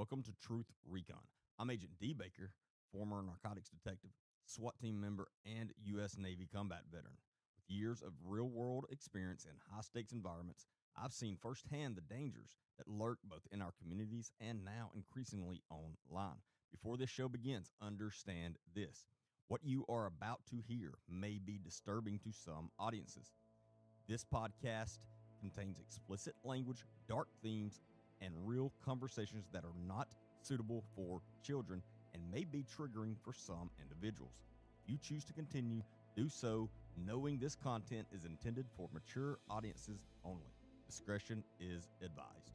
Welcome to Truth Recon. I'm Agent D. Baker, former narcotics detective, SWAT team member, and U.S. Navy combat veteran. With years of real world experience in high stakes environments, I've seen firsthand the dangers that lurk both in our communities and now increasingly online. Before this show begins, understand this. What you are about to hear may be disturbing to some audiences. This podcast contains explicit language, dark themes, and real conversations that are not suitable for children and may be triggering for some individuals. If you choose to continue, do so knowing this content is intended for mature audiences only. Discretion is advised.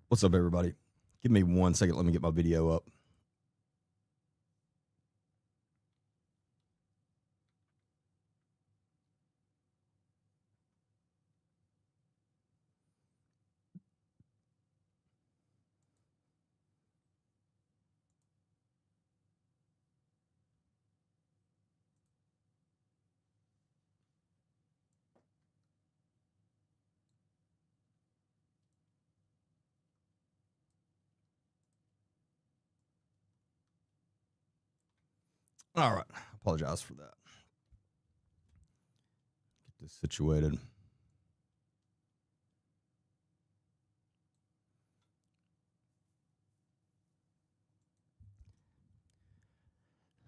What's up, everybody? Give me 1 second. Let me get my video up. All right. Apologize for that. Get this situated.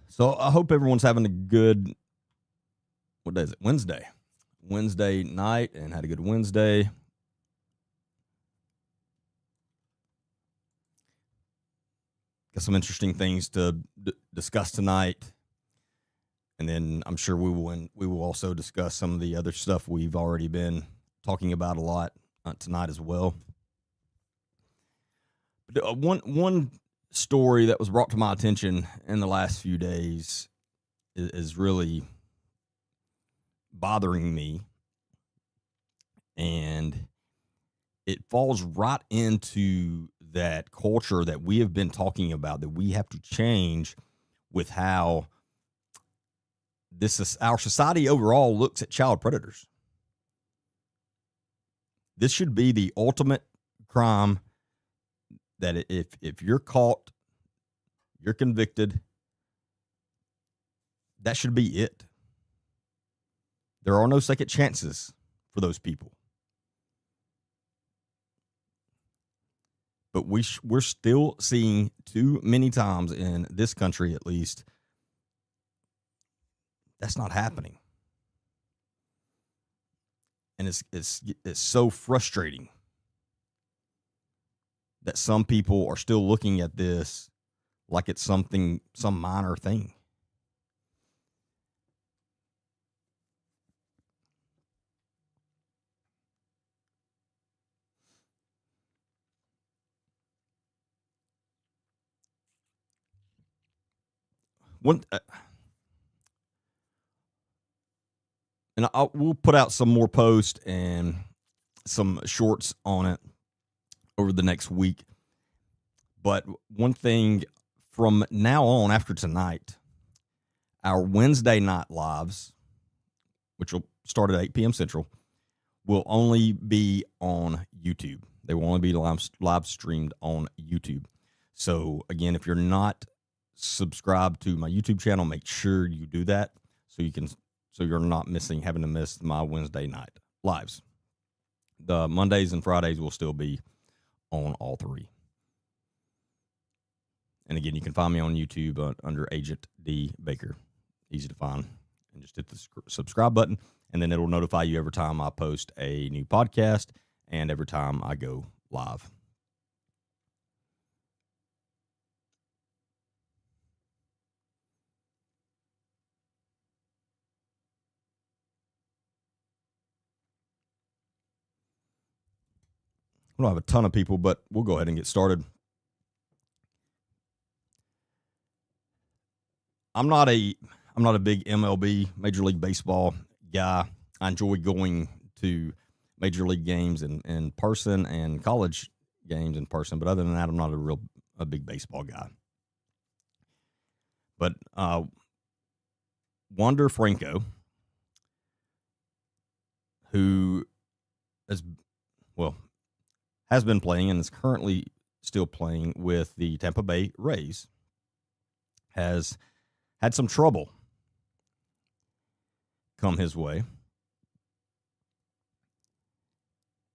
So I hope everyone's having a good, what day is it? Wednesday night, and had a good Wednesday. Got some interesting things to discuss tonight. And then I'm sure we will also discuss some of the other stuff we've already been talking about a lot tonight as well. But one story that was brought to my attention in the last few days is really bothering me, and it falls right into that culture that we have been talking about, that we have to change with how this is our society overall looks at child predators. This should be the ultimate crime, that if you're caught, you're convicted. That should be it. There are no second chances for those people. But we're still seeing too many times in this country, at least, that's not happening. And it's so frustrating that some people are still looking at this like it's some minor thing. We'll put out some more posts and some shorts on it over the next week. But one thing, from now on, after tonight, our Wednesday night lives, which will start at 8 p.m. Central, will only be on YouTube. They will only be live streamed on YouTube. So again, if you're not subscribed to my YouTube channel, make sure you do that so you're not having to miss my Wednesday night lives. The Mondays and Fridays will still be on all three. And again, you can find me on YouTube under Agent D Baker. Easy to find. And just hit the subscribe button, and then it'll notify you every time I post a new podcast and every time I go live. We don't have a ton of people, but we'll go ahead and get started. I'm not a big MLB, Major League Baseball guy. I enjoy going to Major League games in person and college games in person, but other than that, I'm not a big baseball guy. But Wander Franco, who has been playing and is currently still playing with the Tampa Bay Rays, has had some trouble come his way.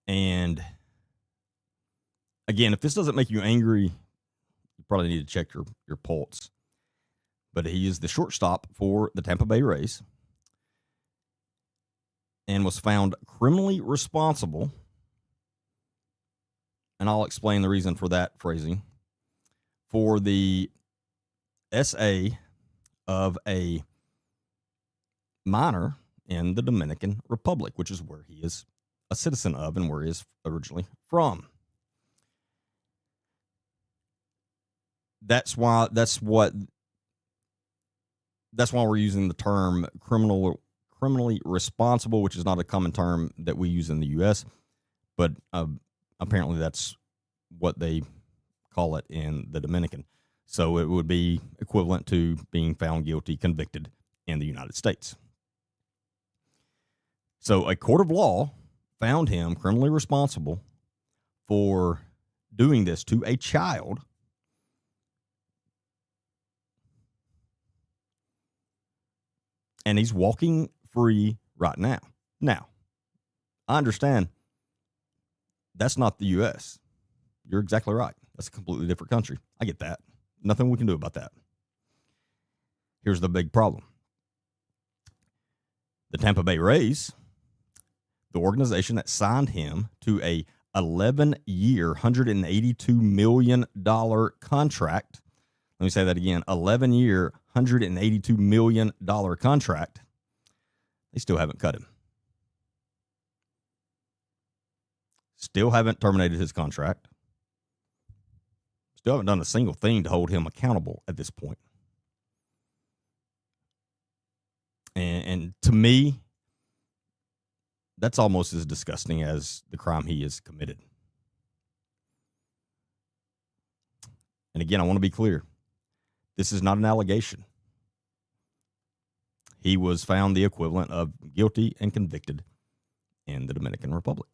And again, if this doesn't make you angry, you probably need to check your pulse. But he is the shortstop for the Tampa Bay Rays and was found criminally responsible. And I'll explain the reason for that phrasing. For the SA of a minor in the Dominican Republic, which is where he is a citizen of and where he is originally from. That's why we're using the term criminally responsible, which is not a common term that we use in the U.S., but apparently that's what they call it in the Dominican. So it would be equivalent to being found guilty, convicted in the United States. So a court of law found him criminally responsible for doing this to a child. And he's walking free right now. Now, I understand that's not the U.S. You're exactly right. That's a completely different country. I get that. Nothing we can do about that. Here's the big problem. The Tampa Bay Rays, the organization that signed him to a 11-year, $182 million contract. Let me say that again, 11-year, $182 million contract. They still haven't cut him. Still haven't terminated his contract. Still haven't done a single thing to hold him accountable at this point. And to me, that's almost as disgusting as the crime he has committed. And again, I want to be clear. This is not an allegation. He was found the equivalent of guilty and convicted in the Dominican Republic.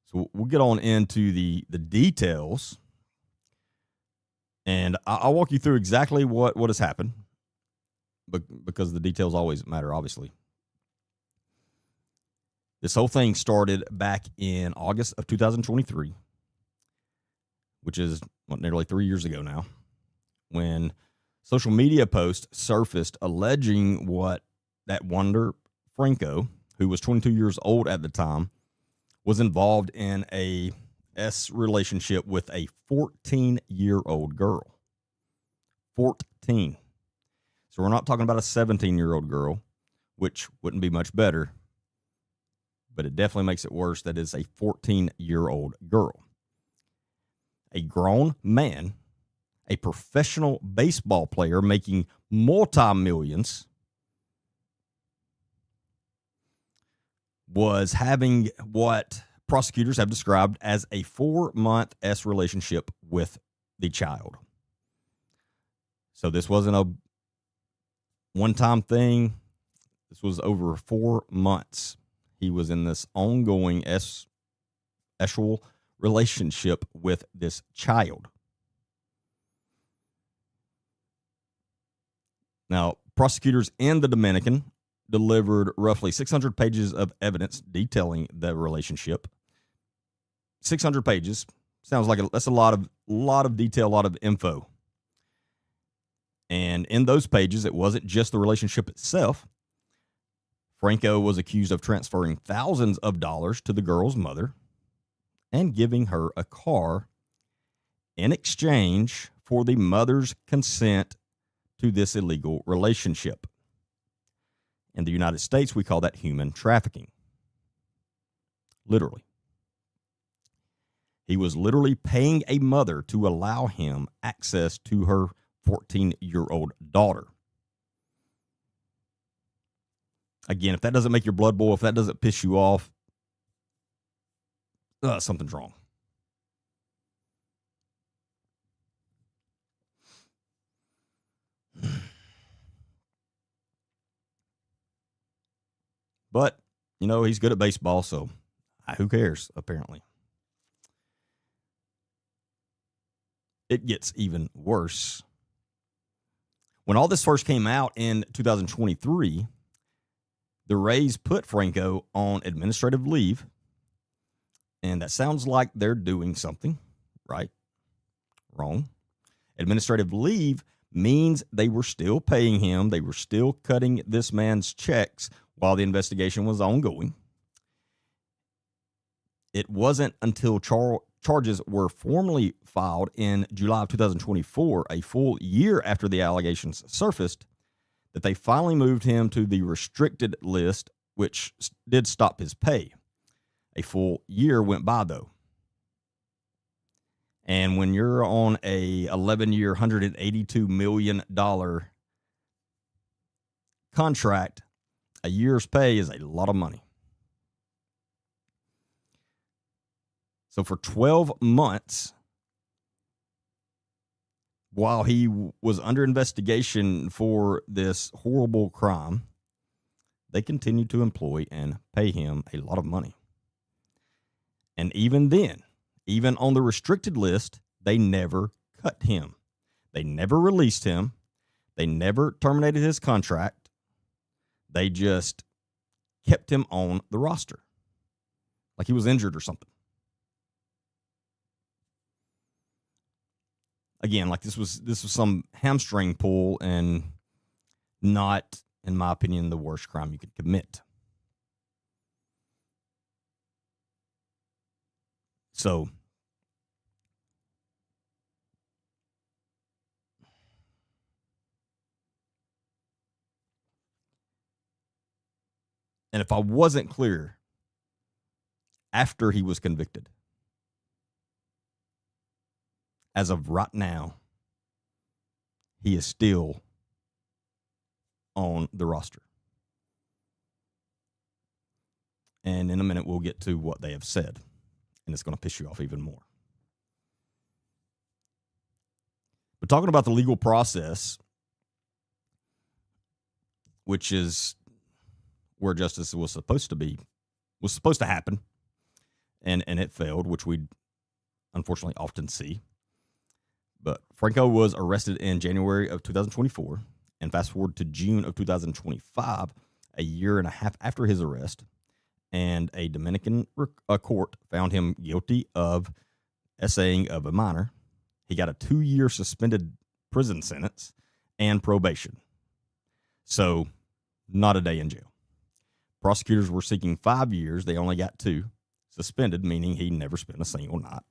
So we'll get on into the details, and I'll walk you through exactly what has happened, because the details always matter, obviously. This whole thing started back in August of 2023, which is nearly 3 years ago now, when social media posts surfaced alleging what that Wander Franco, who was 22 years old at the time, was involved in a relationship with a 14-year-old girl. 14. So we're not talking about a 17-year-old girl, which wouldn't be much better, but it definitely makes it worse that it's a 14-year-old girl. A grown man, a professional baseball player making multi-millions, was having what prosecutors have described as a 4-month relationship with the child. So this wasn't a one-time thing. This was over 4 months. He was in this ongoing sexual relationship with this child. Now, prosecutors in the Dominican delivered roughly 600 pages of evidence detailing the relationship. 600 pages sounds like that's a lot of detail, a lot of info. And in those pages, it wasn't just the relationship itself. Franco was accused of transferring thousands of dollars to the girl's mother and giving her a car in exchange for the mother's consent to this illegal relationship. In the United States, we call that human trafficking. Literally. He was literally paying a mother to allow him access to her 14-year-old daughter. Again, if that doesn't make your blood boil, if that doesn't piss you off, something's wrong. But, he's good at baseball, so who cares, apparently. It gets even worse. When all this first came out in 2023, the Rays put Franco on administrative leave, and that sounds like they're doing something, right? Wrong. Administrative leave means they were still paying him. They were still cutting this man's checks while the investigation was ongoing. It wasn't until charges were formally filed in July of 2024, a full year after the allegations surfaced, that they finally moved him to the restricted list, which did stop his pay. A full year went by, though. And when you're on a 11-year, $182 million contract, a year's pay is a lot of money. So for 12 months, while he was under investigation for this horrible crime, they continued to employ and pay him a lot of money. And even then, even on the restricted list, they never cut him. They never released him. They never terminated his contract. They just kept him on the roster, like he was injured or something. Again, like this was some hamstring pull, and not, in my opinion, the worst crime you could commit. So, and if I wasn't clear, after he was convicted, as of right now, he is still on the roster. And in a minute, we'll get to what they have said, and it's going to piss you off even more. But talking about the legal process, which is where justice was supposed to happen, and it failed, which we unfortunately often see. But Franco was arrested in January of 2024, and fast forward to June of 2025, a year and a half after his arrest, and a Dominican court found him guilty of essaying of a minor. He got a 2-year suspended prison sentence and probation. So, not a day in jail. Prosecutors were seeking 5 years. They only got 2. Suspended, meaning he never spent a single night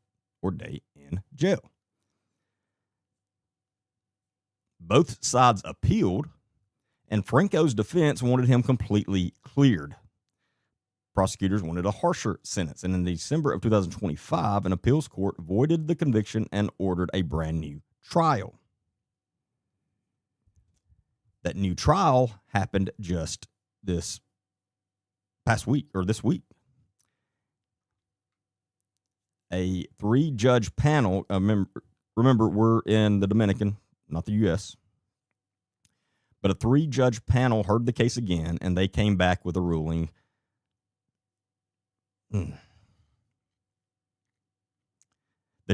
or day in jail. Both sides appealed, and Franco's defense wanted him completely cleared. Prosecutors wanted a harsher sentence, and in December of 2025, an appeals court voided the conviction and ordered a brand new trial. That new trial happened just this week. A 3-judge panel, remember, we're in the Dominican, not the U.S., but a 3-judge panel heard the case again, and they came back with a ruling. The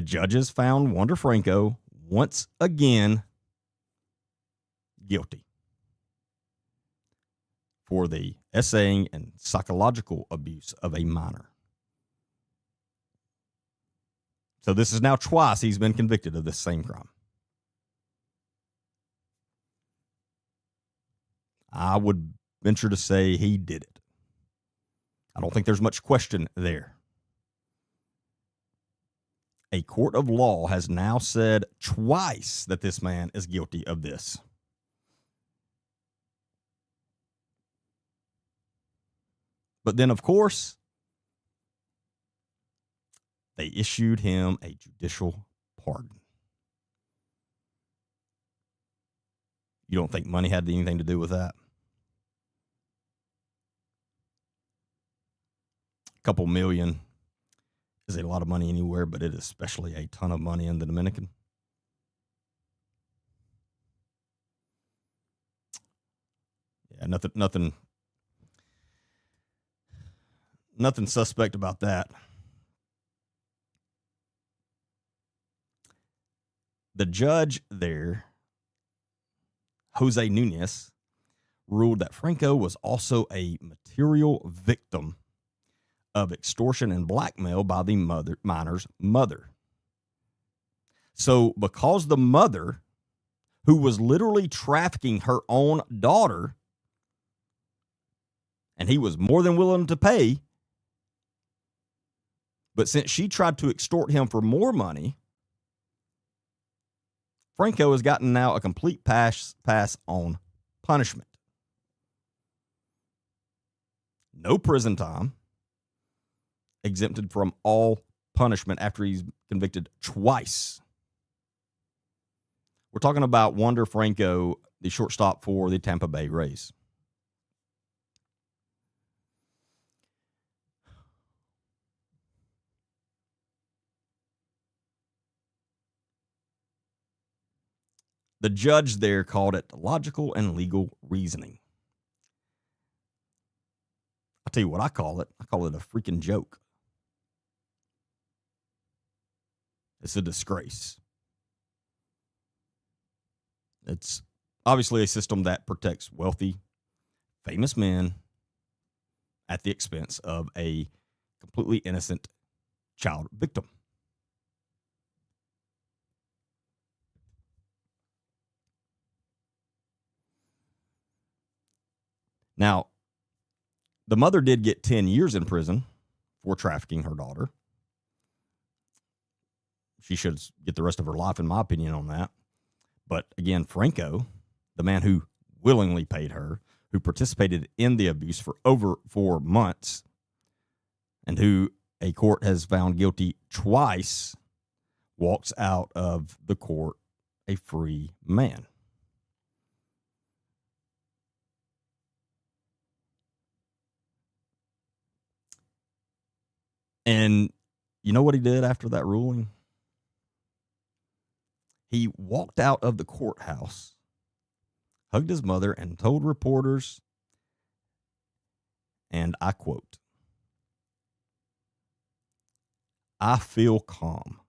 judges found Wander Franco once again guilty for the essaying and psychological abuse of a minor. So this is now twice he's been convicted of this same crime. I would venture to say he did it. I don't think there's much question there. A court of law has now said twice that this man is guilty of this. But then, of course, they issued him a judicial pardon. You don't think money had anything to do with that? A couple million is a lot of money anywhere, but it is especially a ton of money in the Dominican. Yeah, nothing Nothing suspect about that. The judge there, Jose Nunez, ruled that Franco was also a material victim of extortion and blackmail by the minor's mother. So because the mother, who was literally trafficking her own daughter, and he was more than willing to pay, but since she tried to extort him for more money, Franco has gotten now a complete pass on punishment. No prison time, exempted from all punishment after he's convicted twice. We're talking about Wander Franco, the shortstop for the Tampa Bay Rays. The judge there called it logical and legal reasoning. I'll tell you what I call it. I call it a freaking joke. It's a disgrace. It's obviously a system that protects wealthy, famous men at the expense of a completely innocent child victim. Now, the mother did get 10 years in prison for trafficking her daughter. She should get the rest of her life, in my opinion, on that. But again, Franco, the man who willingly paid her, who participated in the abuse for over 4 months, and who a court has found guilty twice, walks out of the court a free man. And you know what he did after that ruling? He walked out of the courthouse, hugged his mother, and told reporters, and I quote, "I feel calm."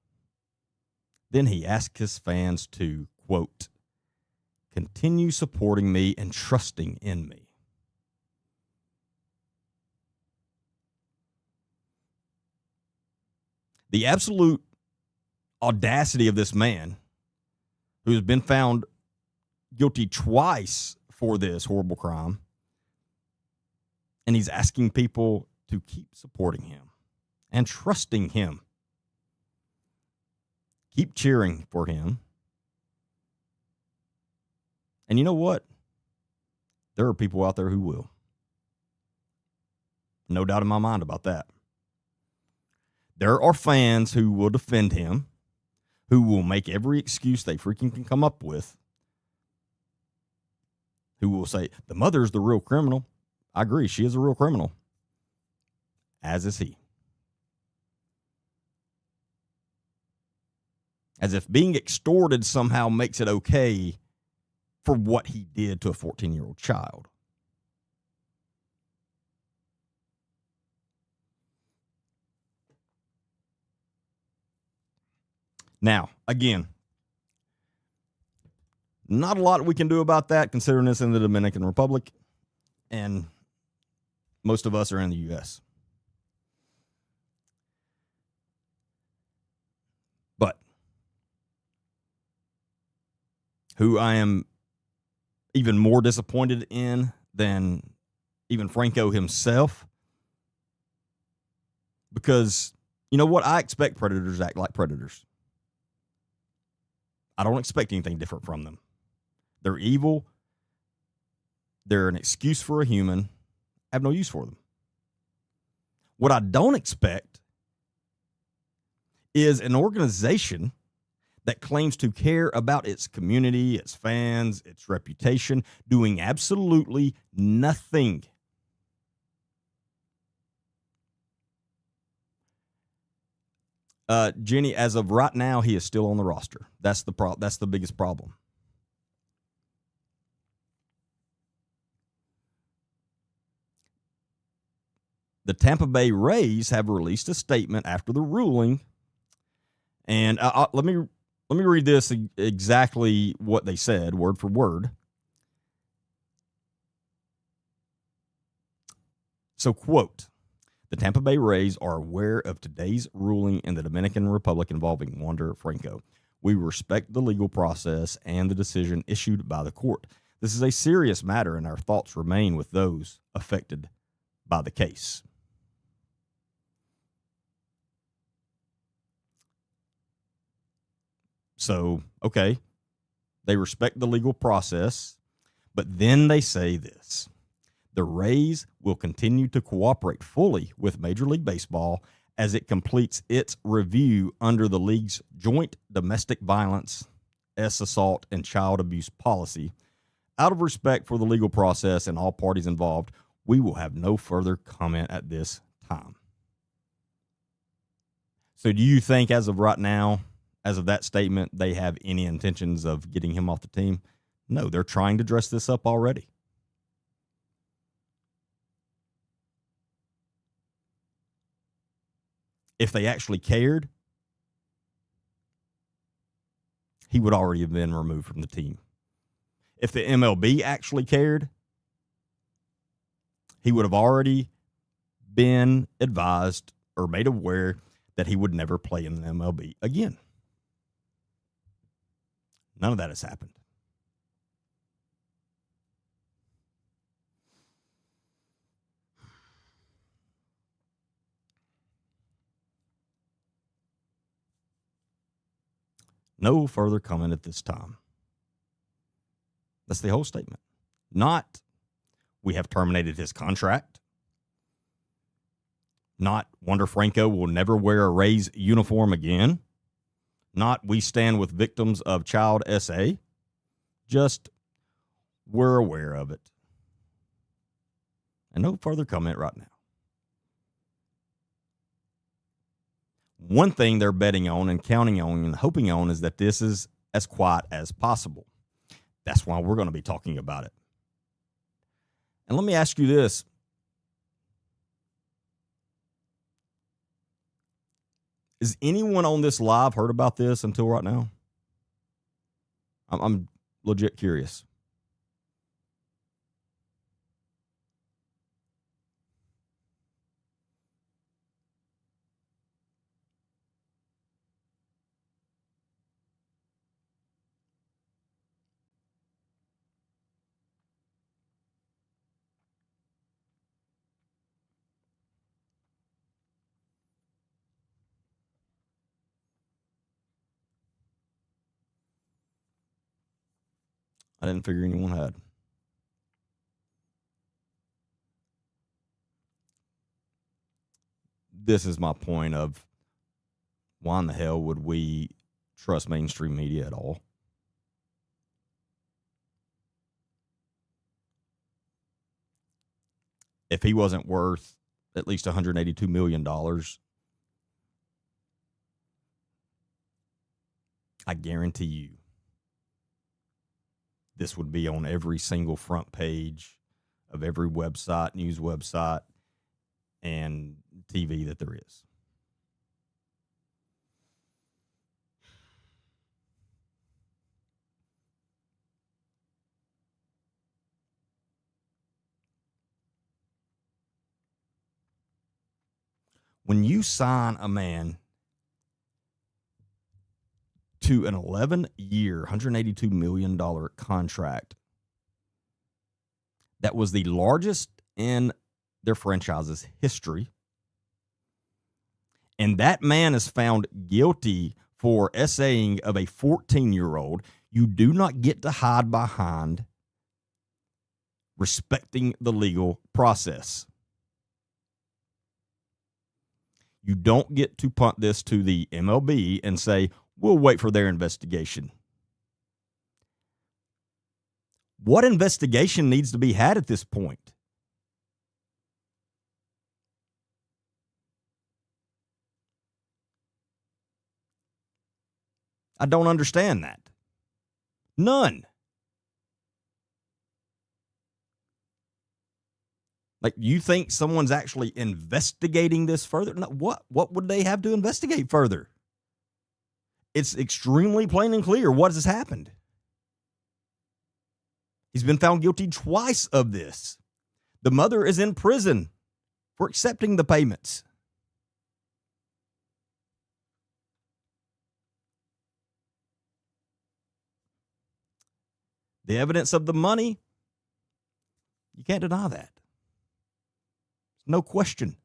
Then he asked his fans to, quote, "continue supporting me and trusting in me." The absolute audacity of this man, who's been found guilty twice for this horrible crime, and he's asking people to keep supporting him and trusting him. Keep cheering for him. And you know what? There are people out there who will. No doubt in my mind about that. There are fans who will defend him, who will make every excuse they freaking can come up with, who will say, the mother's the real criminal. I agree, she is a real criminal. As is he. As if being extorted somehow makes it okay for what he did to a 14-year-old child. Now, again, not a lot we can do about that, considering this in the Dominican Republic, and most of us are in the U.S. But who I am even more disappointed in than even Franco himself, because you know what? I expect predators to act like predators. I don't expect anything different from them. They're evil. They're an excuse for a human. I have no use for them. What I don't expect is an organization that claims to care about its community, its fans, its reputation, doing absolutely nothing. Jenny, as of right now, he is still on the roster. That's the biggest problem. The Tampa Bay Rays have released a statement after the ruling, and let me read this exactly what they said, word for word. So, quote, the Tampa Bay Rays are aware of today's ruling in the Dominican Republic involving Wander Franco. We respect the legal process and the decision issued by the court. This is a serious matter, and our thoughts remain with those affected by the case. So, okay, they respect the legal process, but then they say this. The Rays will continue to cooperate fully with Major League Baseball as it completes its review under the league's joint domestic violence, assault, and child abuse policy. Out of respect for the legal process and all parties involved, we will have no further comment at this time. So do you think as of right now, as of that statement, they have any intentions of getting him off the team? No, they're trying to dress this up already. If they actually cared, he would already have been removed from the team. If the MLB actually cared, he would have already been advised or made aware that he would never play in the MLB again. None of that has happened. No further comment at this time. That's the whole statement. Not, we have terminated his contract. Not, Wander Franco will never wear a Rays uniform again. Not, we stand with victims of child SA. Just, we're aware of it. And no further comment right now. One thing they're betting on and counting on and hoping on is that this is as quiet as possible. That's why we're going to be talking about it. And let me ask you this. Has anyone on this live heard about this until right now? I'm legit curious. I didn't figure anyone had. This is my point of why in the hell would we trust mainstream media at all? If he wasn't worth at least $182 million, I guarantee you this would be on every single front page of every website, news website, and TV that there is. When you sign a man to an 11-year, $182 million contract that was the largest in their franchise's history, and that man is found guilty for essaying of a 14-year-old, you do not get to hide behind respecting the legal process. You don't get to punt this to the MLB and say, we'll wait for their investigation. What investigation needs to be had at this point? I don't understand that. None. Like, you think someone's actually investigating this further? No, what would they have to investigate further? It's extremely plain and clear what has happened. He's been found guilty twice of this. The mother is in prison for accepting the payments. The evidence of the money, you can't deny that. No question.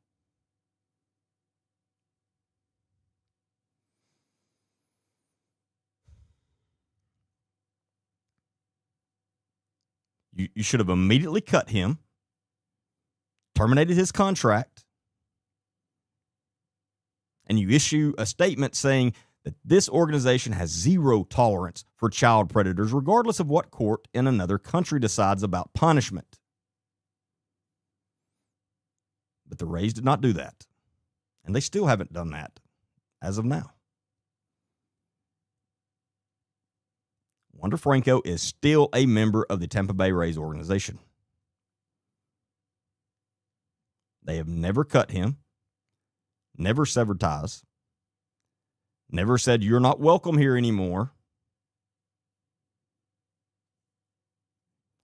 You should have immediately cut him, terminated his contract, and you issue a statement saying that this organization has zero tolerance for child predators, regardless of what court in another country decides about punishment. But the Rays did not do that, and they still haven't done that as of now. Wander Franco is still a member of the Tampa Bay Rays organization. They have never cut him, never severed ties, never said you're not welcome here anymore.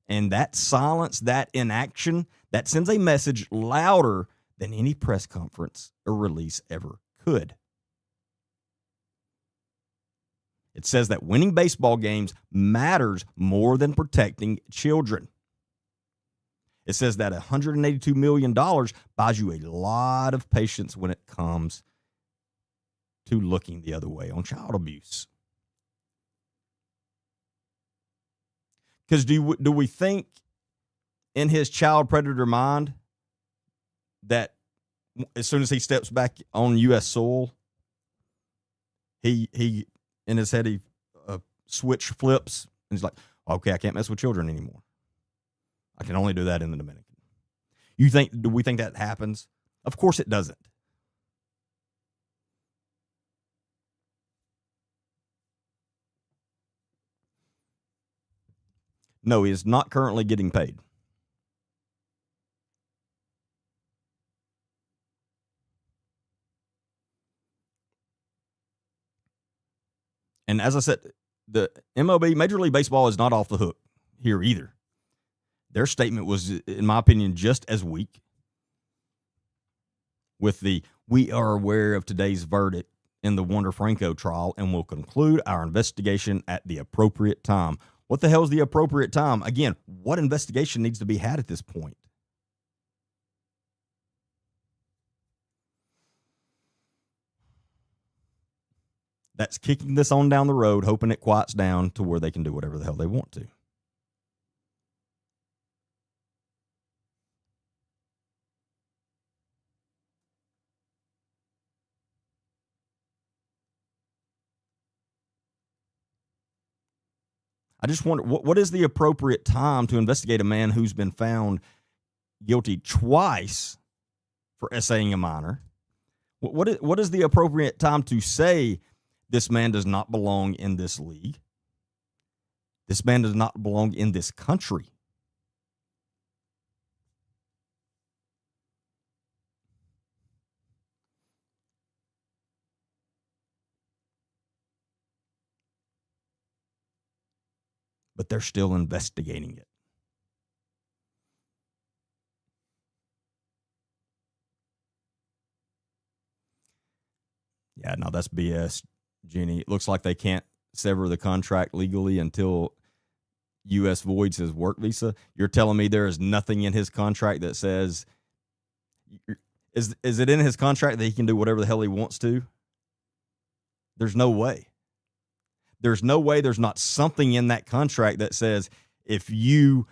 And that silence, that inaction, that sends a message louder than any press conference or release ever could. It says that winning baseball games matters more than protecting children. It says that $182 million buys you a lot of patience when it comes to looking the other way on child abuse. Because do we think in his child predator mind that as soon as he steps back on U.S. soil, he in his head, switch flips, and he's like, okay, I can't mess with children anymore. I can only do that in the Dominican. Do we think that happens? Of course it doesn't. No, he is not currently getting paid. And as I said, the MLB, Major League Baseball, is not off the hook here either. Their statement was, in my opinion, just as weak. With we are aware of today's verdict in the Wander Franco trial and will conclude our investigation at the appropriate time. What the hell is the appropriate time? Again, what investigation needs to be had at this point? That's kicking this on down the road, hoping it quiets down to where they can do whatever the hell they want to. I just wonder, what is the appropriate time to investigate a man who's been found guilty twice for essaying a minor? What is the appropriate time to say this man does not belong in this league? This man does not belong in this country. But they're still investigating it. Yeah, no, that's BS, Jenny. It looks like they can't sever the contract legally until U.S. voids his work visa. You're telling me there is nothing in his contract that says, is it in his contract that he can do whatever the hell he wants to? There's no way. There's no way there's not something in that contract that says if you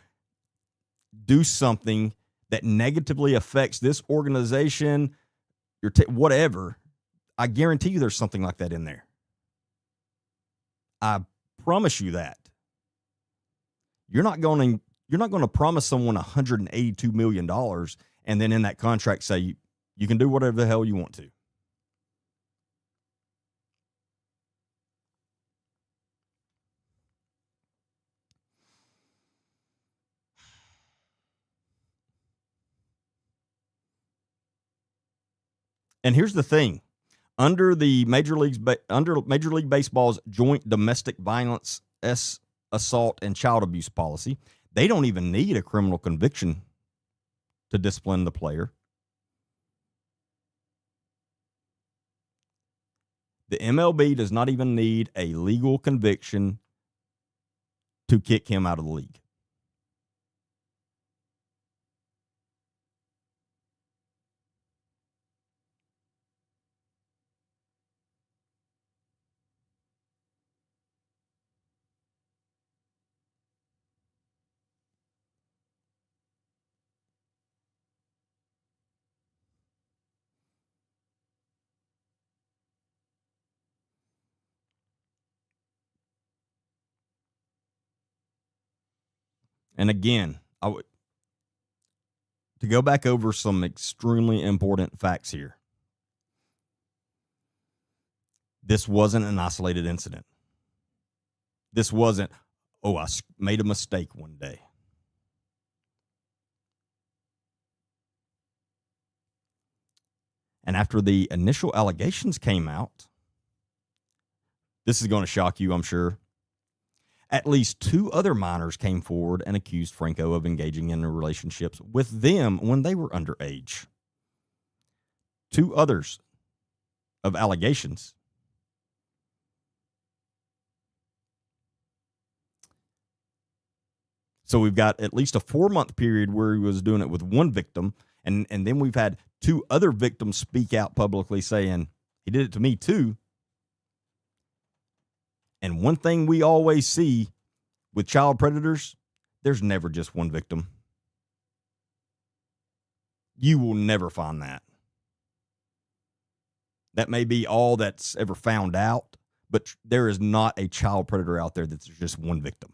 do something that negatively affects this organization, whatever, I guarantee you there's something like that in there. I promise you that. You're not going to promise someone $182 million and then in that contract say you can do whatever the hell you want to. And here's the thing. Under Major League Baseball's joint domestic violence, assault, and child abuse policy, they don't even need a criminal conviction to discipline the player. The MLB does not even need a legal conviction to kick him out of the league. And again, to go back over some extremely important facts here. This wasn't an isolated incident. This wasn't, oh, I made a mistake one day. And after the initial allegations came out, this is going to shock you, I'm sure. At least 2 other minors came forward and accused Franco of engaging in relationships with them when they were underage. 2 others of allegations. So we've got at least a 4-month period where he was doing it with one victim, and then we've had 2 other victims speak out publicly saying, he did it to me too. And one thing we always see with child predators, there's never just one victim. You will never find that. That may be all that's ever found out, but there is not a child predator out there that's just one victim.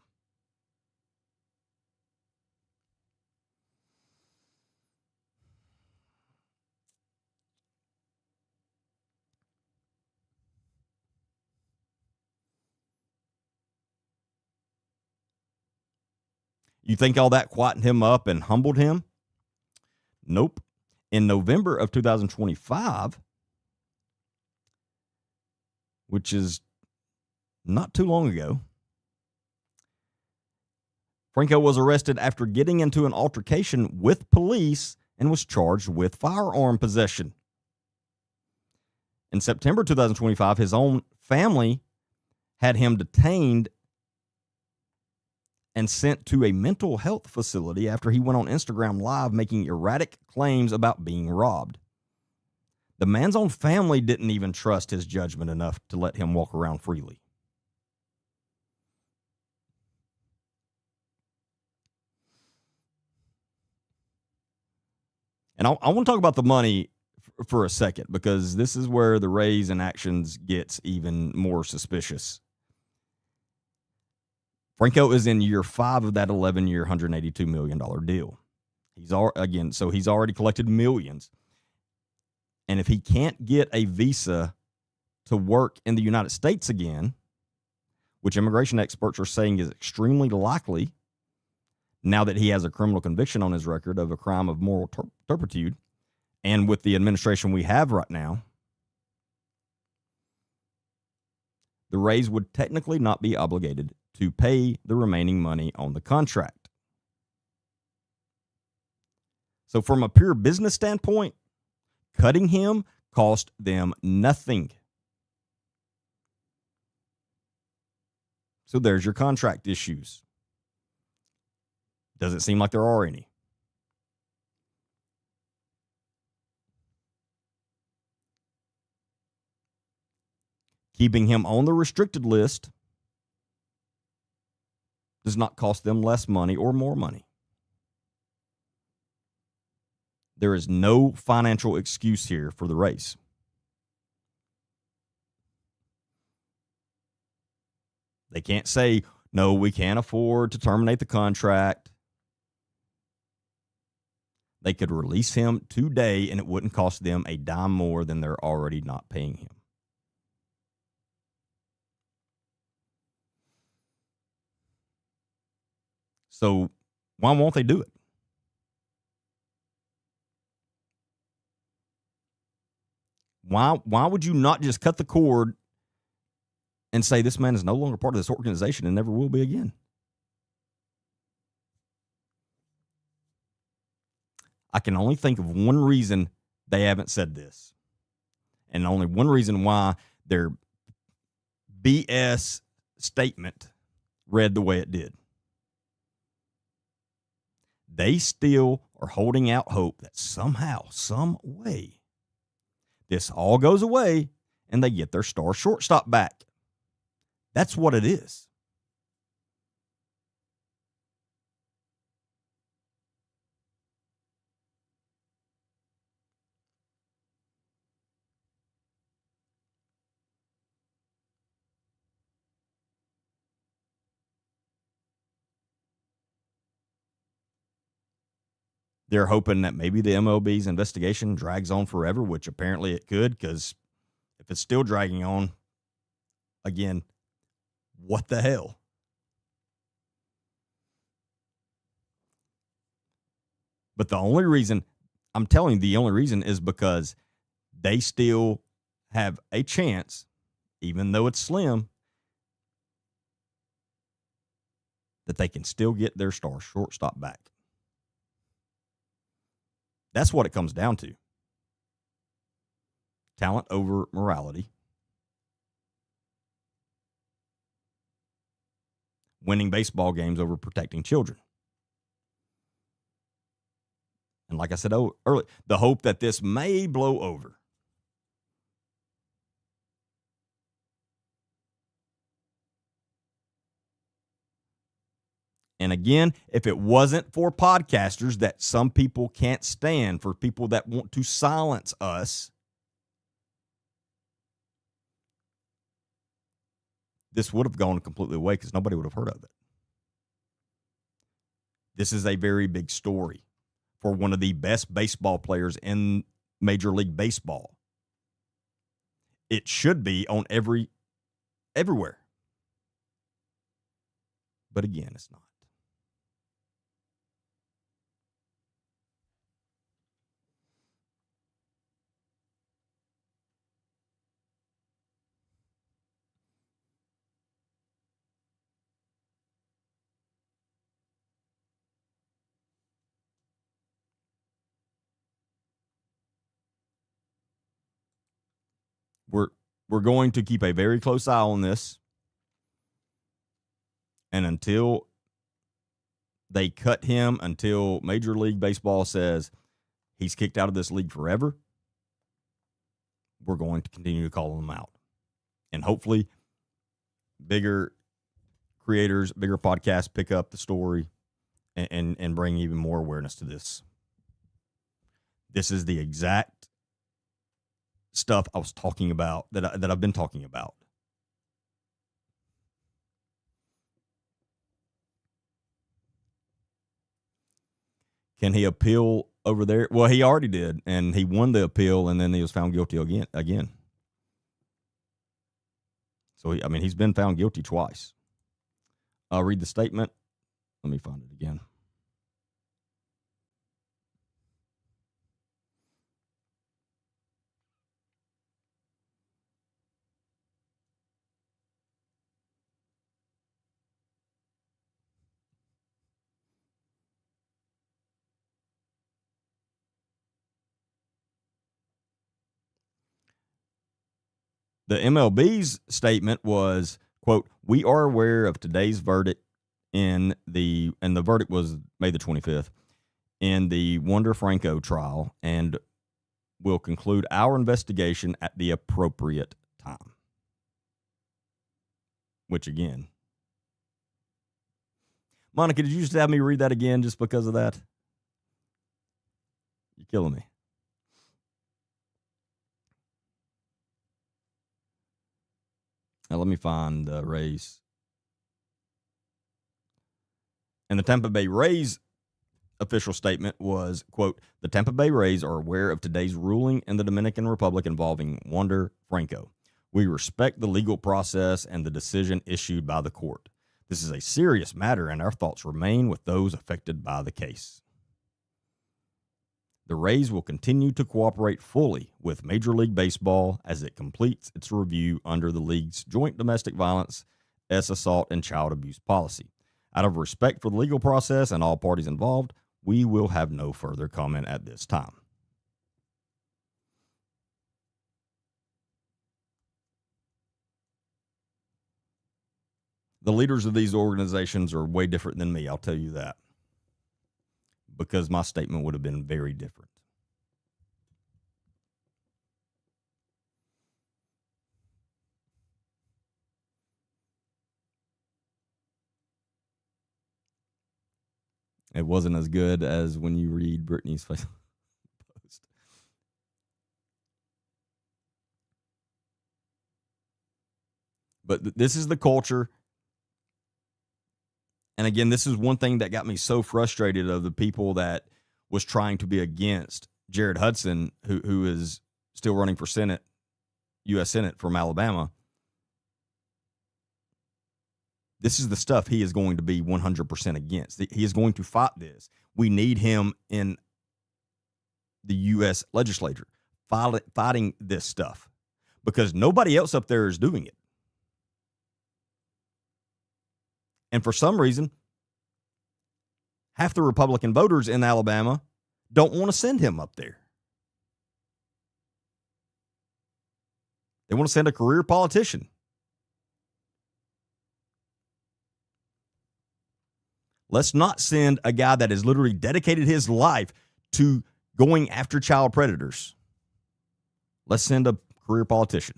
You think all that quietened him up and humbled him? Nope. In November of 2025, which is not too long ago, Franco was arrested after getting into an altercation with police and was charged with firearm possession. In September 2025, his own family had him detained and sent to a mental health facility after he went on Instagram Live making erratic claims about being robbed. The man's own family didn't even trust his judgment enough to let him walk around freely. And I want to talk about the money for a second, because this is where the Rays' inactions gets even more suspicious. Franco is in year 5 of that 11-year, $182 million deal. He's already collected millions. And if he can't get a visa to work in the United States again, which immigration experts are saying is extremely likely now that he has a criminal conviction on his record of a crime of moral turpitude, and with the administration we have right now, the Rays would technically not be obligated to pay the remaining money on the contract. So from a pure business standpoint, cutting him cost them nothing. So there's your contract issues. Doesn't seem like there are any. Keeping him on the restricted list does not cost them less money or more money. There is no financial excuse here for the Rays. They can't say, no, we can't afford to terminate the contract. They could release him today and it wouldn't cost them a dime more than they're already not paying him. So why won't they do it? Why would you not just cut the cord and say this man is no longer part of this organization and never will be again? I can only think of one reason they haven't said this, and only one reason why their BS statement read the way it did. They still are holding out hope that somehow, some way, this all goes away and they get their star shortstop back. That's what it is. They're hoping that maybe the MLB's investigation drags on forever, which apparently it could, because if it's still dragging on, again, what the hell? But the only reason, I'm telling you, the only reason is because they still have a chance, even though it's slim, that they can still get their star shortstop back. That's what it comes down to. Talent over morality. Winning baseball games over protecting children. And like I said earlier, the hope that this may blow over. And again, if it wasn't for podcasters that some people can't stand, for people that want to silence us, this would have gone completely away because nobody would have heard of it. This is a very big story for one of the best baseball players in Major League Baseball. It should be on everywhere. But again, it's not. We're going to keep a very close eye on this. And until they cut him, until Major League Baseball says he's kicked out of this league forever, we're going to continue to call him out. And hopefully bigger creators, bigger podcasts pick up the story and bring even more awareness to this. This is the exact stuff I was talking about, that I've been talking about. Can he appeal over there? Well, he already did, and he won the appeal, and then he was found guilty again. So, he's been found guilty twice. I'll read the statement. Let me find it again. The MLB's statement was, quote, "We are aware of today's verdict and the verdict was May the 25th, in the Wander Franco trial, and will conclude our investigation at the appropriate time." Which, again, Monica, did you just have me read that again just because of that? You're killing me. Now, let me find the Rays. And the Tampa Bay Rays official statement was, quote, "The Tampa Bay Rays are aware of today's ruling in the Dominican Republic involving Wander Franco. We respect the legal process and the decision issued by the court. This is a serious matter, and our thoughts remain with those affected by the case." The Rays will continue to cooperate fully with Major League Baseball as it completes its review under the league's joint domestic violence, assault, and child abuse policy. Out of respect for the legal process and all parties involved, we will have no further comment at this time. The leaders of these organizations are way different than me, I'll tell you that, because my statement would have been very different. It wasn't as good as when you read Brittany's Facebook post. But this is the culture. And again, this is one thing that got me so frustrated of the people that was trying to be against Jared Hudson, who is still running for Senate, U.S. Senate from Alabama. This is the stuff he is going to be 100% against. He is going to fight this. We need him in the U.S. legislature fighting this stuff because nobody else up there is doing it. And for some reason, half the Republican voters in Alabama don't want to send him up there. They want to send a career politician. Let's not send a guy that has literally dedicated his life to going after child predators. Let's send a career politician.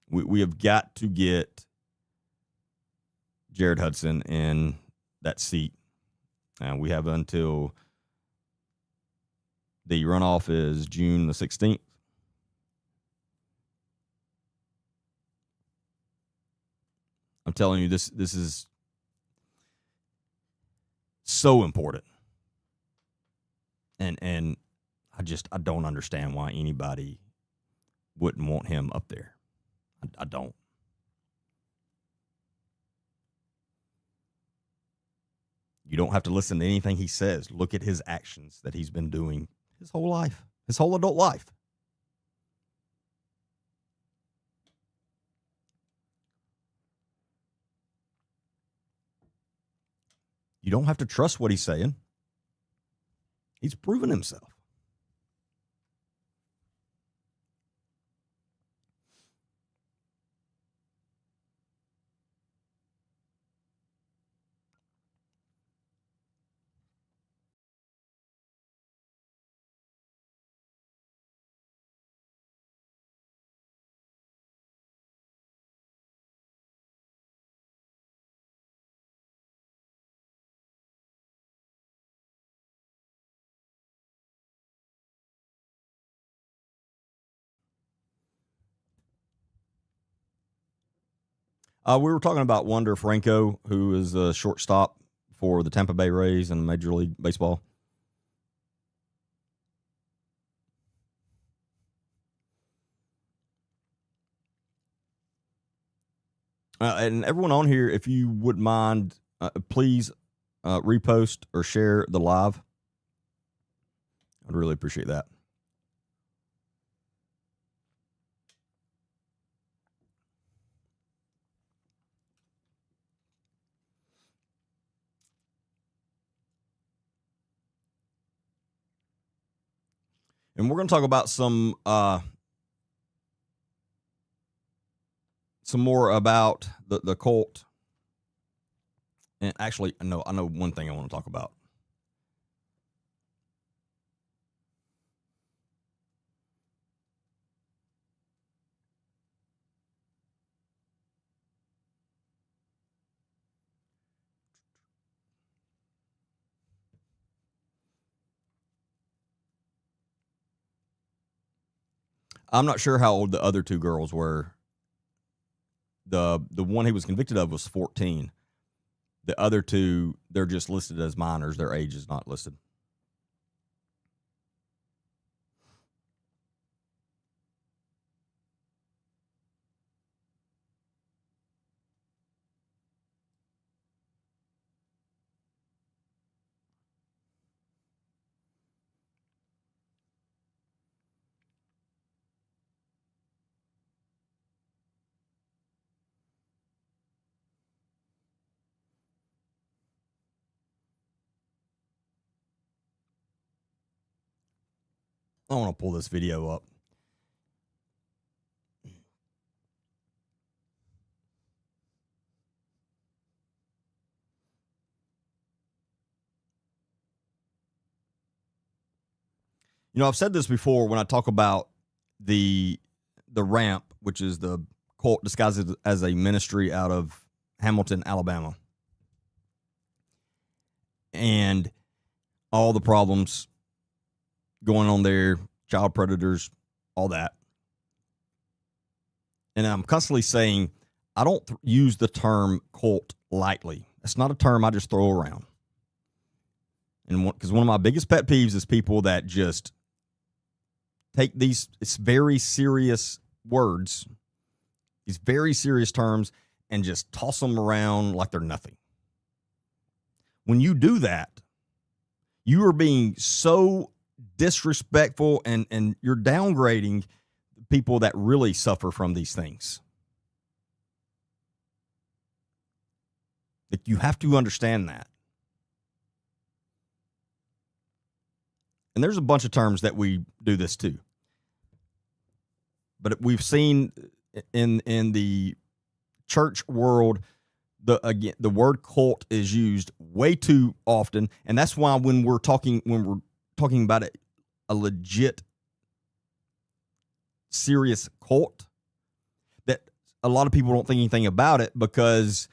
We have got to get Jared Hudson in that seat. And we have until the runoff is June the 16th. I'm telling you, this is so important. And I don't understand why anybody wouldn't want him up there. I don't. You don't have to listen to anything he says. Look at his actions that he's been doing his whole life, his whole adult life. You don't have to trust what he's saying. He's proven himself. We were talking about Wander Franco, who is a shortstop for the Tampa Bay Rays in Major League Baseball. And everyone on here, if you wouldn't mind, please repost or share the live. I'd really appreciate that. And we're going to talk about some more about the cult. And actually, I know one thing I want to talk about. I'm not sure how old the other two girls were. The one he was convicted of was 14. The other two, they're just listed as minors. Their age is not listed. I want to pull this video up. You know, I've said this before when I talk about the ramp, which is the cult disguised as a ministry out of Hamilton, Alabama, and all the problems going on there, child predators, all that. And I'm constantly saying I don't use the term cult lightly. It's not a term I just throw around. And because one of my biggest pet peeves is people that just take these very serious words, these very serious terms, and just toss them around like they're nothing. When you do that, you are being so disrespectful and you're downgrading people that really suffer from these things. Like, you have to understand that. And there's a bunch of terms that we do this too. But we've seen in the church world, the word cult is used way too often, and that's why when we're talking about a legit serious cult, that a lot of people don't think anything about it because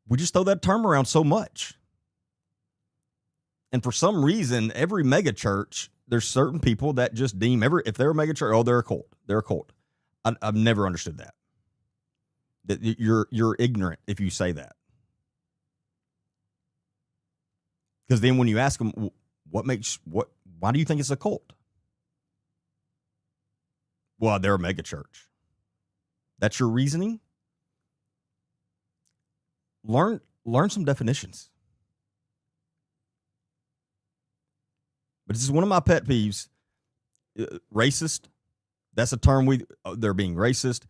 we just throw that term around so much. And for some reason, every mega church, there's certain people that just deem if they're a mega church, oh, they're a cult. They're a cult. I've never understood that. That you're ignorant if you say that. Because then when you ask them, why do you think it's a cult? Well, they're a mega church. That's your reasoning? Learn some definitions. But this is one of my pet peeves. Racist. That's a term they're being racist.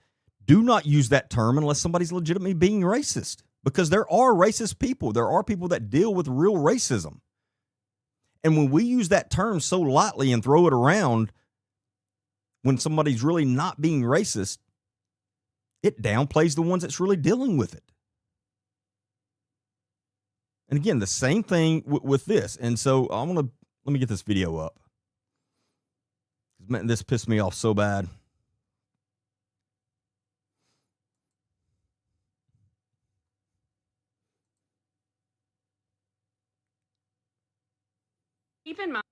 Do not use that term unless somebody's legitimately being racist, because there are racist people. There are people that deal with real racism. And when we use that term so lightly and throw it around when somebody's really not being racist, it downplays the ones that's really dealing with it. And again, the same thing with this. And so let me get this video up. Man, this pissed me off so bad. Keep in mind.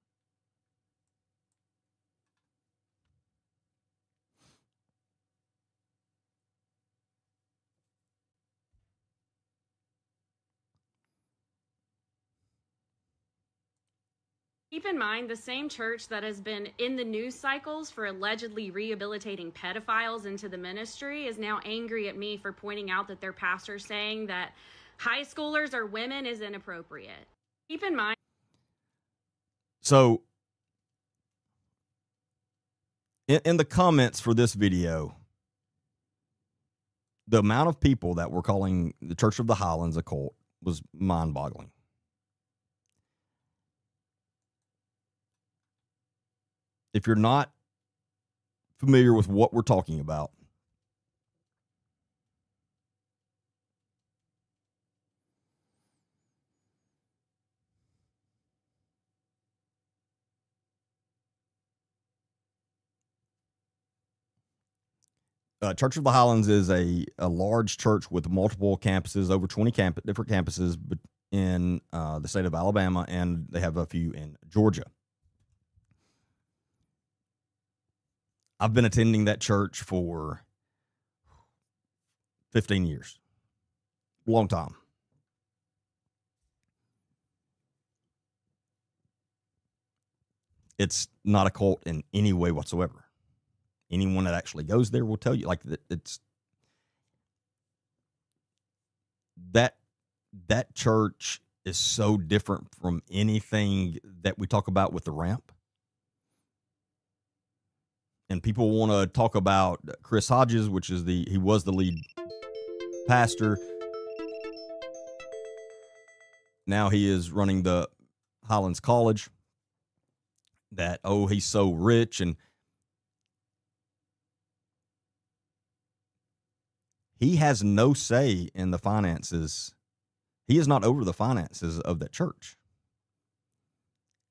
Keep in mind, the same church that has been in the news cycles for allegedly rehabilitating pedophiles into the ministry is now angry at me for pointing out that their pastor's saying that high schoolers are women is inappropriate. Keep in mind. So, in the comments for this video, the amount of people that were calling the Church of the Highlands a cult was mind-boggling. If you're not familiar with what we're talking about, Church of the Highlands is a large church with multiple campuses, over 20 different campuses in the state of Alabama, and they have a few in Georgia. I've been attending that church for 15 years. Long time. It's not a cult in any way whatsoever. Anyone that actually goes there will tell you, like, it's that church is so different from anything that we talk about with the ramp. And people want to talk about Chris Hodges, which is he was the lead pastor. Now he is running the Highlands College. That, he's so rich, and he has no say in the finances. He is not over the finances of that church.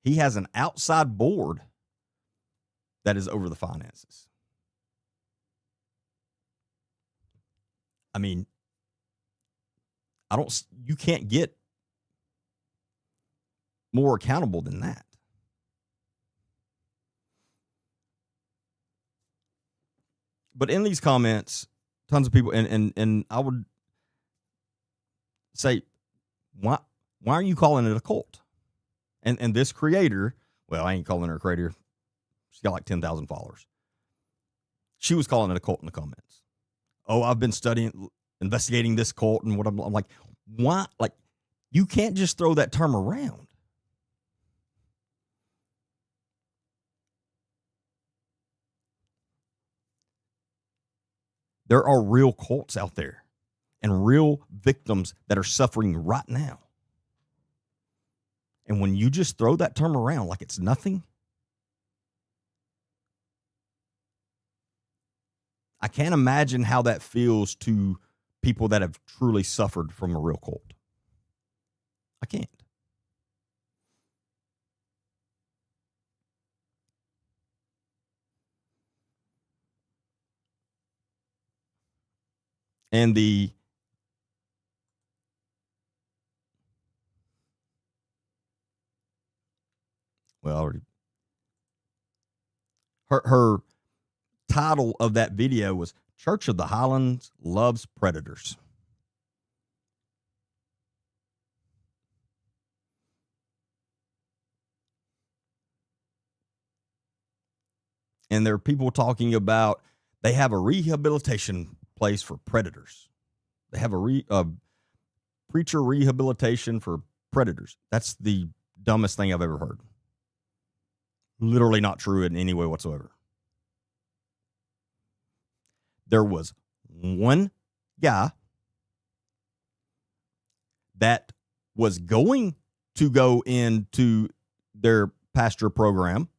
He has an outside board that is over the finances. I mean, you can't get more accountable than that. But in these comments, tons of people, and I would say, why are you calling it a cult? And this creator, well, I ain't calling her a creator. She's got like 10,000 followers. She was calling it a cult in the comments. I've been investigating this cult, and what I'm like, why? Like, you can't just throw that term around. There are real cults out there and real victims that are suffering right now. And when you just throw that term around like it's nothing, I can't imagine how that feels to people that have truly suffered from a real cult. I can't. And her title of that video was Church of the Highlands Loves Predators. And there are people talking about they have a rehabilitation place for predators. They have a preacher rehabilitation for predators. That's the dumbest thing I've ever heard. Literally not true in any way whatsoever. There was one guy that was going to go into their pastor program,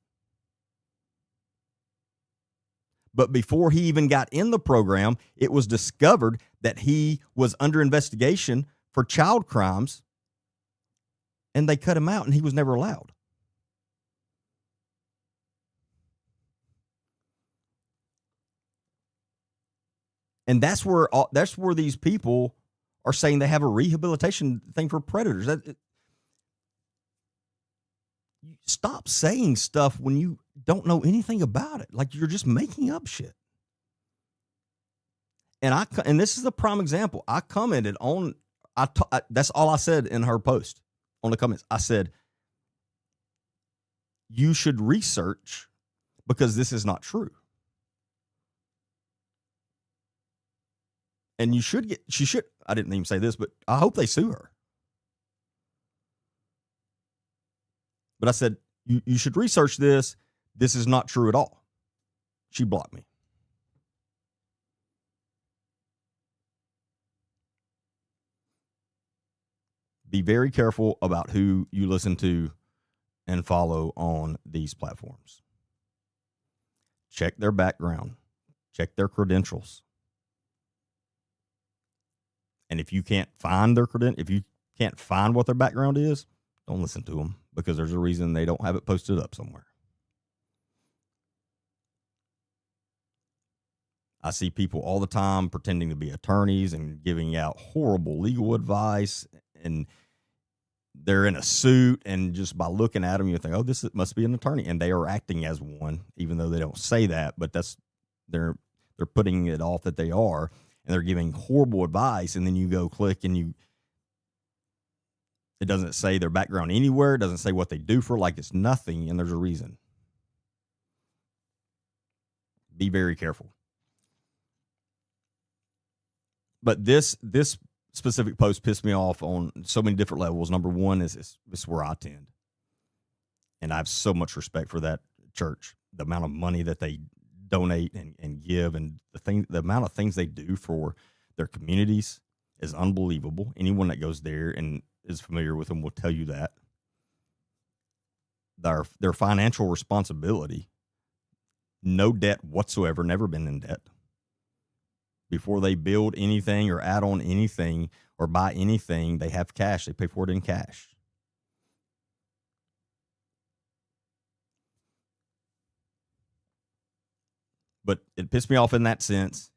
but before he even got in the program, it was discovered that he was under investigation for child crimes, and they cut him out, and he was never allowed. And that's where these people are saying they have a rehabilitation thing for predators. Stop saying stuff when you don't know anything about it. Like, you're just making up shit. And this is a prime example. I commented on, that's all I said in her post on the comments. I said, you should research because this is not true. And she should, I didn't even say this, but I hope they sue her. But I said, you should research this. This is not true at all. She blocked me. Be very careful about who you listen to and follow on these platforms. Check their background. Check their credentials. And if you can't find if you can't find what their background is, don't listen to them, because there's a reason they don't have it posted up somewhere. I see people all the time pretending to be attorneys and giving out horrible legal advice, and they're in a suit, and just by looking at them, you think, oh, must be an attorney, and they are acting as one, even though they don't say that. But they're putting it off that they are, and they're giving horrible advice. And then you go click, and it doesn't say their background anywhere. It doesn't say what they do for, like it's nothing, and there's a reason. Be very careful. But this specific post pissed me off on so many different levels. Number one is this is where I attend, and I have so much respect for that church. The amount of money that they donate and give, and the amount of things they do for their communities is unbelievable. Anyone that goes there and is familiar with them will tell you that. Their financial responsibility, no debt whatsoever, never been in debt. Before they build anything or add on anything or buy anything, they have cash. They pay for it in cash. But it pissed me off in that sense.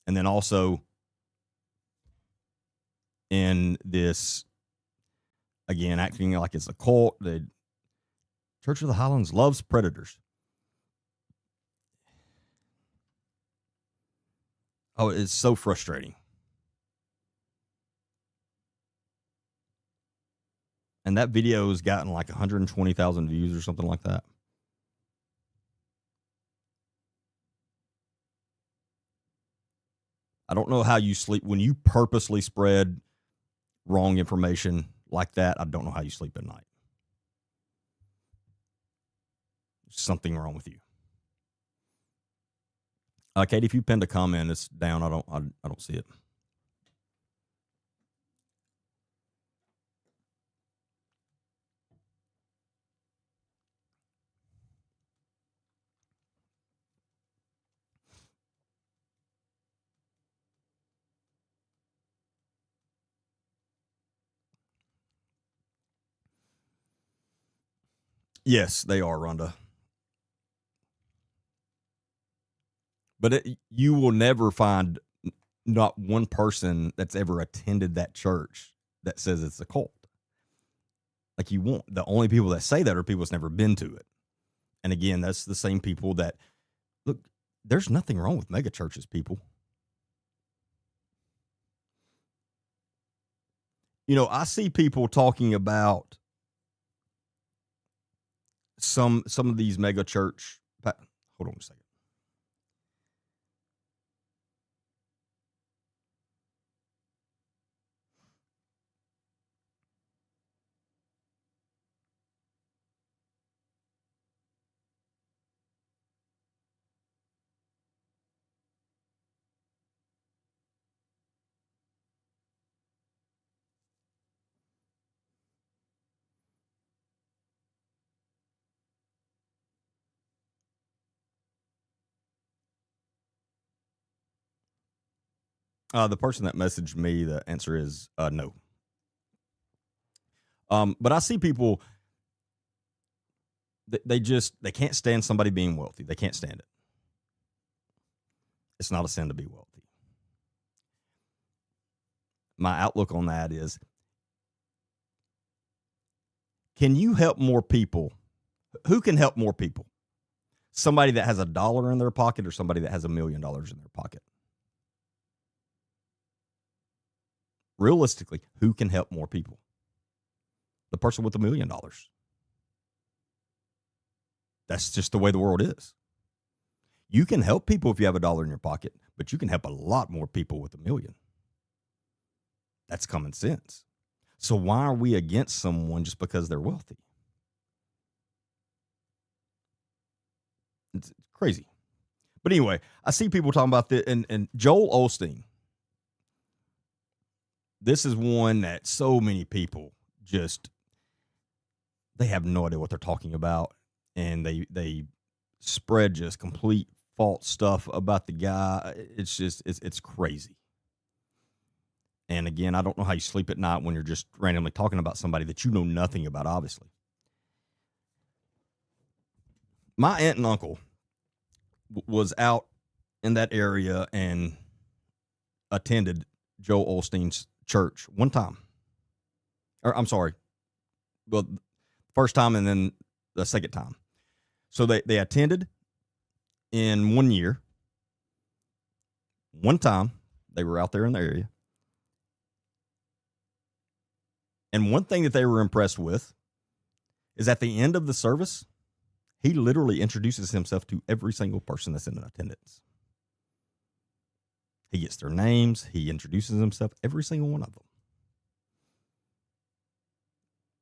And then also in this, again, acting like it's a cult. The Church of the Highlands loves predators. Oh, it's so frustrating. And that video has gotten like 120,000 views or something like that. I don't know how you sleep when you purposely spread wrong information like that. I don't know how you sleep at night. There's something wrong with you. Katie, if you pinned a comment, it's down. I don't see it. Yes, they are, Rhonda. But you will never find not one person that's ever attended that church that says it's a cult. Like you won't. The only people that say that are people that's never been to it. And again, that's the same people that, look, there's nothing wrong with mega churches, people. You know, I see people talking about some of these mega church. Hold on a second. The person that messaged me, the answer is no. But I see people, they can't stand somebody being wealthy. They can't stand it. It's not a sin to be wealthy. My outlook on that is, can you help more people? Who can help more people? Somebody that has $1 in their pocket or somebody that has $1 million in their pocket? Realistically, who can help more people? The person with $1 million. That's just the way the world is. You can help people if you have $1 in your pocket, but you can help a lot more people with $1 million. That's common sense. So why are we against someone just because they're wealthy? It's crazy. But anyway, I see people talking about this, and Joel Osteen. This is one that so many people just, they have no idea what they're talking about, and they spread just complete false stuff about the guy. It's just, it's crazy. And again, I don't know how you sleep at night when you're just randomly talking about somebody that you know nothing about, obviously. My aunt and uncle was out in that area and attended Joel Osteen's church one time. Or I'm sorry, well, first time and then the second time. So they attended in 1 year. One time they were out there in the area. And one thing that they were impressed with is at the end of the service, he literally introduces himself to every single person that's in attendance. He gets their names. He introduces himself, every single one of them.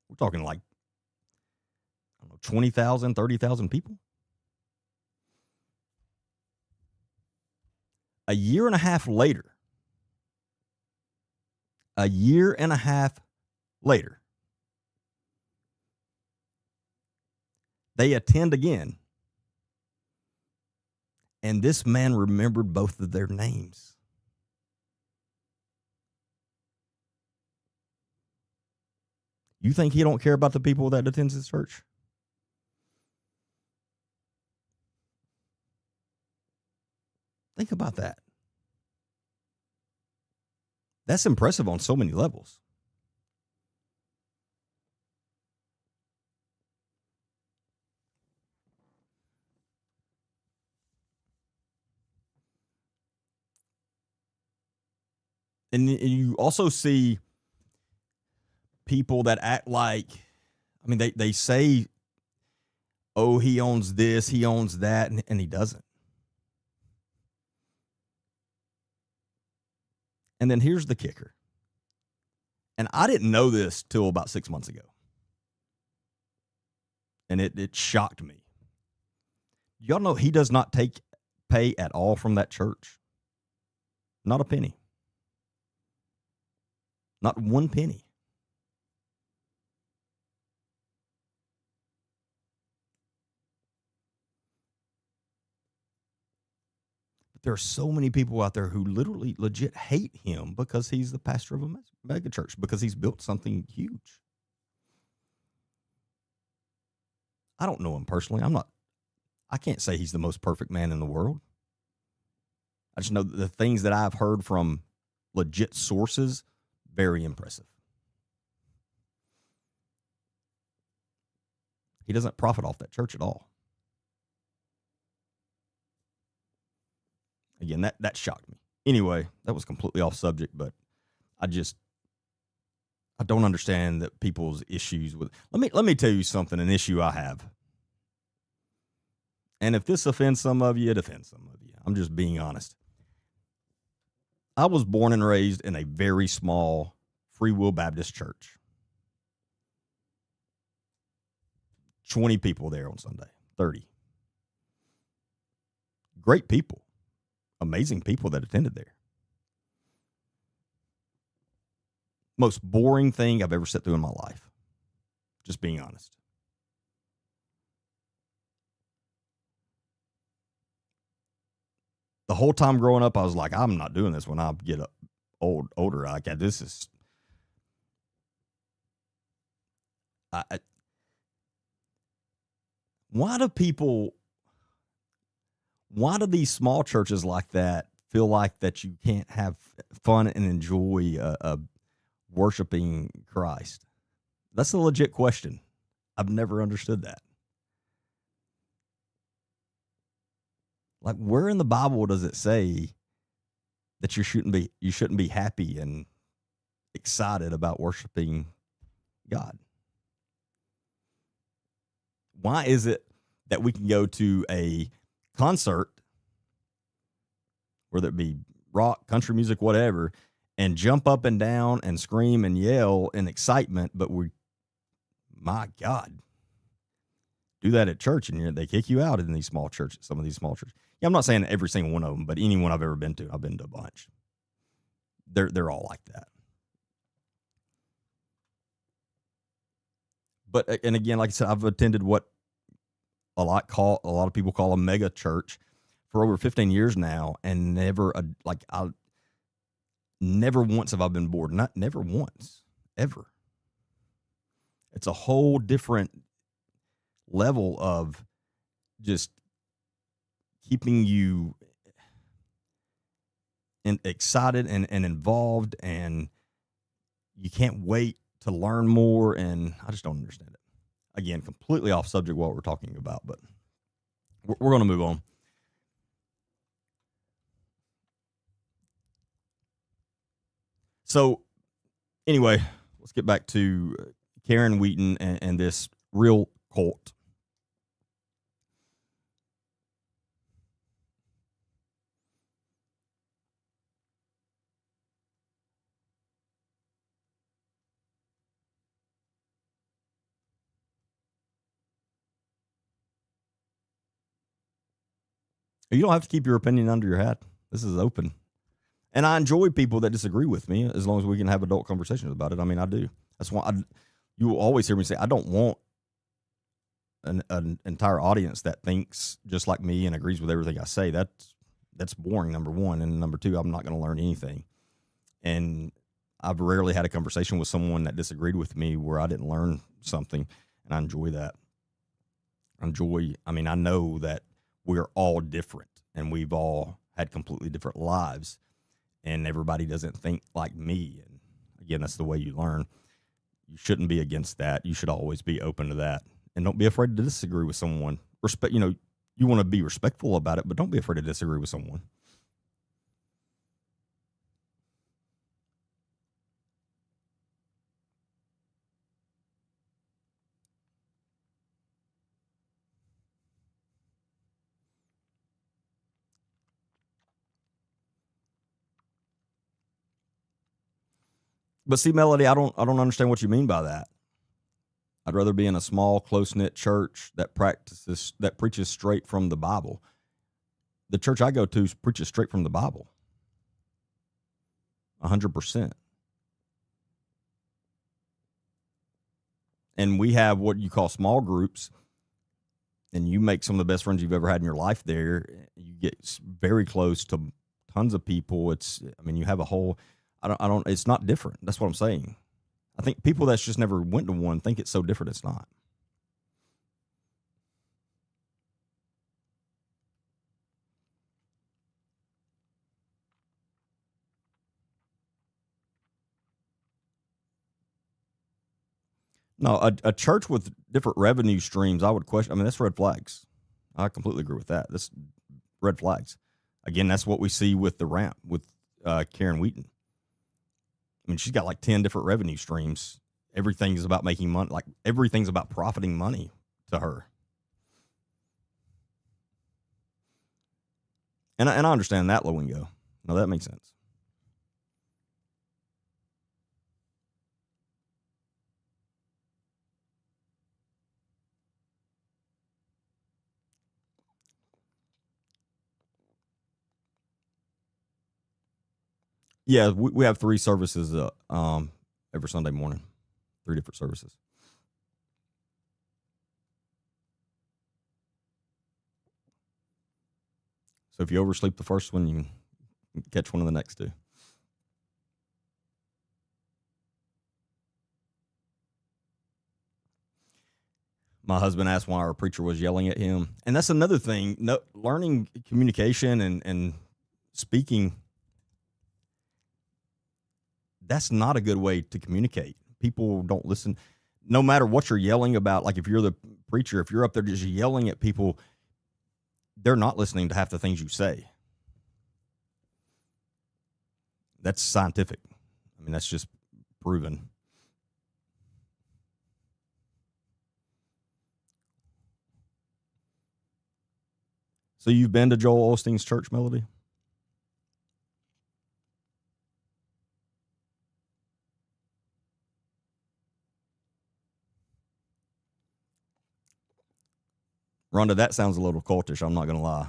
We're talking like, I don't know, 20,000, 30,000 people. A year and a half later, they attend again. And this man remembered both of their names. You think he don't care about the people that attends his church? Think about that. That's impressive on so many levels. And you also see people that act like, I mean, they say, oh, he owns this, he owns that, and he doesn't. And then here's the kicker. And I didn't know this till about 6 months ago. And it shocked me. Y'all know he does not take pay at all from that church. Not a penny. Not one penny. But there are so many people out there who literally legit hate him because he's the pastor of a mega church, because he's built something huge. I don't know him personally. I can't say he's the most perfect man in the world. I just know that the things that I've heard from legit sources, very impressive. He doesn't profit off that church at all. Again, that shocked me. Anyway, that was completely off subject, but I don't understand that people's issues with. Let me tell you something. An issue I have, and if this offends some of you, it offends some of you. I'm just being honest. I was born and raised in a very small Free Will Baptist church. 20 people there on Sunday, 30. Great people, amazing people that attended there. Most boring thing I've ever sat through in my life. Just being honest. The whole time growing up, I was like, I'm not doing this when I get older. Like, this is. Why do these small churches like that feel like that you can't have fun and enjoy worshiping Christ? That's a legit question. I've never understood that. Like, where in the Bible does it say that you shouldn't be happy and excited about worshiping God? Why is it that we can go to a concert, whether it be rock, country music, whatever, and jump up and down and scream and yell in excitement, but my God, do that at church and they kick you out in these small churches, some of these small churches. Yeah, I'm not saying every single one of them, but any one I've ever been to, I've been to a bunch. They're all like that. But, and again, like I said, I've attended what a lot of people call a mega church for over 15 years now, and never once have I been bored. Never once, ever. It's a whole different level of just keeping you excited and involved, and you can't wait to learn more, and I just don't understand it. Again, completely off subject what we're talking about, but we're going to move on. So, anyway, let's get back to Karen Wheaton and this real cult. You don't have to keep your opinion under your hat. This is open. And I enjoy people that disagree with me as long as we can have adult conversations about it. I mean, I do. That's why you will always hear me say, I don't want an entire audience that thinks just like me and agrees with everything I say. That's boring, number one. And number two, I'm not going to learn anything. And I've rarely had a conversation with someone that disagreed with me where I didn't learn something. And I enjoy that. I know that we're all different and we've all had completely different lives and everybody doesn't think like me. And again, that's the way you learn. You shouldn't be against that. You should always be open to that. And don't be afraid to disagree with someone. You want to be respectful about it, but don't be afraid to disagree with someone. But see, Melody, I don't understand what you mean by that. I'd rather be in a small, close-knit church that preaches straight from the Bible. The church I go to preaches straight from the Bible. 100%. And we have what you call small groups, and you make some of the best friends you've ever had in your life there. You get very close to tons of people. You have a whole, it's not different. That's what I'm saying. I think people that's just never went to one think it's so different. It's not. No, a church with different revenue streams, I would question. That's red flags. I completely agree with that. That's red flags. Again, that's what we see with the ramp with Karen Wheaton. She's got like 10 different revenue streams. Everything's about making money. Like everything's about profiting money to her. And I understand that lingo. No, that makes sense. Yeah, we have 3 services every Sunday morning, 3 different services. So if you oversleep the first one, you can catch one of the next 2. My husband asked why our preacher was yelling at him. And that's another thing. No, learning communication and speaking, that's not a good way to communicate. People don't listen. No matter what you're yelling about, like if you're the preacher, if you're up there just yelling at people, they're not listening to half the things you say. That's scientific. That's just proven. So you've been to Joel Osteen's church, Melody? Rhonda, that sounds a little cultish. I'm not going to lie.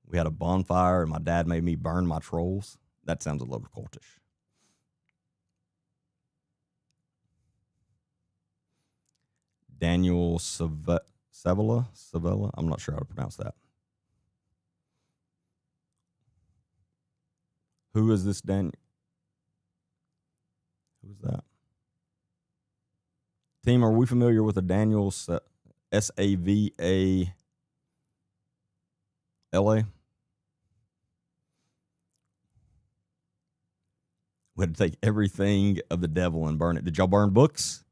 We had a bonfire and my dad made me burn my trolls. That sounds a little cultish. Daniel Savella. I'm not sure how to pronounce that. Who is this Daniel? Who is that? Team, are we familiar with a Daniel Savalla? We had to take everything of the devil and burn it. Did y'all burn books?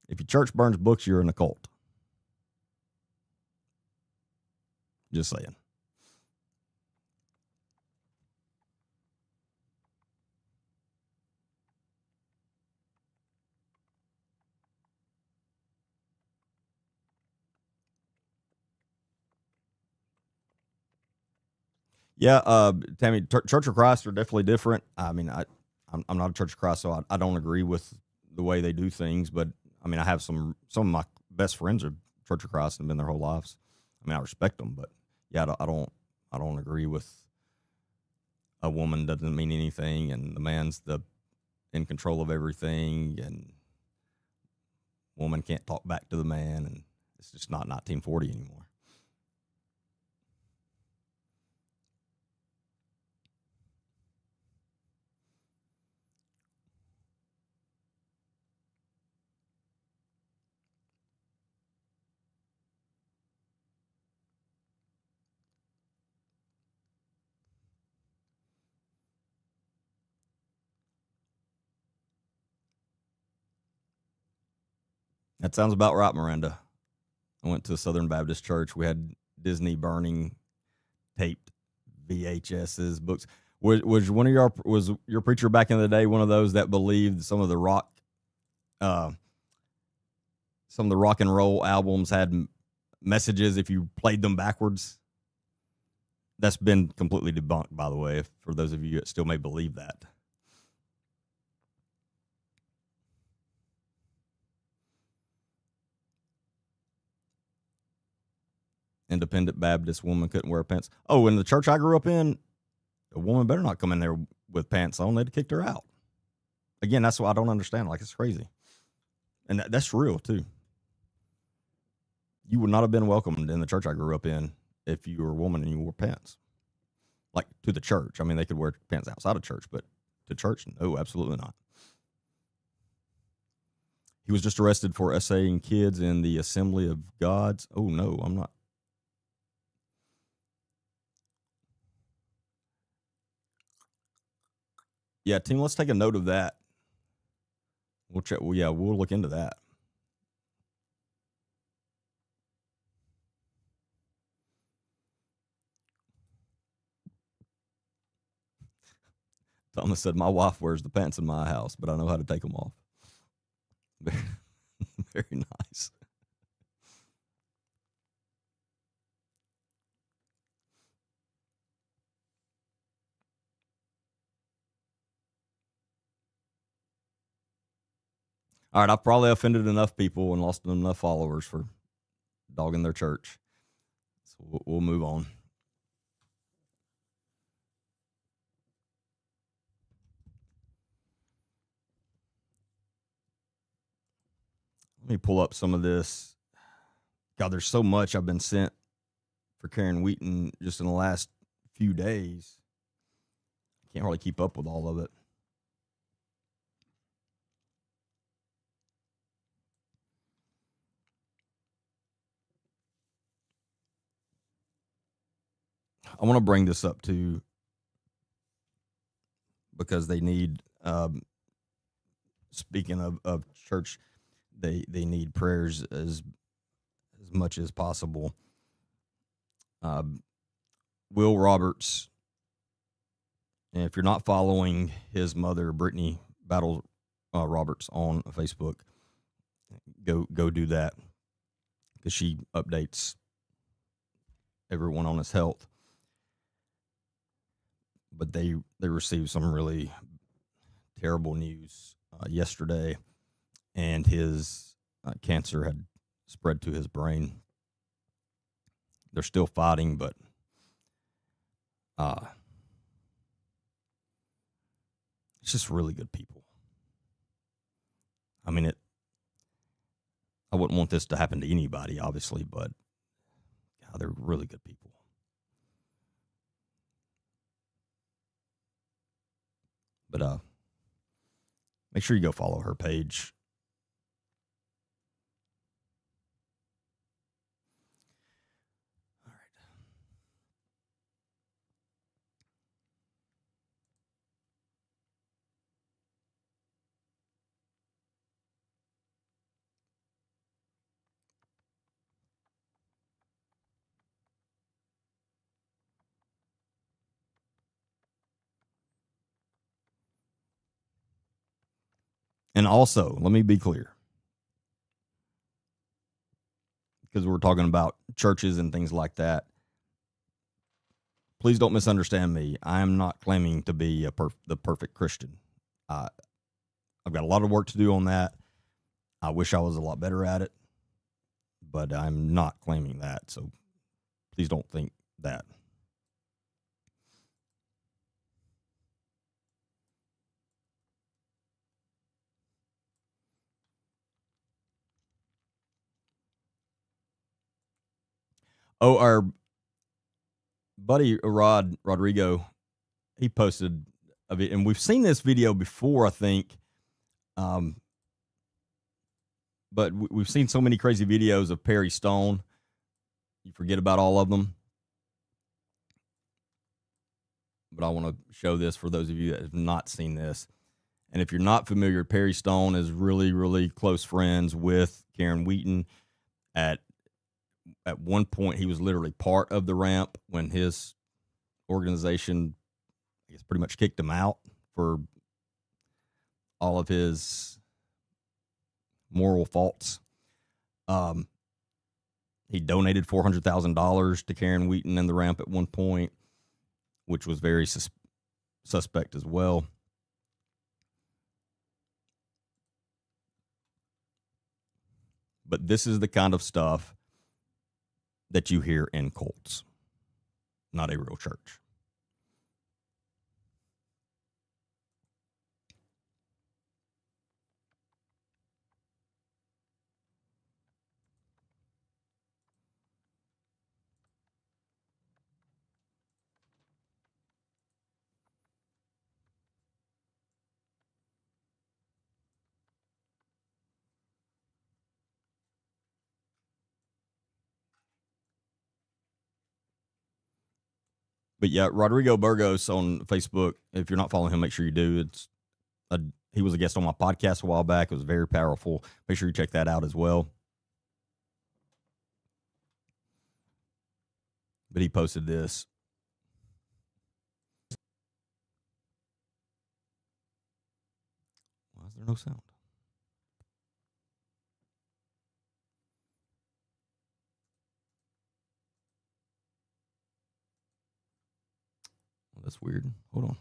If your church burns books, you're in a cult. Just saying. Yeah, Tammy, Church of Christ are definitely different. I mean, I'm not a Church of Christ, so I don't agree with the way they do things. But I mean, I have some of my best friends are Church of Christ and been their whole lives. I mean, I respect them, but yeah, I don't agree with a woman doesn't mean anything, and the man's in control of everything, and woman can't talk back to the man, and it's just not 1940 anymore. That sounds about right, Miranda. I went to a Southern Baptist church. We had Disney burning taped VHSs, books. Was was your preacher back in the day one of those that believed uh, some of the rock and roll albums had messages if you played them backwards? That's been completely debunked, by the way, for those of you that still may believe that. Independent Baptist woman couldn't wear pants. Oh, in the church I grew up in, a woman better not come in there with pants on. They'd have kicked her out. Again, that's what I don't understand. Like, it's crazy. And that's real, too. You would not have been welcomed in the church I grew up in if you were a woman and you wore pants. Like, to the church. I mean, they could wear pants outside of church, but to church, no, absolutely not. He was just arrested for essaying kids in the Assembly of God's. Oh, no, I'm not. Yeah, team, let's take a note of that. We'll check. Well, yeah, we'll look into that. Thomas said, "My wife wears the pants in my house, but I know how to take them off." Very nice. All right, I've probably offended enough people and lost enough followers for dogging their church. So we'll move on. Let me pull up some of this. God, there's so much I've been sent for Karen Wheaton just in the last few days. Can't hardly keep up with all of it. I want to bring this up too because they need, speaking of church, they need prayers as much as possible. Will Roberts, and if you're not following his mother, Brittany Battle Roberts, on Facebook, go do that because she updates everyone on his health. But they received some really terrible news yesterday, and his cancer had spread to his brain. They're still fighting, but it's just really good people. I mean, I wouldn't want this to happen to anybody, obviously, but God, they're really good people. But make sure you go follow her page. All right. And also, let me be clear, because we're talking about churches and things like that. Please don't misunderstand me. I am not claiming to be the perfect Christian. I've got a lot of work to do on that. I wish I was a lot better at it, but I'm not claiming that. So please don't think that. Oh, our buddy Rodrigo, he posted a video, and we've seen this video before, I think. But we've seen so many crazy videos of Perry Stone. You forget about all of them. But I want to show this for those of you that have not seen this. And if you're not familiar, Perry Stone is really, really close friends with Karen Wheaton. At one point, he was literally part of the ramp when his organization, I guess, pretty much kicked him out for all of his moral faults. He donated $400,000 to Karen Wheaton and the ramp at one point, which was very suspect as well. But this is the kind of stuff that you hear in cults, not a real church. But yeah, Rodrigo Burgos on Facebook, if you're not following him, make sure you do. He was a guest on my podcast a while back. It was very powerful. Make sure you check that out as well. But he posted this. Why is there no sound? Well, that's weird. Hold on.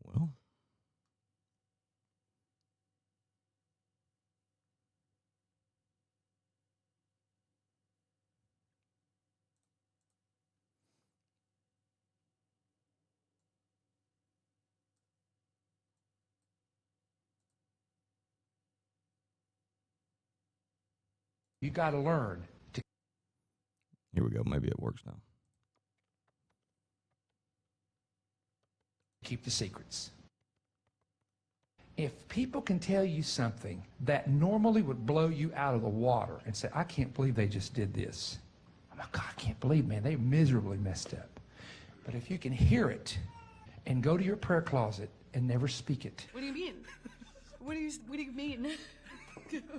Well, You got to learn to here we go. Maybe it works now. keep the secrets. If people can tell you something that normally would blow you out of the water and say, I can't believe they just did this. Oh my God, I can't believe, man, they miserably messed up. But if you can hear it and go to your prayer closet and never speak it. What do you mean? What do you mean?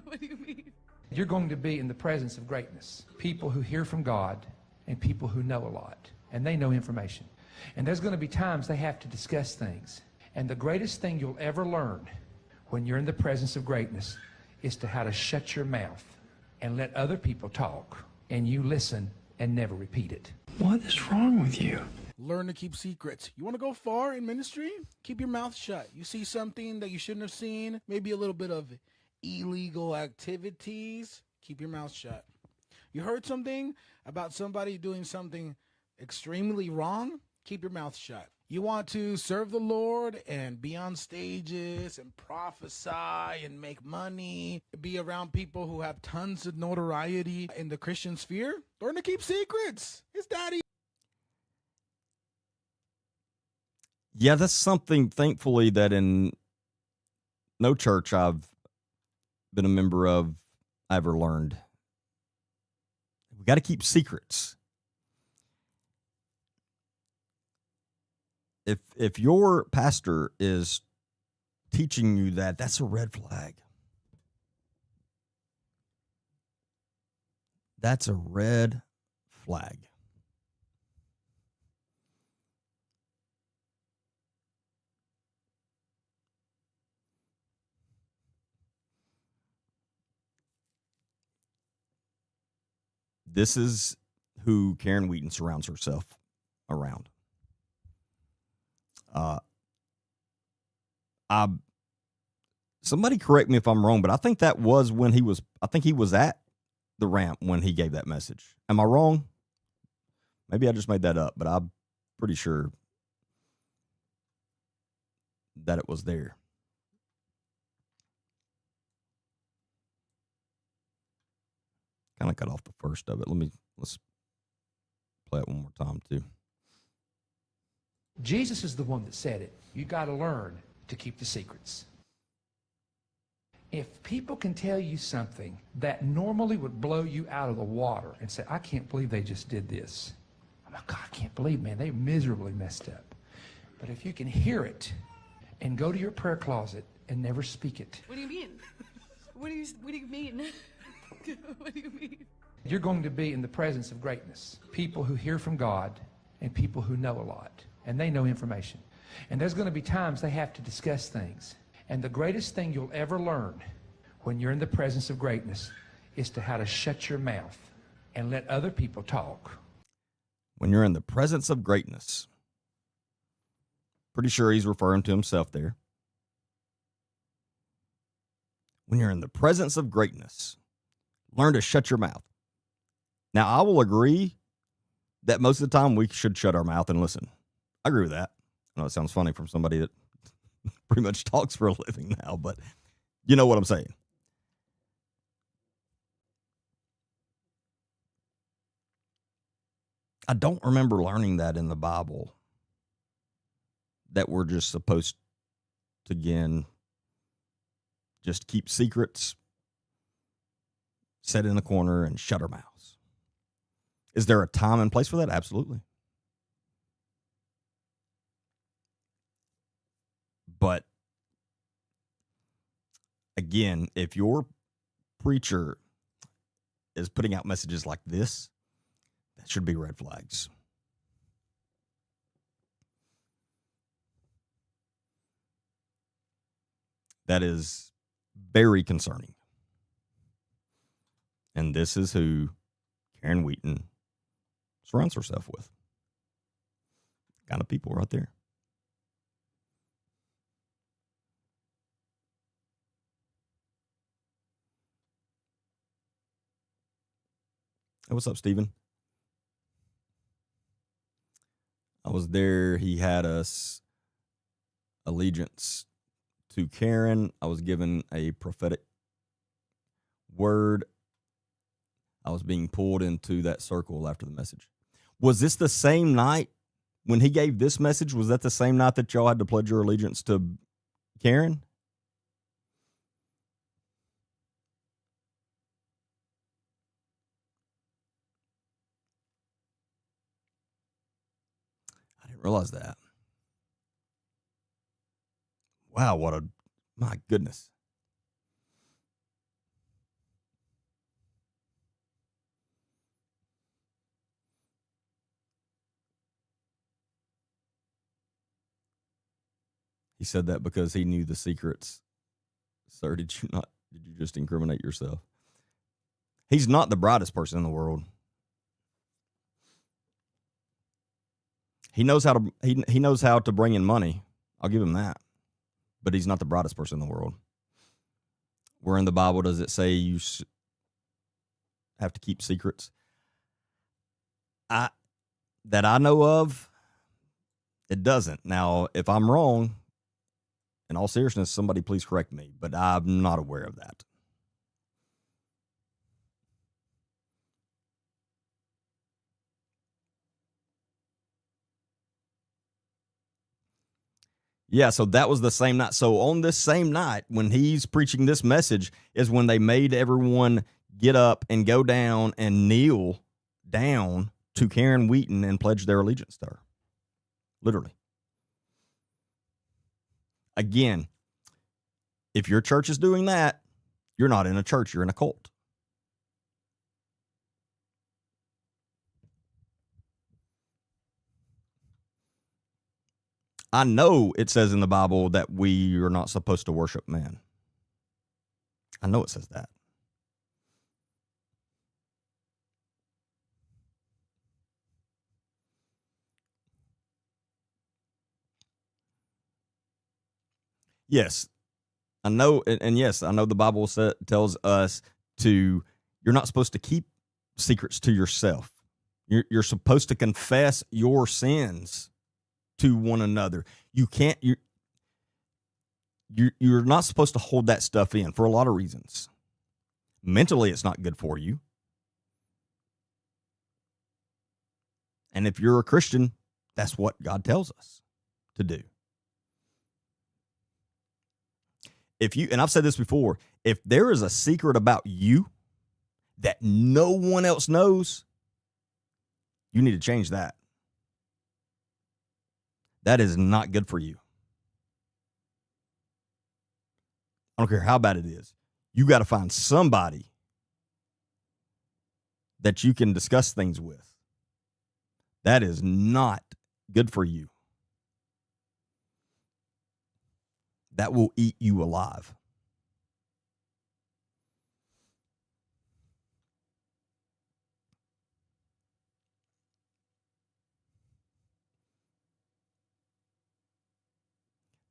What do you mean? You're going to be in the presence of greatness. People who hear from God and people who know a lot. And they know information. And there's going to be times they have to discuss things. And the greatest thing you'll ever learn when you're in the presence of greatness is to how to shut your mouth and let other people talk. And you listen and never repeat it. What is wrong with you? Learn to keep secrets. You want to go far in ministry? Keep your mouth shut. You see something that you shouldn't have seen, maybe a little bit of illegal activities, keep your mouth shut. You heard something about somebody doing something extremely wrong, keep your mouth shut. You want to serve the Lord and be on stages and prophesy and make money, be around people who have tons of notoriety in the Christian sphere? Learn to keep secrets. It's daddy. Yeah, that's something, thankfully, that in no church I've been a member of I ever learned. We got to keep secrets. If your pastor is teaching you that, that's a red flag. That's a red flag. This is who Karen Wheaton surrounds herself around. Somebody correct me if I'm wrong, but I think that was when he was at the ramp when he gave that message. Am I wrong? Maybe I just made that up, but I'm pretty sure that it was there. Kind of cut off the first of it. Let's play it one more time too. Jesus is the one that said it. You got to learn to keep the secrets. If people can tell you something that normally would blow you out of the water and say, I can't believe they just did this. I'm like, God, I can't believe, man, they miserably messed up. But if you can hear it and go to your prayer closet and never speak it. What do you mean? What do you mean? What do you mean? You're going to be in the presence of greatness. People who hear from God and people who know a lot. And they know information. And there's going to be times they have to discuss things. And the greatest thing you'll ever learn when you're in the presence of greatness is to how to shut your mouth and let other people talk. When you're in the presence of greatness. Pretty sure he's referring to himself there. When you're in the presence of greatness, learn to shut your mouth. Now, I will agree that most of the time we should shut our mouth and listen. I agree with that. I know it sounds funny from somebody that pretty much talks for a living now, but you know what I'm saying. I don't remember learning that in the Bible, that we're just supposed to, again, just keep secrets, sit in a corner, and shut our mouths. Is there a time and place for that? Absolutely. But again, if your preacher is putting out messages like this, that should be red flags. That is very concerning. And this is who Karen Wheaton surrounds herself with. Kind of people right there. Hey, what's up, Steven? I was there. He had us allegiance to Karen. I was given a prophetic word. I was being pulled into that circle after the message. Was this the same night when he gave this message? Was that the same night that y'all had to pledge your allegiance to Karen? I didn't realize that. Wow, my goodness. He said that because he knew the secrets. Sir, did you just incriminate yourself? He's not the brightest person in the world. He knows how to bring in money. I'll give him that. But he's not the brightest person in the world. Where in the Bible does it say you have to keep secrets? That I know of, it doesn't. Now, if I'm wrong, in all seriousness, somebody please correct me, but I'm not aware of that. Yeah, so that was the same night. So on this same night, when he's preaching this message, is when they made everyone get up and go down and kneel down to Karen Wheaton and pledge their allegiance to her. Literally. Again, if your church is doing that, you're not in a church, you're in a cult. I know it says in the Bible that we are not supposed to worship man. I know it says that. Yes, I know, and yes, I know the Bible tells us you're not supposed to keep secrets to yourself. You're supposed to confess your sins to one another. You're not supposed to hold that stuff in for a lot of reasons. Mentally, it's not good for you. And if you're a Christian, that's what God tells us to do. And I've said this before, if there is a secret about you that no one else knows, you need to change that. That is not good for you. I don't care how bad it is. You got to find somebody that you can discuss things with. That is not good for you. That will eat you alive.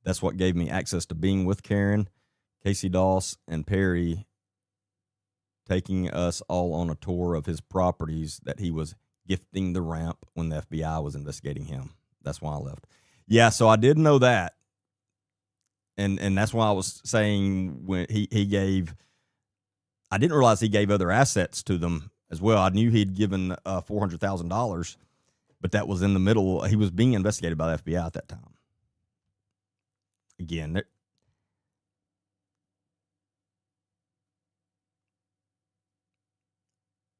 That's what gave me access to being with Karen, Casey Doss, and Perry, taking us all on a tour of his properties that he was gifting the ramp when the FBI was investigating him. That's why I left. Yeah, so I did know that. And that's why I was saying when he gave, I didn't realize he gave other assets to them as well. I knew he'd given $400,000, but that was in the middle. He was being investigated by the FBI at that time. Again,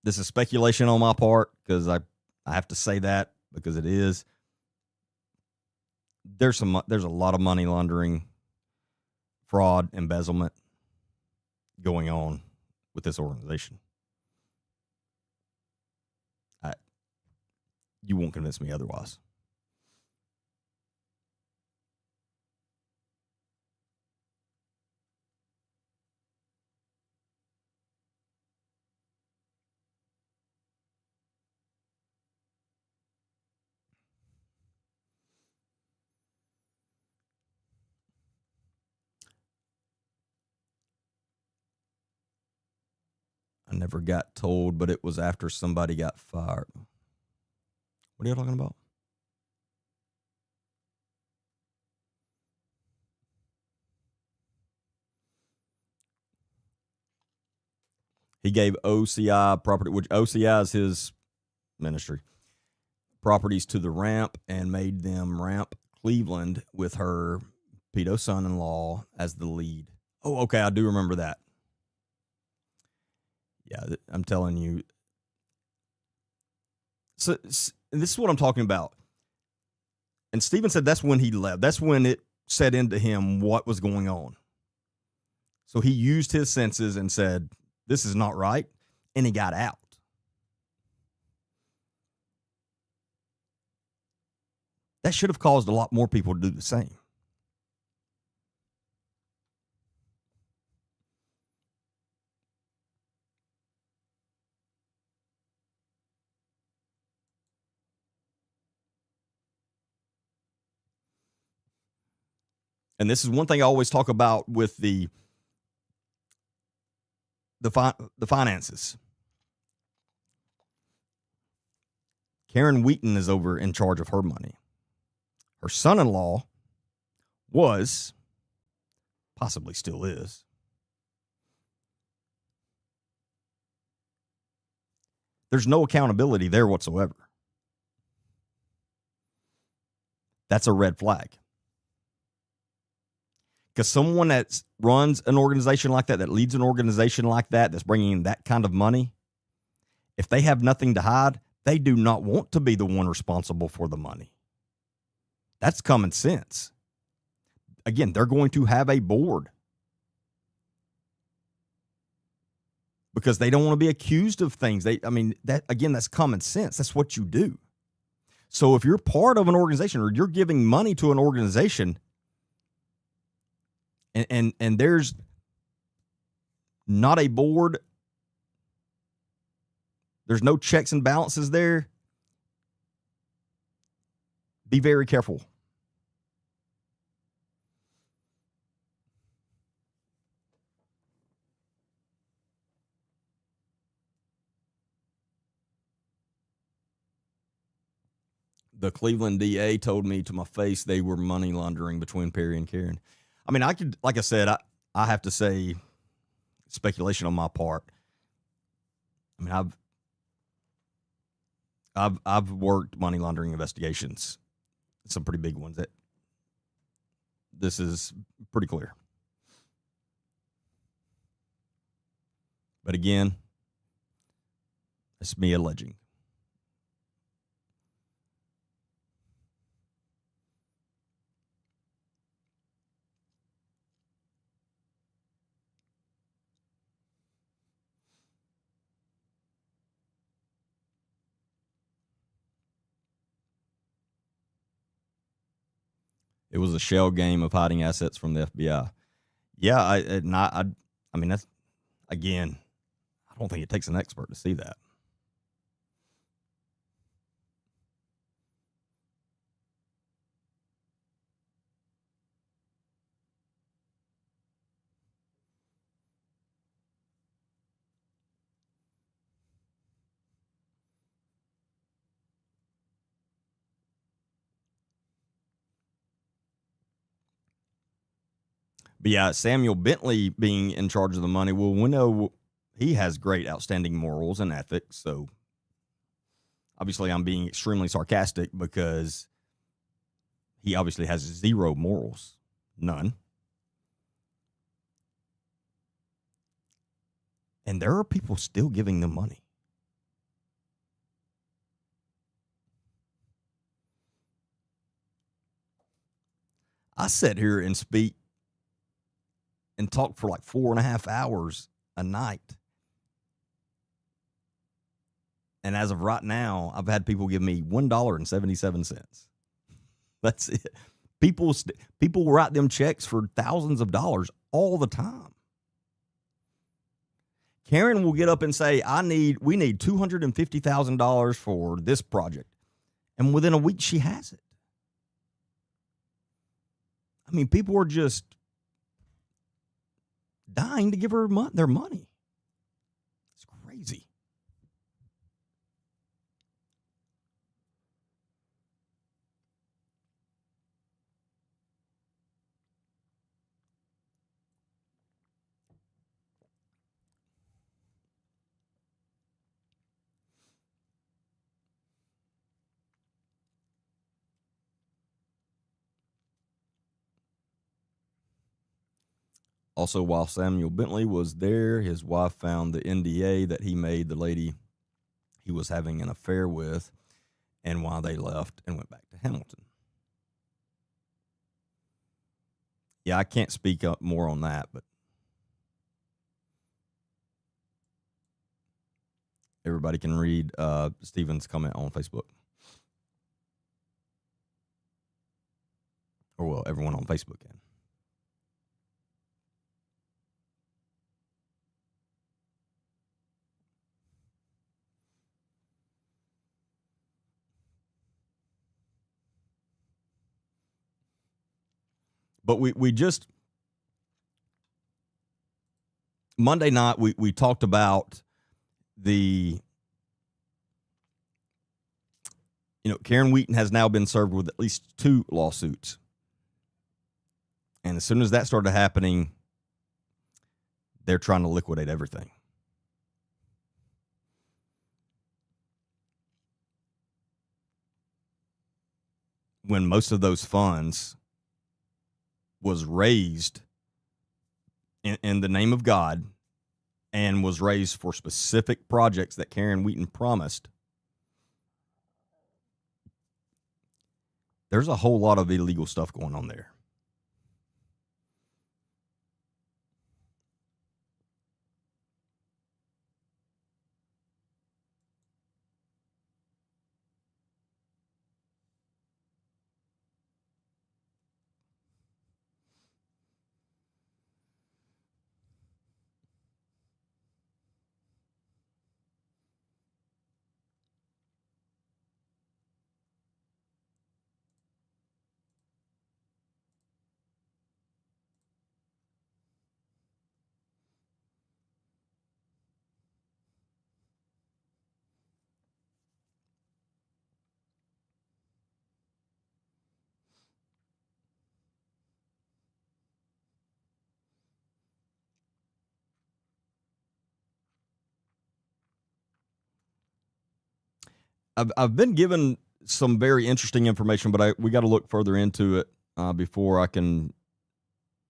this is speculation on my part because I have to say that because it is. There's a lot of money laundering, fraud, embezzlement going on with this organization. You won't convince me otherwise. I never got told, but it was after somebody got fired. What are you talking about? He gave OCI property, which OCI is his ministry, properties to the ramp and made them Ramp Cleveland with her pedo son-in-law as the lead. Oh, okay, I do remember that. Yeah, I'm telling you. So this is what I'm talking about. And Stephen said that's when he left. That's when it set into him what was going on. So he used his senses and said, this is not right. And he got out. That should have caused a lot more people to do the same. And this is one thing I always talk about with the finances. Karen Wheaton is over in charge of her money. Her son-in-law was, possibly still is, there's no accountability there whatsoever. That's a red flag. Because someone that runs an organization like that leads an organization like that, that's bringing in that kind of money, if they have nothing to hide, they do not want to be the one responsible for the money. That's common sense. Again, they're going to have a board because they don't want to be accused of things. That's common sense. That's what you do. So if you're part of an organization or you're giving money to an organization and there's not a board, there's no checks and balances there, be very careful. The Cleveland DA told me to my face they were money laundering between Perry and Karen. I mean, I could, like I said, I have to say, speculation on my part. I mean, I've worked money laundering investigations, some pretty big ones. That this is pretty clear. But again, it's me alleging. It was a shell game of hiding assets from the FBI. Yeah, I mean, that's, again, I don't think it takes an expert to see that. But yeah, Samuel Bentley being in charge of the money, well, we know he has great, outstanding morals and ethics. So obviously I'm being extremely sarcastic because he obviously has zero morals, none. And there are people still giving them money. I sit here and speak and talk for like 4.5 hours a night. And as of right now, I've had people give me $1.77. That's it. People write them checks for thousands of dollars all the time. Karen will get up and say, we need $250,000 for this project. And within a week, she has it. I mean, people are just dying to give her their money. It's crazy. Also, while Samuel Bentley was there, his wife found the NDA that he made the lady he was having an affair with, and why they left and went back to Hamilton. Yeah, I can't speak up more on that, but everybody can read Stephen's comment on Facebook. Or, well, everyone on Facebook can. But we just, Monday night, we talked about Karen Wheaton has now been served with at least 2 lawsuits. And as soon as that started happening, they're trying to liquidate everything. When most of those funds was raised in the name of God and was raised for specific projects that Karen Wheaton promised, there's a whole lot of illegal stuff going on there. I've been given some very interesting information, but we got to look further into it before I can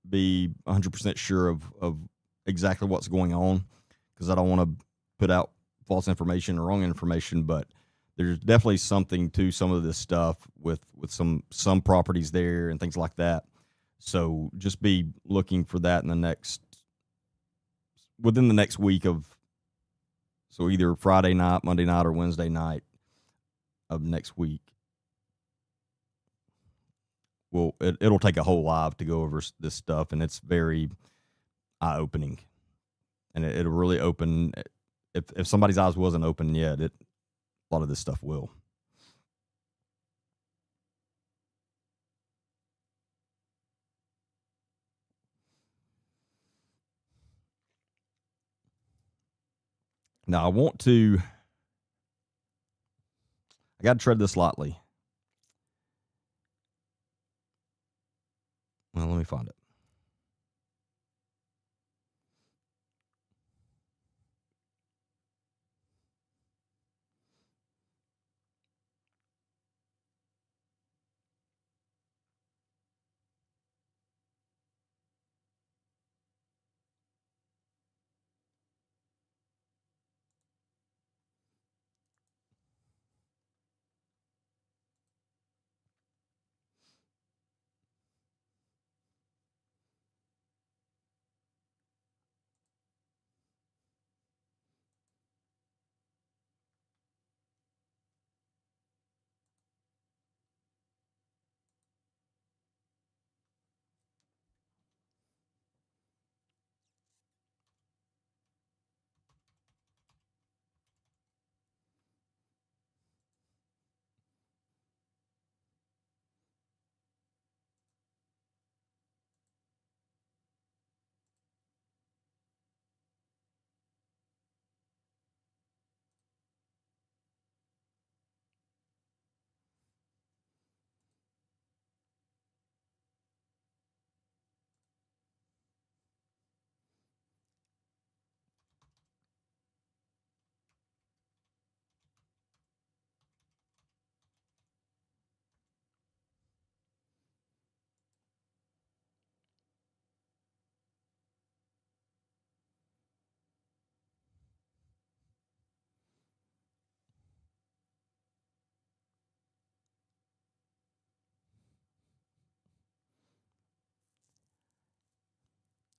be 100% sure of exactly what's going on, because I don't want to put out false information or wrong information. But there's definitely something to some of this stuff with some properties there and things like that. So just be looking for that within the next week so either Friday night, Monday night, or Wednesday night of next week. Well, it'll take a whole live to go over this stuff, and it's very eye-opening. And it'll really open, if somebody's eyes wasn't open yet, a lot of this stuff will. Now, I got to tread this lightly. Well, let me find it.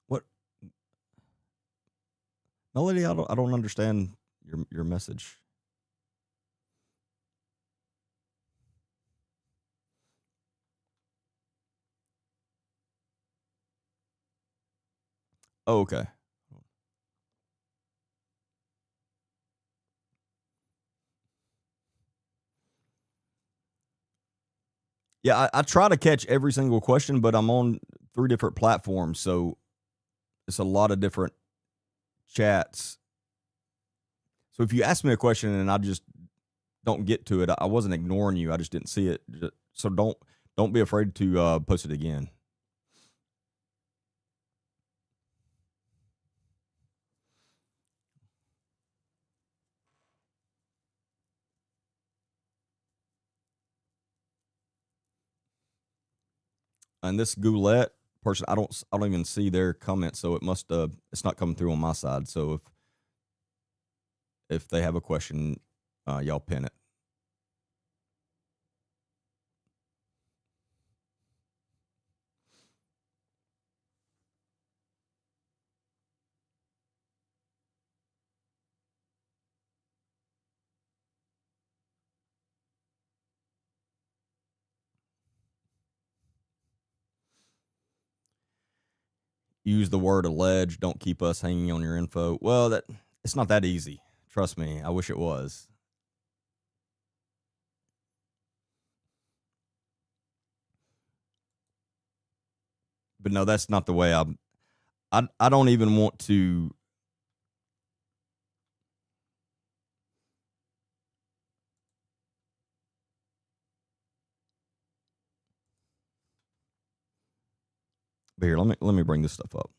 What, Melody? I don't understand your message. Oh, okay. Yeah, I try to catch every single question, but I'm on 3 different platforms, so it's a lot of different chats. So if you ask me a question and I just don't get to it, I wasn't ignoring you. I just didn't see it. So don't be afraid to post it again. And this Goulette person, I don't even see their comment, so it's not coming through on my side. So if they have a question, y'all pin it. Use the word allege. Don't keep us hanging on your info. Well, it's not that easy. Trust me. I wish it was. But no, that's not the way I don't even want to. But here, let me bring this stuff up.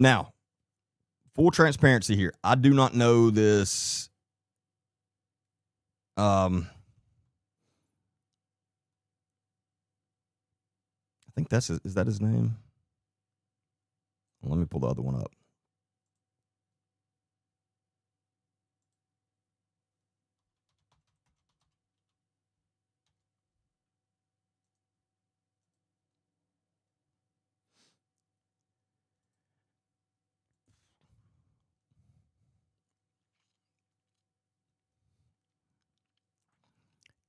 Now, full transparency here. I do not know this. I think is that his name? Let me pull the other one up.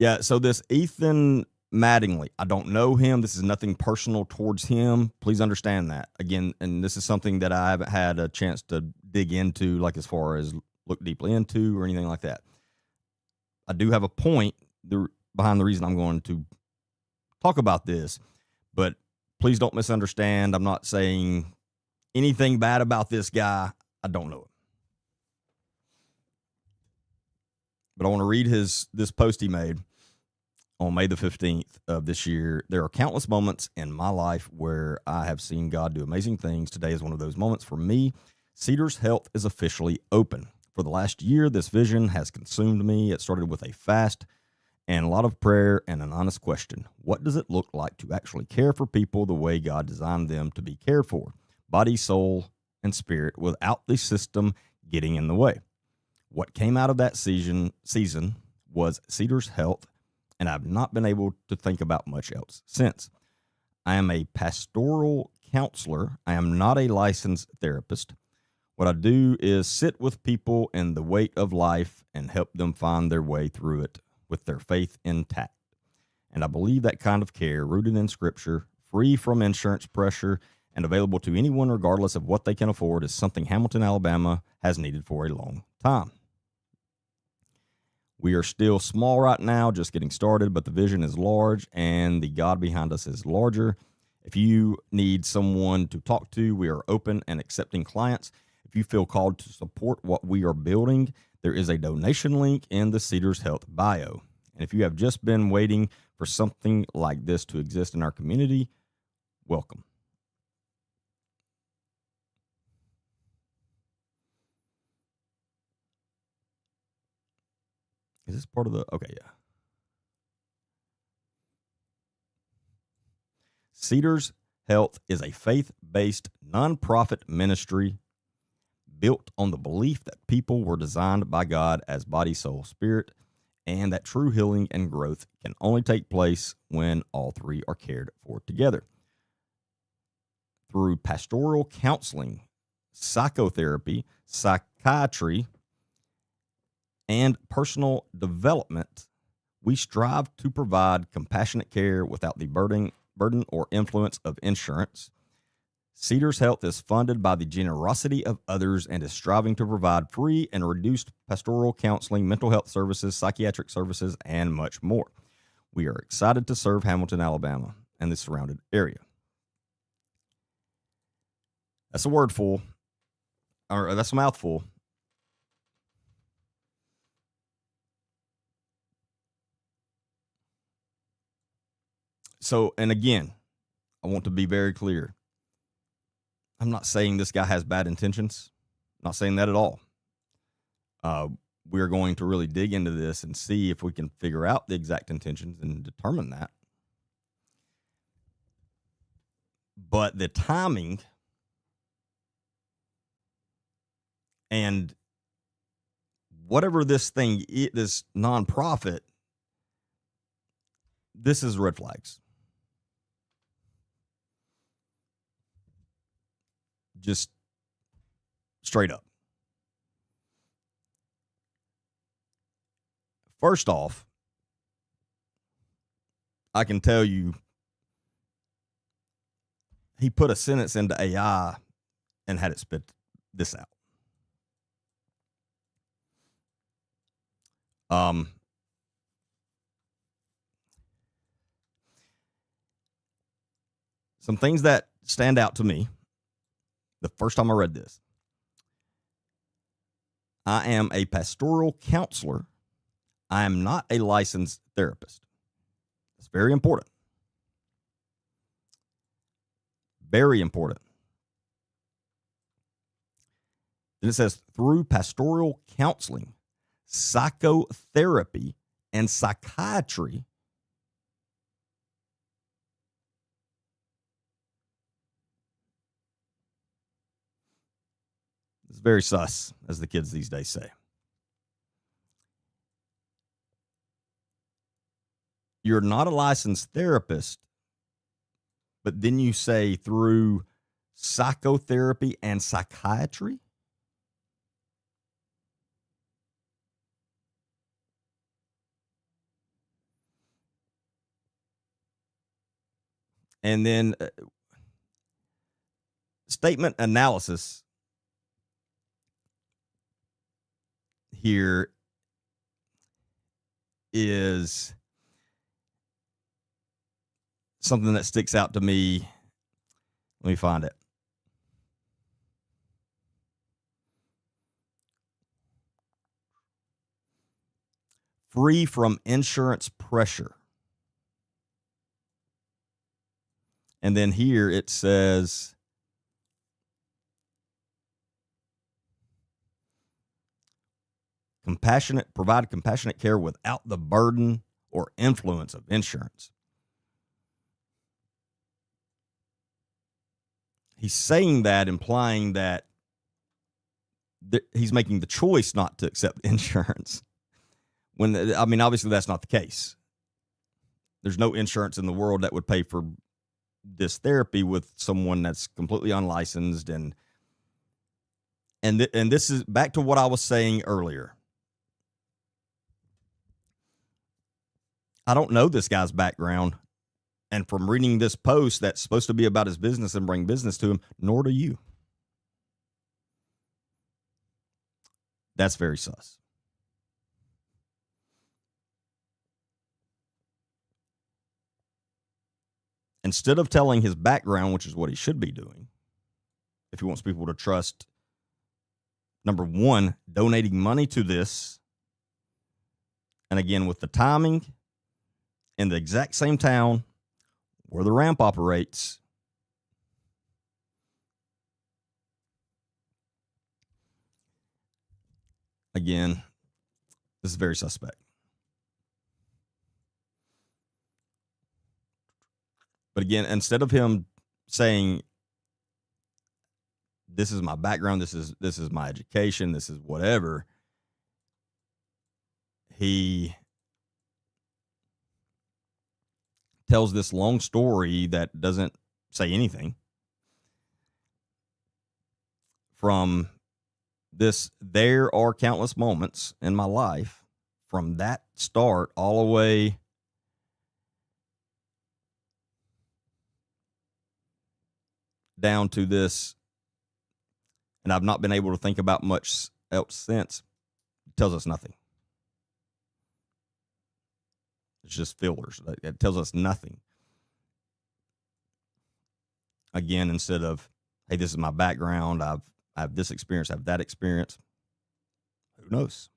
Yeah, so this Ethan Mattingly, I don't know him. This is nothing personal towards him. Please understand that. Again, and this is something that I haven't had a chance to dig into, like as far as look deeply into or anything like that. I do have a point behind the reason I'm going to talk about this, but please don't misunderstand. I'm not saying anything bad about this guy. I don't know him. But I want to read this post he made on May the 15th of this year. There are countless moments in my life where I have seen God do amazing things. Today is one of those moments for me. Cedars Health is officially open. For the last year, this vision has consumed me. It started with a fast and a lot of prayer and an honest question. What does it look like to actually care for people the way God designed them to be cared for? Body, soul, and spirit, without the system getting in the way. What came out of that season was Cedars Health, and I've not been able to think about much else since. I am a pastoral counselor. I am not a licensed therapist. What I do is sit with people in the weight of life and help them find their way through it with their faith intact. And I believe that kind of care, rooted in Scripture, free from insurance pressure, and available to anyone regardless of what they can afford, is something Hamilton, Alabama has needed for a long time. We are still small right now, just getting started, but the vision is large and the God behind us is larger. If you need someone to talk to, we are open and accepting clients. If you feel called to support what we are building, there is a donation link in the Cedars Health bio. And if you have just been waiting for something like this to exist in our community, welcome. Is this part of the... Okay, yeah. Cedars Health is a faith-based nonprofit ministry built on the belief that people were designed by God as body, soul, spirit, and that true healing and growth can only take place when all three are cared for together. Through pastoral counseling, psychotherapy, psychiatry, and personal development, we strive to provide compassionate care without the burden or influence of insurance. Cedars Health is funded by the generosity of others and is striving to provide free and reduced pastoral counseling, mental health services, psychiatric services, and much more. We are excited to serve Hamilton, Alabama, and the surrounding area. That's a wordful, or that's a mouthful. So, and again, I want to be very clear. I'm not saying this guy has bad intentions. I'm not saying that at all. We're going to really dig into this and see if we can figure out the exact intentions and determine that. But the timing and whatever this thing, this nonprofit, this is red flags. Just straight up. First off, I can tell you he put a sentence into AI and had it spit this out. Some things that stand out to me the first time I read this. I am a pastoral counselor. I am not a licensed therapist. It's very important. Very important. Then it says through pastoral counseling, psychotherapy, and psychiatry. It's very sus, as the kids these days say. You're not a licensed therapist, but then you say through psychotherapy and psychiatry? And then statement analysis here is something that sticks out to me. Let me find it. Free from insurance pressure. And then here it says, provide compassionate care without the burden or influence of insurance. He's saying that, implying that he's making the choice not to accept insurance. Obviously that's not the case. There's no insurance in the world that would pay for this therapy with someone that's completely unlicensed. And this is back to what I was saying earlier. I don't know this guy's background. And from reading this post that's supposed to be about his business and bring business to him, nor do you. That's very sus. Instead of telling his background, which is what he should be doing, if he wants people to trust, number one, donating money to this, and again, with the timing in the exact same town where the ramp operates, again, this is very suspect. But again, instead of him saying, this is my background, this is my education, this is whatever, he tells this long story that doesn't say anything. From this, there are countless moments in my life from that start all the way down to this, and I've not been able to think about much else since. It tells us nothing. It's just fillers. It tells us nothing. Again, instead of, hey, this is my background, I have this experience, I have that experience. Who knows?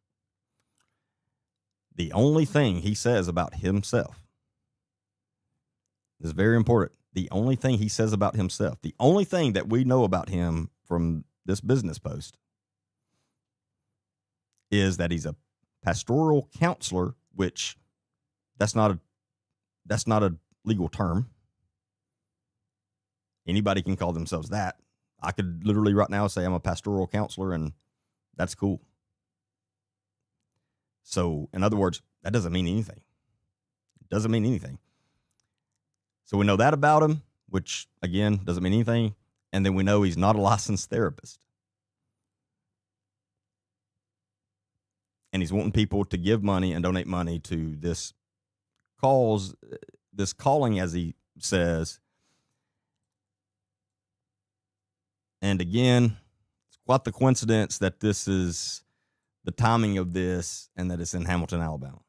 The only thing he says about himself is very important. The only thing he says about himself, the only thing that we know about him from this business post, is that he's a pastoral counselor, which that's not a legal term. Anybody can call themselves that. I could literally right now say I'm a pastoral counselor, and that's cool. So, in other words, that doesn't mean anything. It doesn't mean anything. So we know that about him, which, again, doesn't mean anything. And then we know he's not a licensed therapist. And he's wanting people to give money and donate money to this cause, this calling, as he says. And again, it's quite the coincidence that this is the timing of this and that it's in Hamilton, Alabama.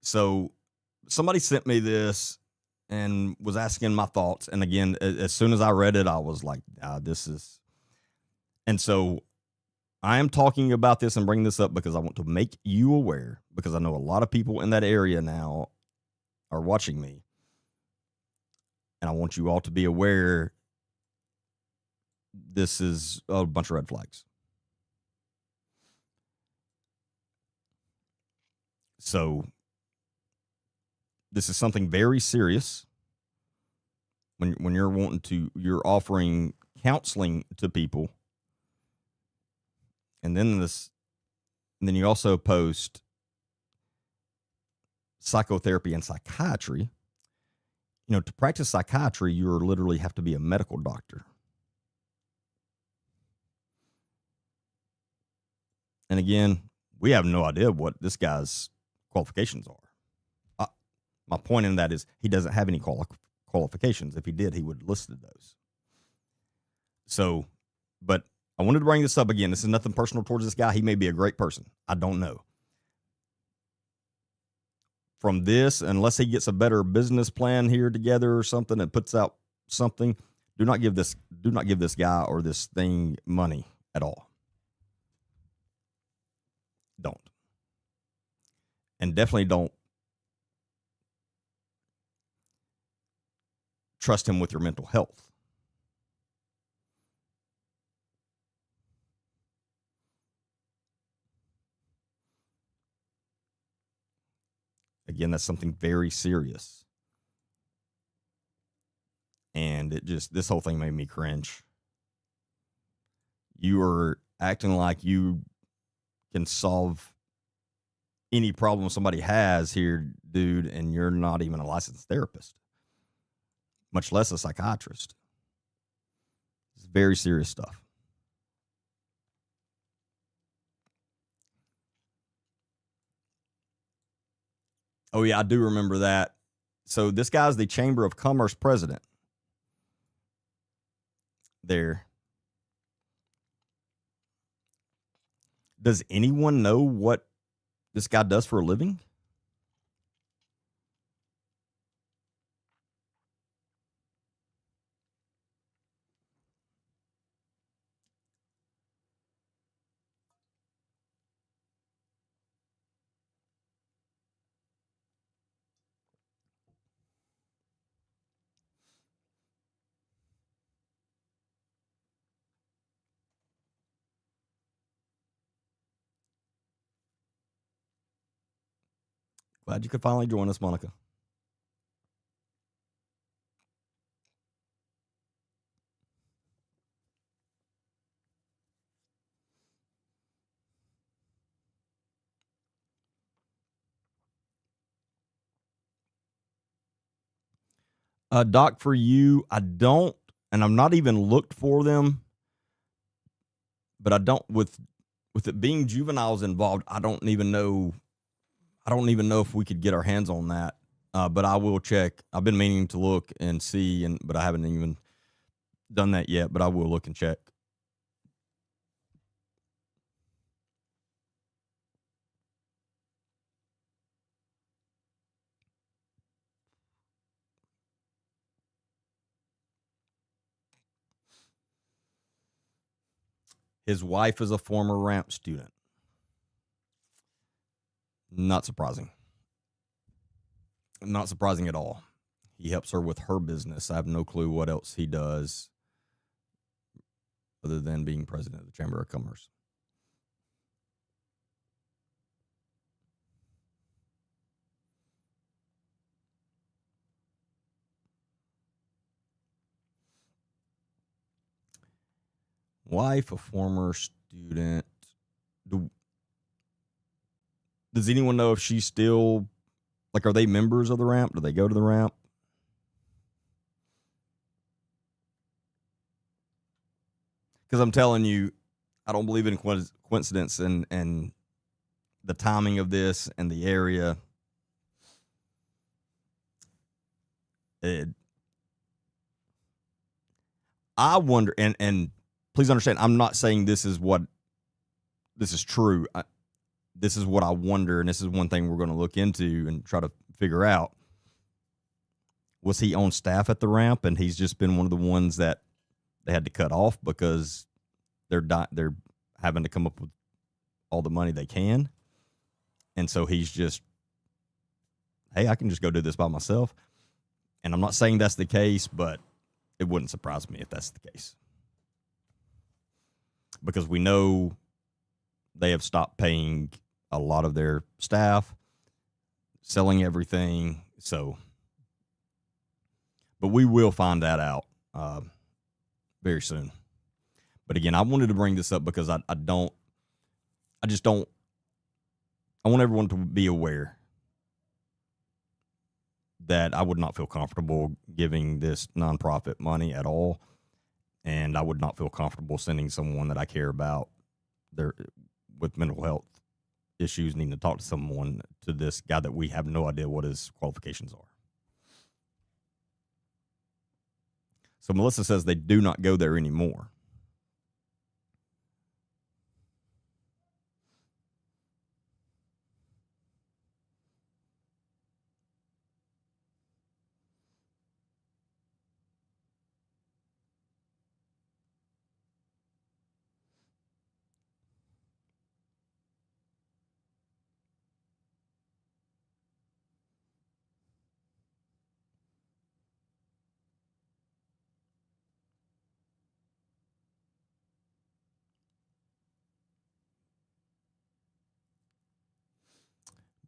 So somebody sent me this and was asking my thoughts. And again, as soon as I read it, I was like, this is. And so I am talking about this and bringing this up because I want to make you aware, because I know a lot of people in that area now are watching me, and I want you all to be aware this is a bunch of red flags. So this is something very serious. When you're offering counseling to people, and then you also post psychotherapy and psychiatry. To practice psychiatry, you literally have to be a medical doctor. And again, we have no idea what this guy's qualifications are. My point in that is he doesn't have any qualifications. If he did, he would have listed those. So, but I wanted to bring this up again. This is nothing personal towards this guy. He may be a great person. I don't know. From this, unless he gets a better business plan here together or something and puts out something, do not give this guy or this thing money at all. Don't. And definitely don't trust him with your mental health. Again, that's something very serious. And this whole thing made me cringe. You are acting like you can solve any problem somebody has here, dude, and you're not even a licensed therapist, much less a psychiatrist. It's very serious stuff. Oh, yeah, I do remember that. So this guy's the Chamber of Commerce president there. Does anyone know what this guy does for a living? Glad you could finally join us, Monica. Doc, for you, I don't, and I'm not even looked for them, but I don't, with it being juveniles involved, I don't even know if we could get our hands on that. But I will check. I've been meaning to look and see, but I haven't even done that yet, but I will look and check. His wife is a former ramp student. Not surprising. Not surprising at all. He helps her with her business. I have no clue what else he does other than being president of the Chamber of Commerce. Wife, a former student. Does anyone know if she's still, are they members of the ramp? Do they go to the ramp? Because I'm telling you, I don't believe in coincidence and the timing of this and the area. I wonder, and please understand, I'm not saying this is true. This is what I wonder, and this is one thing we're going to look into and try to figure out. Was he on staff at the ramp, and he's just been one of the ones that they had to cut off because they're having to come up with all the money they can, and so he's just hey, I can just go do this by myself. And I'm not saying that's the case, but it wouldn't surprise me if that's the case. Because we know they have stopped paying a lot of their staff, selling everything. So, but we will find that out very soon. But again, I wanted to bring this up because I want everyone to be aware that I would not feel comfortable giving this nonprofit money at all. And I would not feel comfortable sending someone that I care about with mental health issues needing to talk to this guy that we have no idea what his qualifications are. So Melissa says they do not go there anymore.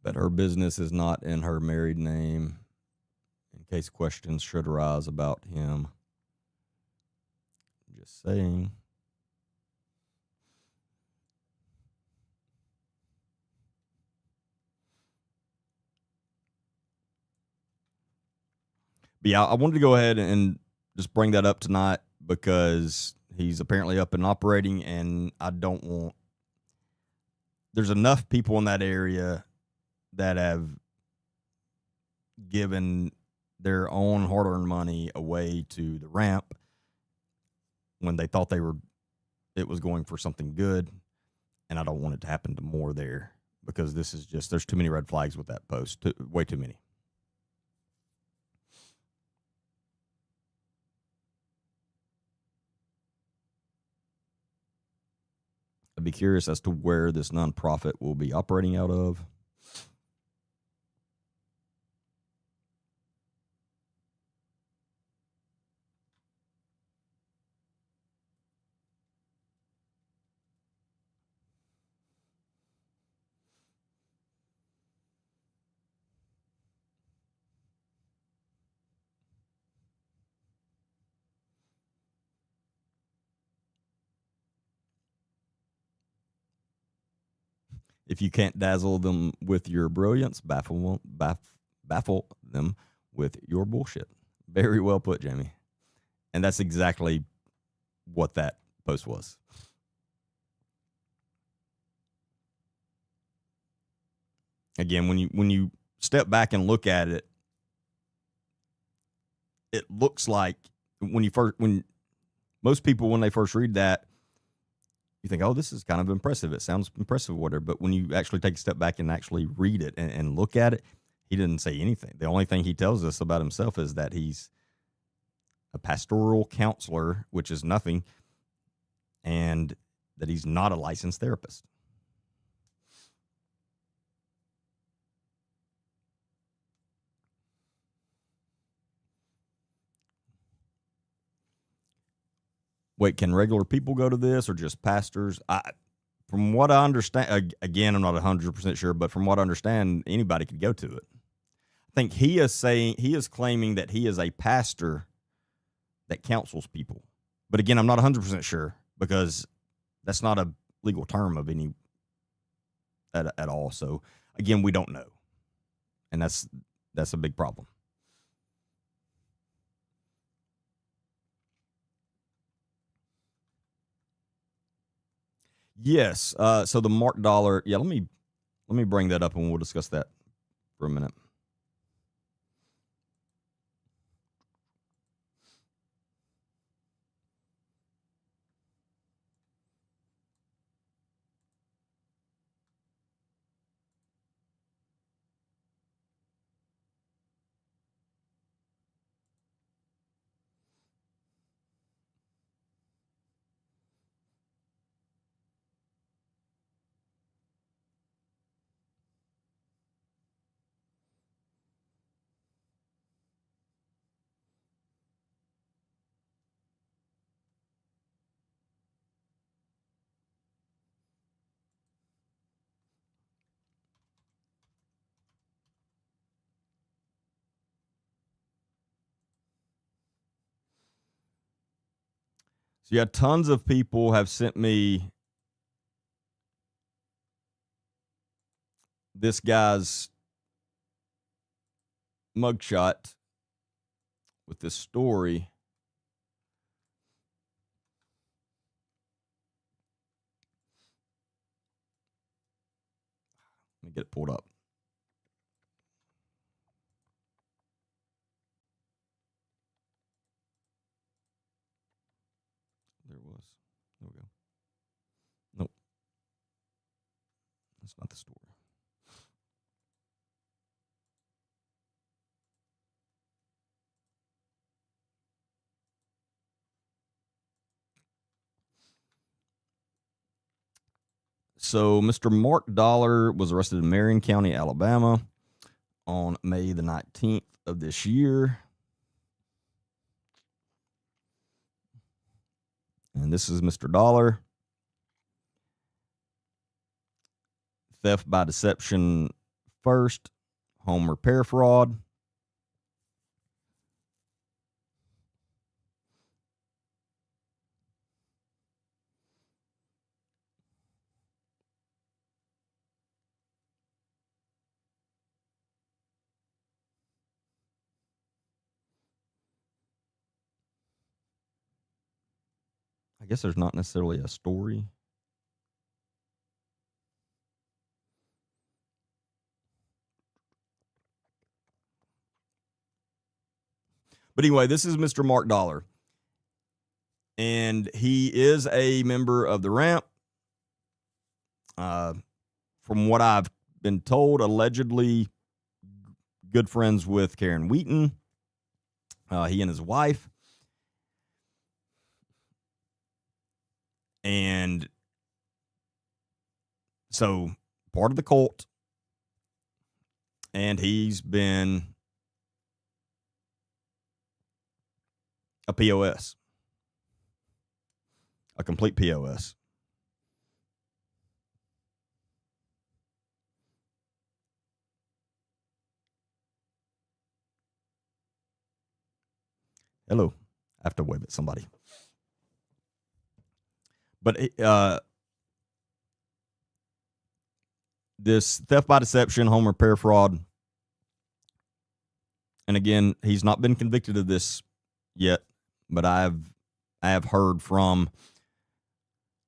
But her business is not in her married name, in case questions should arise about him. Just saying. But yeah, I wanted to go ahead and just bring that up tonight because he's apparently up and operating, and I don't want. There's enough people in that area that have given their own hard-earned money away to the ramp when they thought it was going for something good, and I don't want it to happen to more there because this is just there's too many red flags with that post, way too many. I'd be curious as to where this nonprofit will be operating out of. If you can't dazzle them with your brilliance, baffle them with your bullshit. Very well put, Jamie. And that's exactly what that post was. Again, when you step back and look at it, it looks like when most people, when they first read that, you think, oh, this is kind of impressive. It sounds impressive, whatever. But when you actually take a step back and actually read it and look at it, he didn't say anything. The only thing he tells us about himself is that he's a pastoral counselor, which is nothing, and that he's not a licensed therapist. Wait, can regular people go to this or just pastors? From what I understand, again, I'm not 100% sure, but from what I understand, anybody could go to it. I think he is claiming that he is a pastor that counsels people. But again, I'm not 100% sure because that's not a legal term of any at all. So again, we don't know. And that's a big problem. Yes. So the Mark Dollar, let me bring that up and we'll discuss that for a minute. So yeah, tons of people have sent me this guy's mugshot with this story. Let me get it pulled up. There it was. There we go. Nope. That's not the story. So, Mr. Mark Dollar was arrested in Marion County, Alabama on May the 19th of this year. And this is Mr. Dollar. Theft by deception first, home repair fraud. I guess there's not necessarily a story. But anyway, this is Mr. Mark Dollar. And he is a member of the Ramp. From what I've been told, allegedly good friends with Karen Wheaton. He and his wife. And so part of the cult. And he's been a POS. A complete POS. Hello. I have to wave at somebody. But this theft by deception, home repair fraud, and again, he's not been convicted of this yet, but I have heard from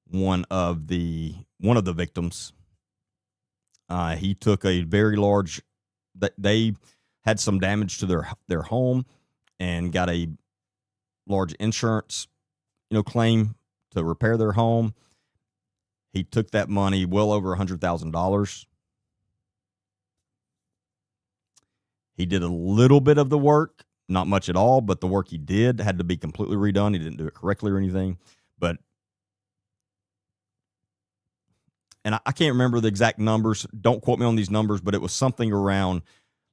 one of the victims. He took a very large. They had some damage to their home, and got a large insurance, claim to repair their home. He took that money, well over $100,000. He did a little bit of the work, not much at all, but the work he did had to be completely redone. He didn't do it correctly or anything. And I can't remember the exact numbers. Don't quote me on these numbers, but it was something around,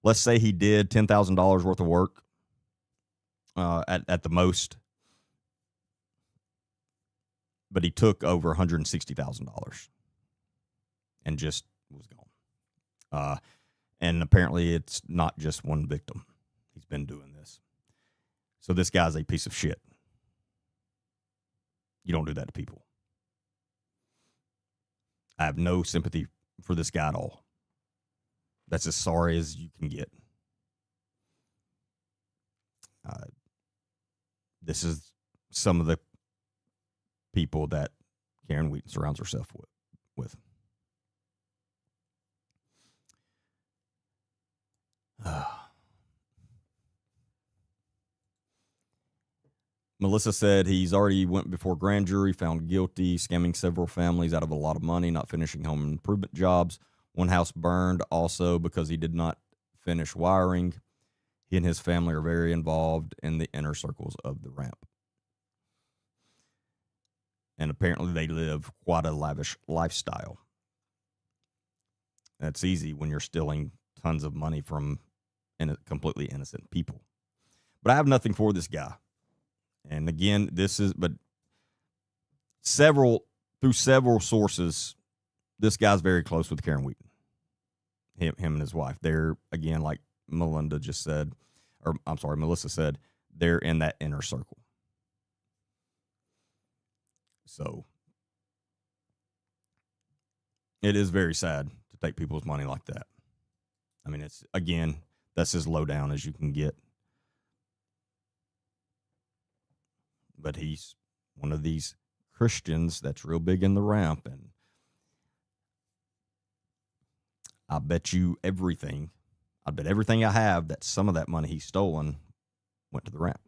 let's say he did $10,000 worth of work at the most. But he took over $160,000 and just was gone. And apparently it's not just one victim. He's been doing this. So this guy's a piece of shit. You don't do that to people. I have no sympathy for this guy at all. That's as sorry as you can get. This is some of the people that Karen Wheaton surrounds herself with. Melissa said he's already went before grand jury, found guilty, scamming several families out of a lot of money, not finishing home improvement jobs. One house burned also because he did not finish wiring. He and his family are very involved in the inner circles of the Ramp. And apparently they live quite a lavish lifestyle. That's easy when you're stealing tons of money from completely innocent people. But I have nothing for this guy. And again, through several sources, this guy's very close with Karen Wheaton. Him and his wife. They're, again, like Melissa said, they're in that inner circle. So it is very sad to take people's money like that. I mean, it's, again, that's as low down as you can get. But he's one of these Christians that's real big in the ramp, and I bet everything I have that some of that money he's stolen went to the ramp.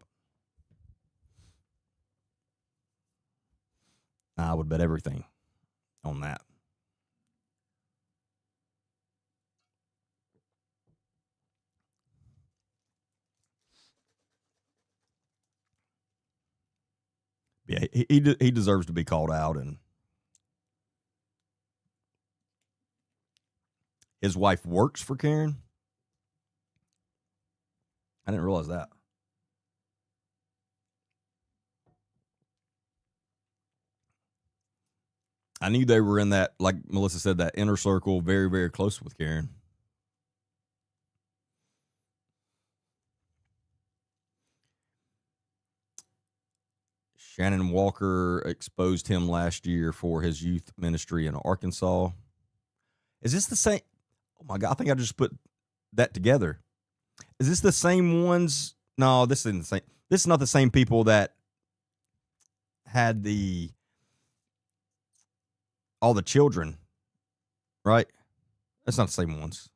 I would bet everything on that. Yeah, he deserves to be called out, and his wife works for Karen. I didn't realize that. I knew they were in that, like Melissa said, that inner circle, very, very close with Karen. Shannon Walker exposed him last year for his youth ministry in Arkansas. Is this the same? Oh my God, I think I just put that together. Is this the same ones? No, this isn't the same. This is not the same people that had all the children, right? That's not the same ones.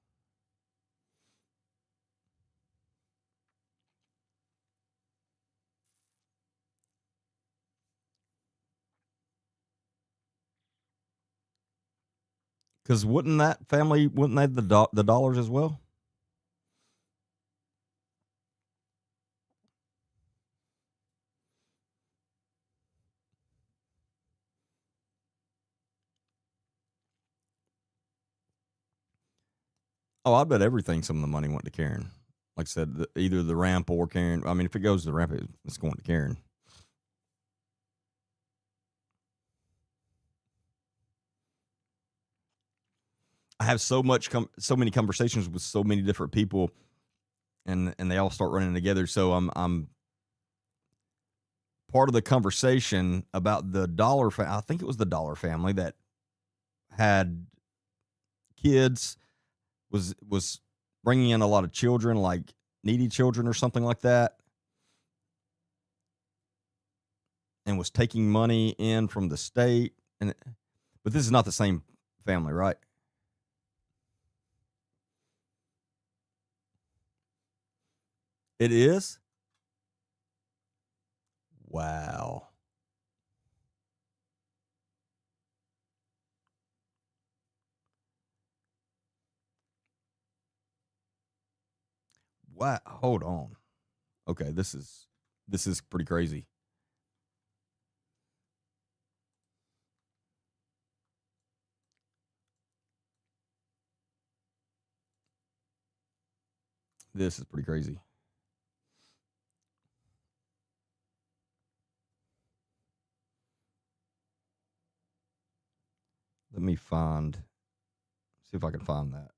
Because wouldn't they the dollars as well? Oh, I bet everything. Some of the money went to Karen. Like I said, either the ramp or Karen. I mean, if it goes to the ramp, it's going to Karen. I have so many conversations with so many different people, and they all start running together. So I'm part of the conversation about the Dollar. I think it was the Dollar family that had kids, was bringing in a lot of children, like needy children or something like that, and was taking money in from the state. But this is not the same family, right? It is? Wow. Wow. Hold on. Okay, this is pretty crazy. This is pretty crazy. Let me see if I can find that.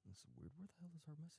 That's weird. Where the hell is our messages?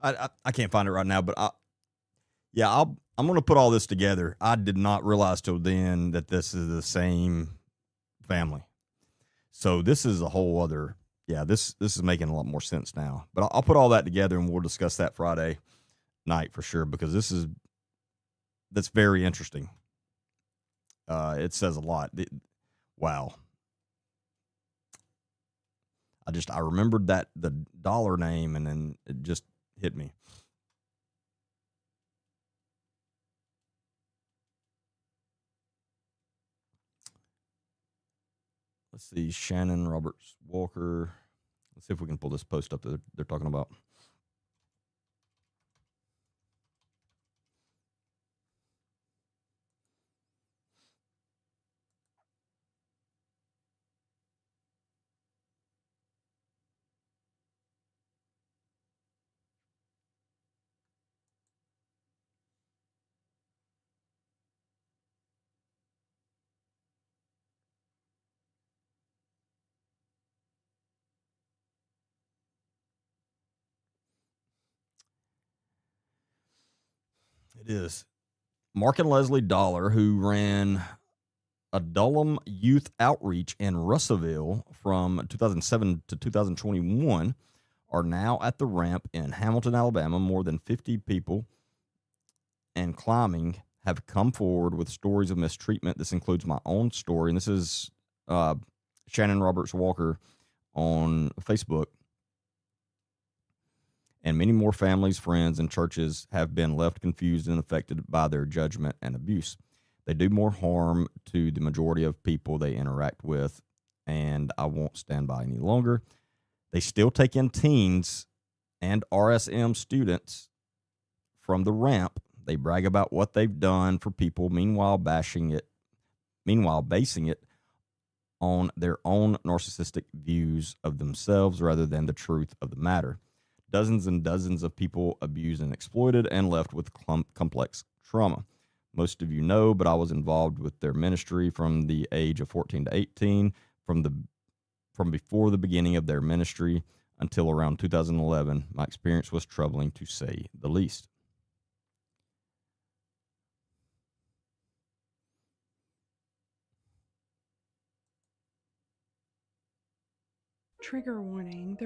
I can't find it right now, but I'm gonna put all this together. I did not realize till then that this is the same family. So this is a whole other. Yeah, this is making a lot more sense now. But I'll put all that together and we'll discuss that Friday night for sure because that's very interesting. It says a lot. Wow. I remembered that the dollar name and then it just hit me. Let's see, Shannon Roberts Walker. Let's see if we can pull this post up that they're talking about. It is Mark and Leslie Dollar, who ran Adullam Youth Outreach in Russellville from 2007 to 2021, are now at the ramp in Hamilton, Alabama. More than 50 people and climbing have come forward with stories of mistreatment. This includes my own story, and this is Shannon Roberts Walker on Facebook. And many more families, friends, and churches have been left confused and affected by their judgment and abuse. They do more harm to the majority of people they interact with, and I won't stand by any longer. They still take in teens and RSM students from the ramp. They brag about what they've done for people, meanwhile basing it on their own narcissistic views of themselves rather than the truth of the matter. Dozens and dozens of people abused and exploited and left with complex trauma. Most of you know, but I was involved with their ministry from the age of 14 to 18, from before the beginning of their ministry until around 2011. My experience was troubling, to say the least. Trigger warning.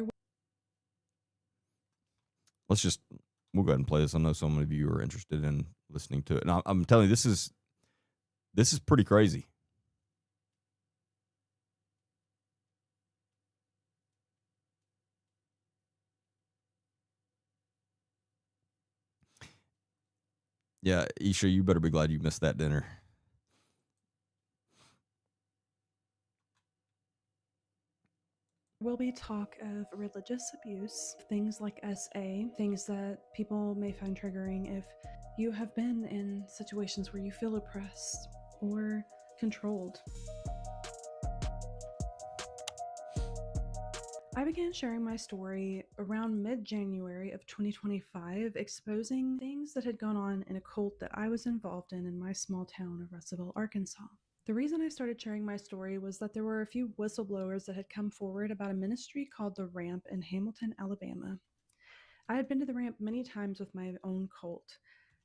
We'll go ahead and play this. I know so many of you are interested in listening to it. And I'm telling you, this is pretty crazy. Yeah, Isha, you better be glad you missed that dinner. Will be talk of religious abuse, things like SA, things that people may find triggering if you have been in situations where you feel oppressed or controlled. I began sharing my story around mid-January of 2025, exposing things that had gone on in a cult that I was involved in my small town of Russellville, Arkansas. The reason I started sharing my story was that there were a few whistleblowers that had come forward about a ministry called The Ramp in Hamilton, Alabama. I had been to The Ramp many times with my own cult,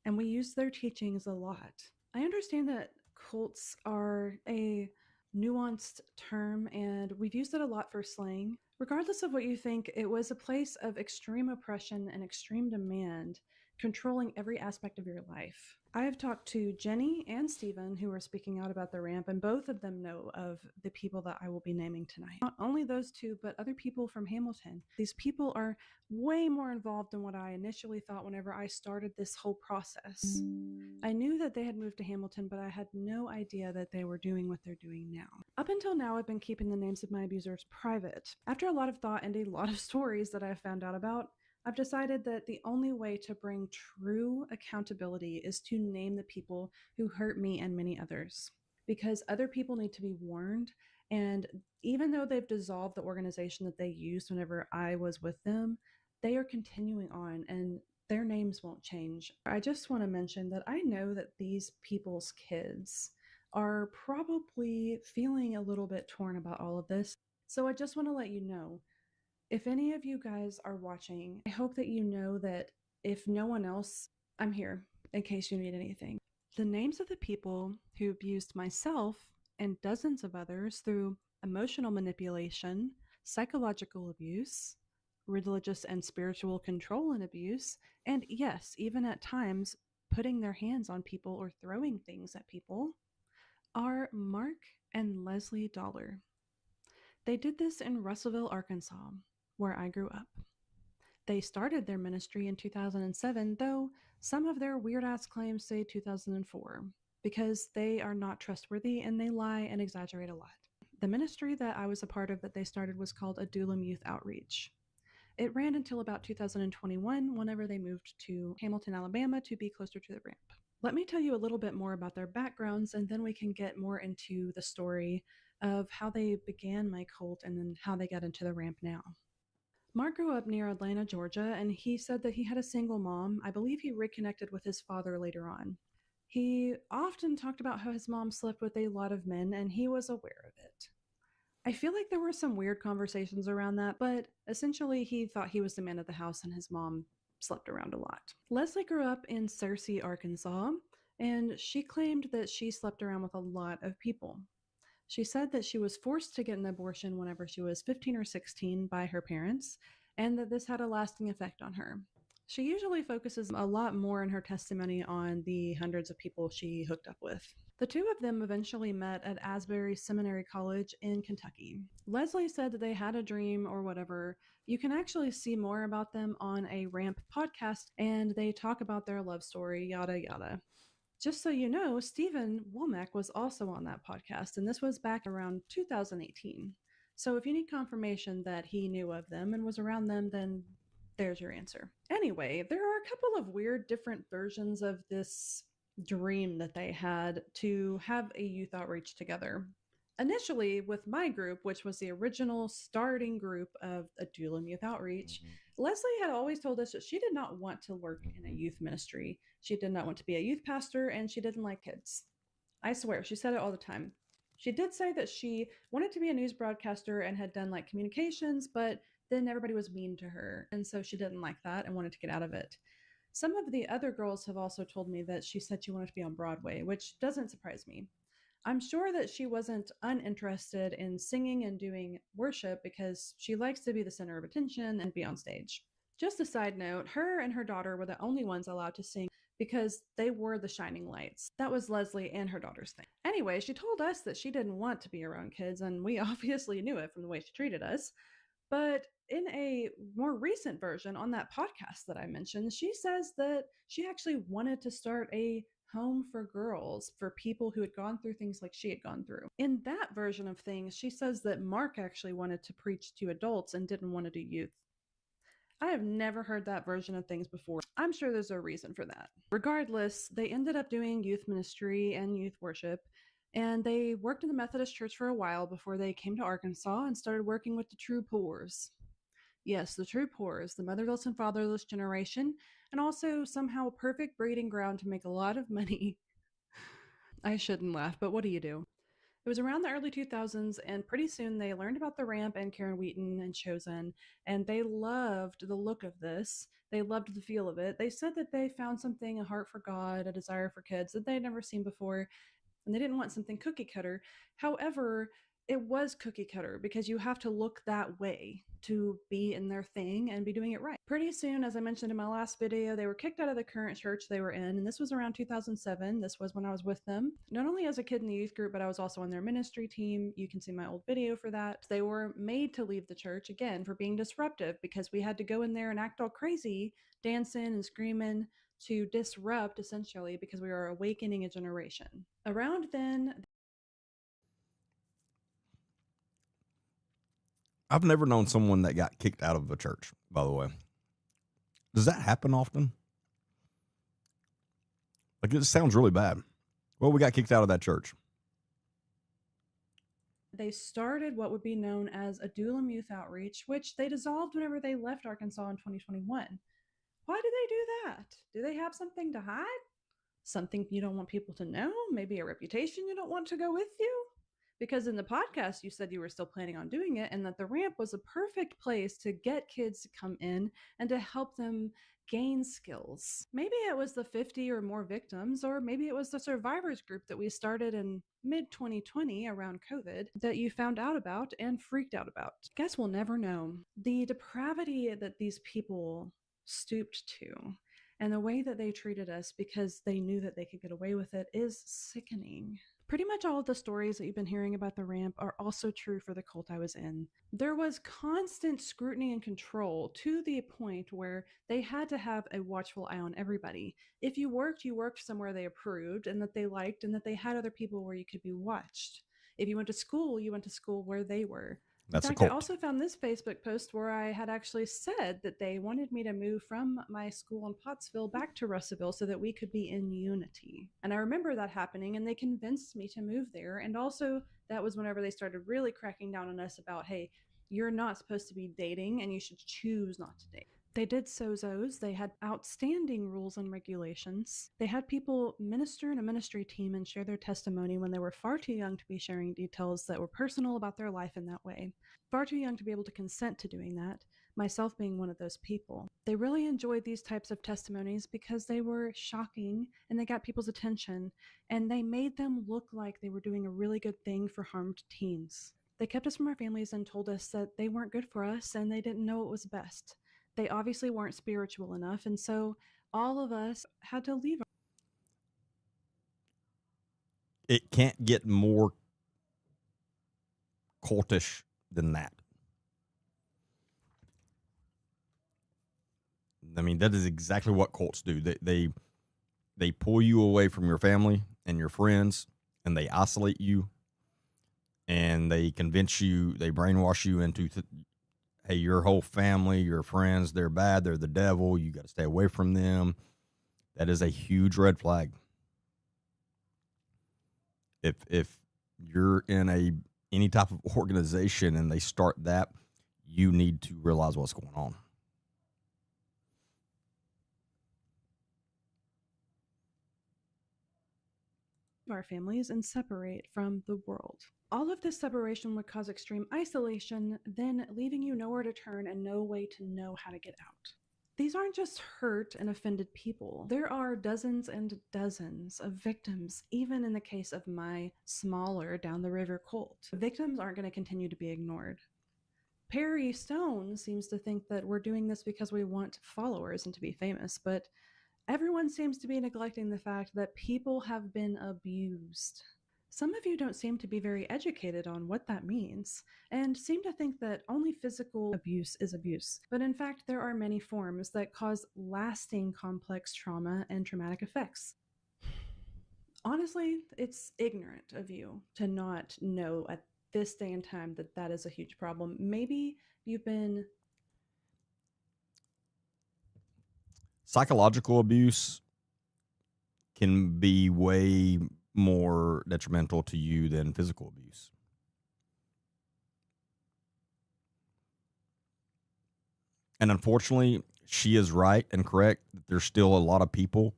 and we used their teachings a lot. I understand that cults are a nuanced term, and we've used it a lot for slang. Regardless of what you think, it was a place of extreme oppression and extreme demand, controlling every aspect of your life. I have talked to Jenny and Stephen, who are speaking out about the ramp, and both of them know of the people that I will be naming tonight. Not only those two, but other people from Hamilton. These people are way more involved than what I initially thought whenever I started this whole process. I knew that they had moved to Hamilton, but I had no idea that they were doing what they're doing now. Up until now, I've been keeping the names of my abusers private. After a lot of thought and a lot of stories that I've found out about, I've decided that the only way to bring true accountability is to name the people who hurt me and many others. Because other people need to be warned, and even though they've dissolved the organization that they used whenever I was with them, they are continuing on and their names won't change. I just want to mention that I know that these people's kids are probably feeling a little bit torn about all of this. So I just want to let you know, if any of you guys are watching, I hope that you know that If no one else, I'm here in case you need anything. The names of the people who abused myself and dozens of others through emotional manipulation, psychological abuse, religious and spiritual control and abuse, and yes, even at times putting their hands on people or throwing things at people, are Mark and Leslie Dollar. They did this in Russellville, Arkansas, where I grew up. They started their ministry in 2007, though some of their weird ass claims say 2004, because they are not trustworthy and they lie and exaggerate a lot. The ministry that I was a part of that they started was called Adullam Youth Outreach. It ran until about 2021, whenever they moved to Hamilton, Alabama to be closer to the ramp. Let me tell you a little bit more about their backgrounds, and then we can get more into the story of how they began my cult and then how they got into the ramp now. Mark grew up near Atlanta, Georgia, and he said that he had a single mom. I believe he reconnected with his father later on. He often talked about how his mom slept with a lot of men, and he was aware of it. I feel like there were some weird conversations around that, but essentially he thought he was the man of the house and his mom slept around a lot. Leslie grew up in Searcy, Arkansas, and she claimed that she slept around with a lot of people. She said that she was forced to get an abortion whenever she was 15 or 16 by her parents, and that this had a lasting effect on her. She usually focuses a lot more in her testimony on the hundreds of people she hooked up with. The two of them eventually met at Asbury Seminary College in Kentucky. Leslie said that they had a dream or whatever. You can actually see more about them on a Ramp podcast, and they talk about their love story, yada yada. Just so you know, Stephen Womack was also on that podcast, and this was back around 2018. So if you need confirmation that he knew of them and was around them, then there's your answer. Anyway, there are a couple of weird different versions of this dream that they had to have a youth outreach together. Initially, with my group, which was the original starting group of Adullam Youth Outreach, Leslie had always told us that she did not want to work in a youth ministry. She did not want to be a youth pastor, and she didn't like kids. I swear, she said it all the time. She did say that she wanted to be a news broadcaster and had done like communications, but then everybody was mean to her, and so she didn't like that and wanted to get out of it. Some of the other girls have also told me that she said she wanted to be on Broadway, which doesn't surprise me. I'm sure that she wasn't uninterested in singing and doing worship because she likes to be the center of attention and be on stage. Just a side note, her and her daughter were the only ones allowed to sing because they were the shining lights. That was Leslie and her daughter's thing. Anyway, she told us that she didn't want to be around kids, and we obviously knew it from the way she treated us. But in a more recent version on that podcast that I mentioned, she says that she actually wanted to start a home for girls, for people who had gone through things like she had gone through. In that version of things, she says that Mark actually wanted to preach to adults and didn't want to do youth. I have never heard that version of things before. I'm sure there's a reason for that. Regardless, they ended up doing youth ministry and youth worship, and they worked in the Methodist Church for a while before they came to Arkansas and started working with the true poors. Yes, the true poors, the motherless and fatherless generation, and also somehow a perfect breeding ground to make a lot of money. I shouldn't laugh, but what do you do? It was around the early 2000s, and pretty soon they learned about the ramp and Karen Wheaton and Chosen, and they loved the look of this. They loved the feel of it. They said that they found something, a heart for God, a desire for kids that they'd never seen before, and they didn't want something cookie cutter. However, it was cookie cutter because you have to look that way to be in their thing and be doing it right. Pretty soon, as I mentioned in my last video, they were kicked out of the current church they were in, and this was around 2007. This was when I was with them, not only as a kid in the youth group, but I was also on their ministry team. You can see my old video for that. They were made to leave the church, again, for being disruptive, because we had to go in there and act all crazy, dancing and screaming, to disrupt, essentially, because we were awakening a generation. Around then, I've never known someone that got kicked out of a church, by the way. Does that happen often? Like, it sounds really bad. Well, we got kicked out of that church. they started what would be known as Adullam Youth Outreach, which they dissolved whenever they left Arkansas in 2021. Why do they do that? Do they have something to hide? Something you don't want people to know? Maybe a reputation you don't want to go with you? Because in the podcast, you said you were still planning on doing it and that the ramp was a perfect place to get kids to come in and to help them gain skills. Maybe it was the 50 or more victims, or maybe it was the survivors group that we started in mid 2020 around COVID that you found out about and freaked out about. Guess we'll never know. The depravity that these people stooped to and the way that they treated us because they knew that they could get away with it is sickening. Pretty much all of the stories that you've been hearing about the ramp are also true for the cult I was in. There was constant scrutiny and control to the point where they had to have a watchful eye on everybody. If you worked somewhere they approved and that they liked and that they had other people where you could be watched. If you went to school where they were. That's In a fact, I cult. also found this Facebook post where I had actually said that they wanted me to move from my school in Pottsville back to Russellville so that we could be in unity. And I remember that happening, and they convinced me to move there. And also, that was whenever they started really cracking down on us about, hey, you're not supposed to be dating and you should choose not to date. They did sozos. They had outstanding rules and regulations. They had people minister in a ministry team and share their testimony when they were far too young to be sharing details that were personal about their life in that way. Far too young to be able to consent to doing that, myself being one of those people. They really enjoyed these types of testimonies because they were shocking and they got people's attention, and they made them look like they were doing a really good thing for harmed teens. They kept us from our families and told us that they weren't good for us and they didn't know what was best. They obviously weren't spiritual enough, and so all of us had to leave. It can't get more cultish than that. I mean, that is exactly what cults do. They pull you away from your family and your friends, and they isolate you, and they convince you, they brainwash you into, hey, your whole family, your friends, they're bad, they're the devil, you got to stay away from them. That is a huge red flag. If you're in any type of organization and they start that, you need to realize what's going on. Our families and separate from the world. All of this separation would cause extreme isolation, then leaving you nowhere to turn and no way to know how to get out. These aren't just hurt and offended people. There are dozens and dozens of victims, even in the case of my smaller down the river cult. Victims aren't going to continue to be ignored. Perry Stone seems to think that we're doing this because we want followers and to be famous, but everyone seems to be neglecting the fact that people have been abused. Some of you don't seem to be very educated on what that means, and seem to think that only physical abuse is abuse. But in fact, there are many forms that cause lasting complex trauma and traumatic effects. Honestly, it's ignorant of you to not know at this day and time that that is a huge problem. Maybe you've been Psychological abuse can be way more detrimental to you than physical abuse. And unfortunately, she is right and correct that there's still a lot of people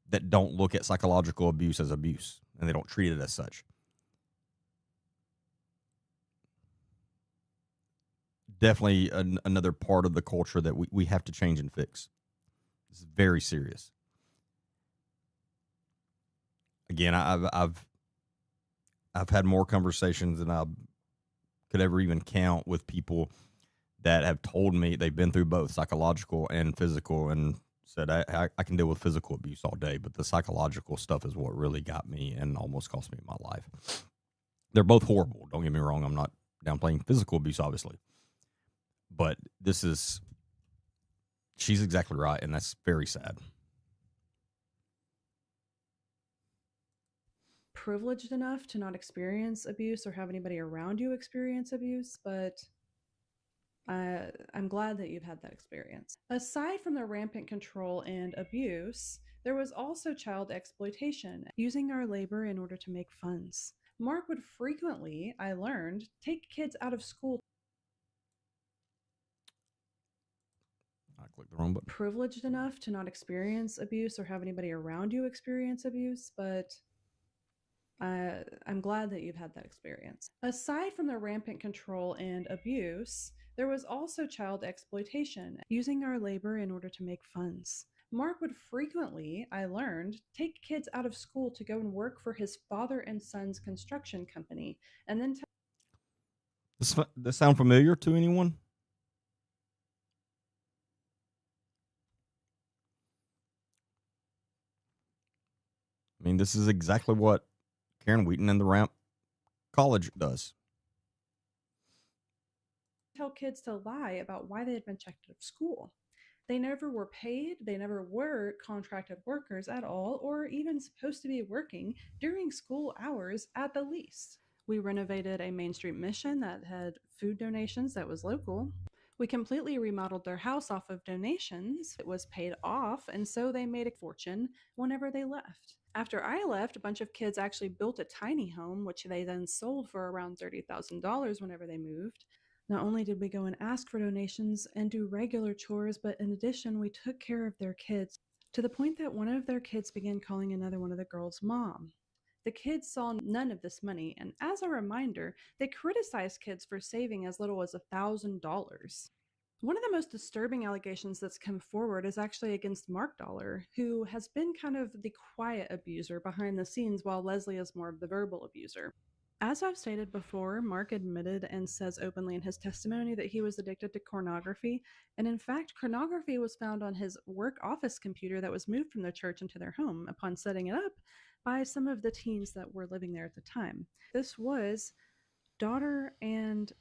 that don't look at psychological abuse as abuse, and they don't treat it as such. Definitely another part of the culture that we have to change and fix. It's very serious. Again, I've had more conversations than I could ever even count with people that have told me they've been through both psychological and physical, and said I can deal with physical abuse all day, but the psychological stuff is what really got me and almost cost me my life. They're both horrible. Don't get me wrong. I'm not downplaying physical abuse, obviously, but she's exactly right, and that's very sad. privileged enough to not experience abuse or have anybody around you experience abuse, but I'm glad that you've had that experience. Aside from the rampant control and abuse, there was also child exploitation, using our labor in order to make funds. Mark would frequently, I learned, take kids out of school. I clicked the wrong button. Privileged enough to not experience abuse or have anybody around you experience abuse, but I'm glad that you've had that experience. Aside from the rampant control and abuse, there was also child exploitation, using our labor in order to make funds. Mark would frequently, I learned, take kids out of school to go and work for his father and son's construction company, and then This sound familiar to anyone? I mean, this is exactly what Karen Wheaton and the Ramp College does. tell kids to lie about why they had been checked out of school. They never were paid, they never were contracted workers at all, or even supposed to be working during school hours at the least. We renovated a Main Street mission that had food donations that was local. We completely remodeled their house off of donations. It was paid off, and so they made a fortune whenever they left. After I left, a bunch of kids actually built a tiny home, which they then sold for around $30,000 whenever they moved. Not only did we go and ask for donations and do regular chores, but in addition, we took care of their kids to the point that one of their kids began calling another one of the girls mom. The kids saw none of this money, and as a reminder, they criticized kids for saving as little as $1,000. One of the most disturbing allegations that's come forward is actually against Mark Dollar, who has been kind of the quiet abuser behind the scenes while Leslie is more of the verbal abuser. As I've stated before, Mark admitted and says openly in his testimony that he was addicted to pornography, and in fact, pornography was found on his work office computer that was moved from the church into their home upon setting it up by some of the teens that were living there at the time. This was daughter and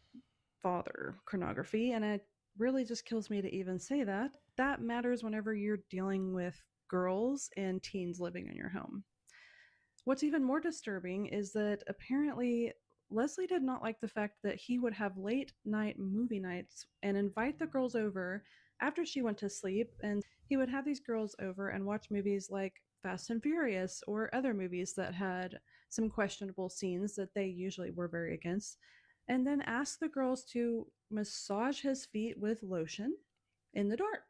father pornography, and it really just kills me to even say that. That matters whenever you're dealing with girls and teens living in your home. What's even more disturbing is that apparently Leslie did not like the fact that he would have late night movie nights and invite the girls over after she went to sleep, and he would have these girls over and watch movies like Fast and Furious or other movies that had some questionable scenes that they usually were very against, and then ask the girls to massage his feet with lotion in the dark.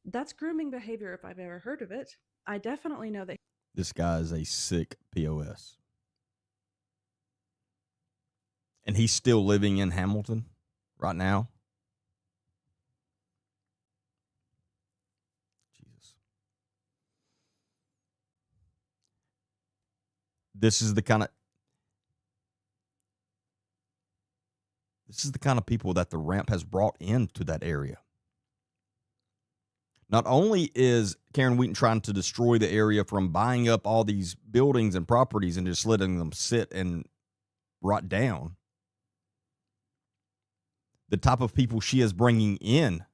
That's grooming behavior if I've ever heard of it. I definitely know that This guy is a sick POS. And he's still living in Hamilton right now. Jesus. This is the kind of people that the Ramp has brought into that area. Not only is Karen Wheaton trying to destroy the area from buying up all these buildings and properties and just letting them sit and rot down, the type of people she is bringing in.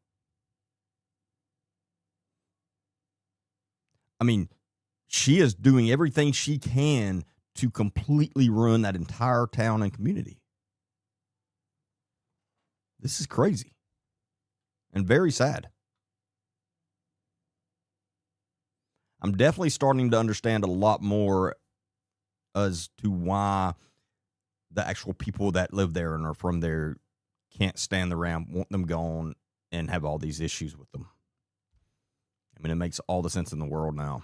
I mean, she is doing everything she can to completely ruin that entire town and community. This is crazy and very sad. I'm definitely starting to understand a lot more as to why the actual people that live there and are from there can't stand the Ramp, want them gone, and have all these issues with them. I mean, it makes all the sense in the world now.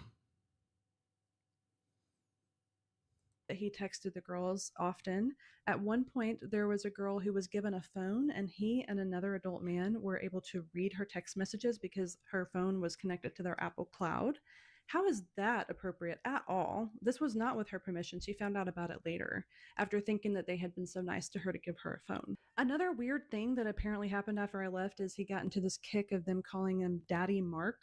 he texted the girls often. At one point, there was a girl who was given a phone, and he and another adult man were able to read her text messages because her phone was connected to their Apple Cloud. How is that appropriate at all? This was not with her permission. She found out about it later, after thinking that they had been so nice to her to give her a phone. Another weird thing that apparently happened after I left is he got into this kick of them calling him Daddy Mark.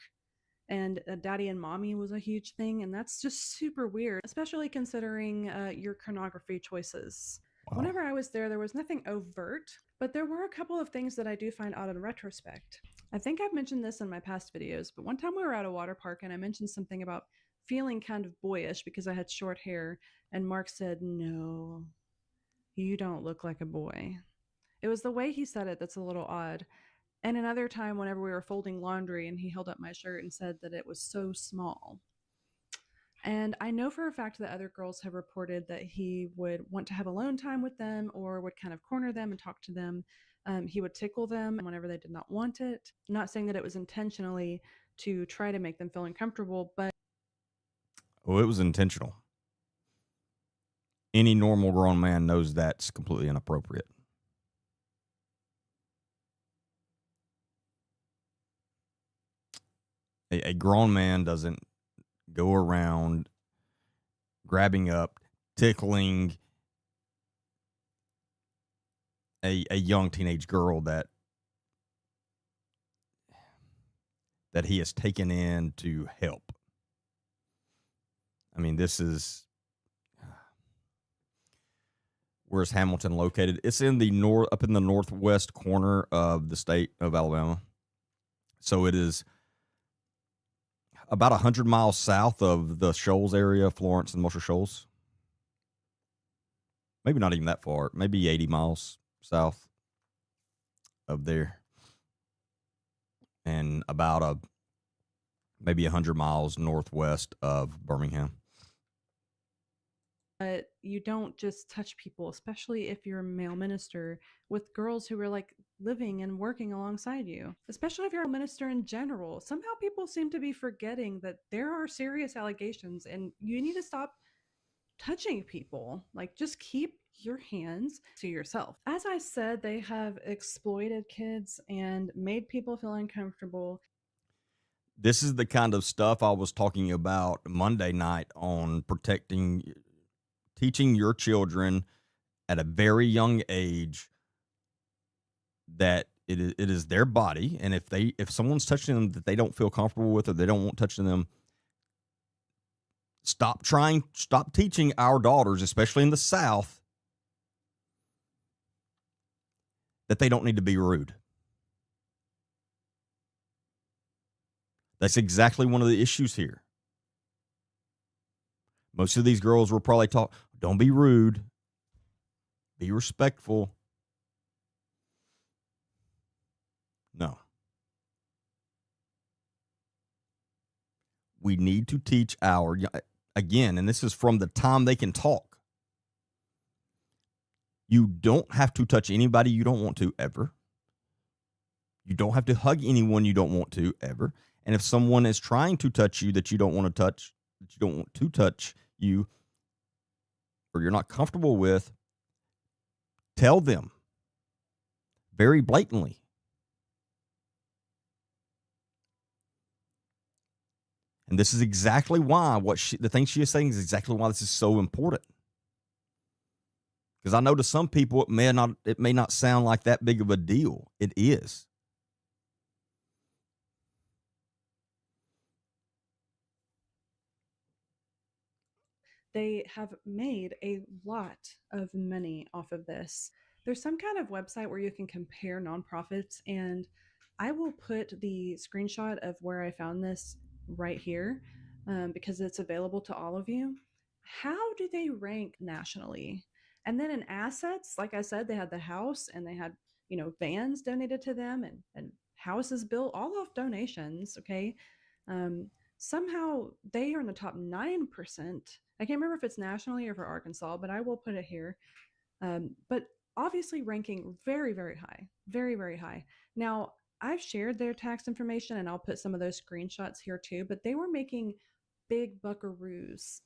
And daddy and mommy was a huge thing, and that's just super weird, especially considering your pornography choices. Wow. Whenever I was there was nothing overt, but there were a couple of things that I do find odd in retrospect. I think I've mentioned this in my past videos, but one time we were at a water park and I mentioned something about feeling kind of boyish because I had short hair, and Mark said, "No, you don't look like a boy." It was the way he said it that's a little odd. And another time, whenever we were folding laundry, and he held up my shirt and said that it was so small. And I know for a fact that other girls have reported that he would want to have alone time with them or would kind of corner them and talk to them. He would tickle them whenever they did not want it. I'm not saying that it was intentionally to try to make them feel uncomfortable, but... Oh, it was intentional. Any normal grown man knows that's completely inappropriate. A grown man doesn't go around grabbing up, tickling a young teenage girl that he has taken in to help. I mean, this is, where's Hamilton located? It's in the up in the northwest corner of the state of Alabama. So it is about 100 miles south of the Shoals area, Florence and Musher Shoals. Maybe not even that far. Maybe 80 miles south of there. And about maybe 100 miles northwest of Birmingham. But you don't just touch people, especially if you're a male minister, with girls who are like living and working alongside you. Especially if you're a minister in general. Somehow people seem to be forgetting that there are serious allegations and you need to stop touching people. Like, just keep your hands to yourself. As I said, they have exploited kids and made people feel uncomfortable. This is the kind of stuff I was talking about Monday night on teaching your children at a very young age that it is their body, and if someone's touching them that they don't feel comfortable with or they don't want touching them, stop teaching our daughters, especially in the South, that they don't need to be rude. That's exactly one of the issues here. Most of these girls were probably taught, don't be rude, be respectful. No. We need to teach again, and this is from the time they can talk. You don't have to touch anybody you don't want to ever. You don't have to hug anyone you don't want to ever. And if someone is trying to touch you that you don't want to touch you, or you're not comfortable with, tell them very blatantly. And this is exactly why the thing she is saying is exactly why this is so important. Because I know to some people it may not sound like that big of a deal. It is. They have made a lot of money off of this. There's some kind of website where you can compare nonprofits, and I will put the screenshot of where I found this right here because it's available to all of you. How do they rank nationally? And then in assets, like I said, they had the house and they had, vans donated to them and houses built, all off donations. Okay. Somehow they are in the top 9%. I can't remember if it's nationally or for Arkansas, but I will put it here. But obviously ranking very, very high, very, very high. Now, I've shared their tax information and I'll put some of those screenshots here too, but they were making big buckaroos.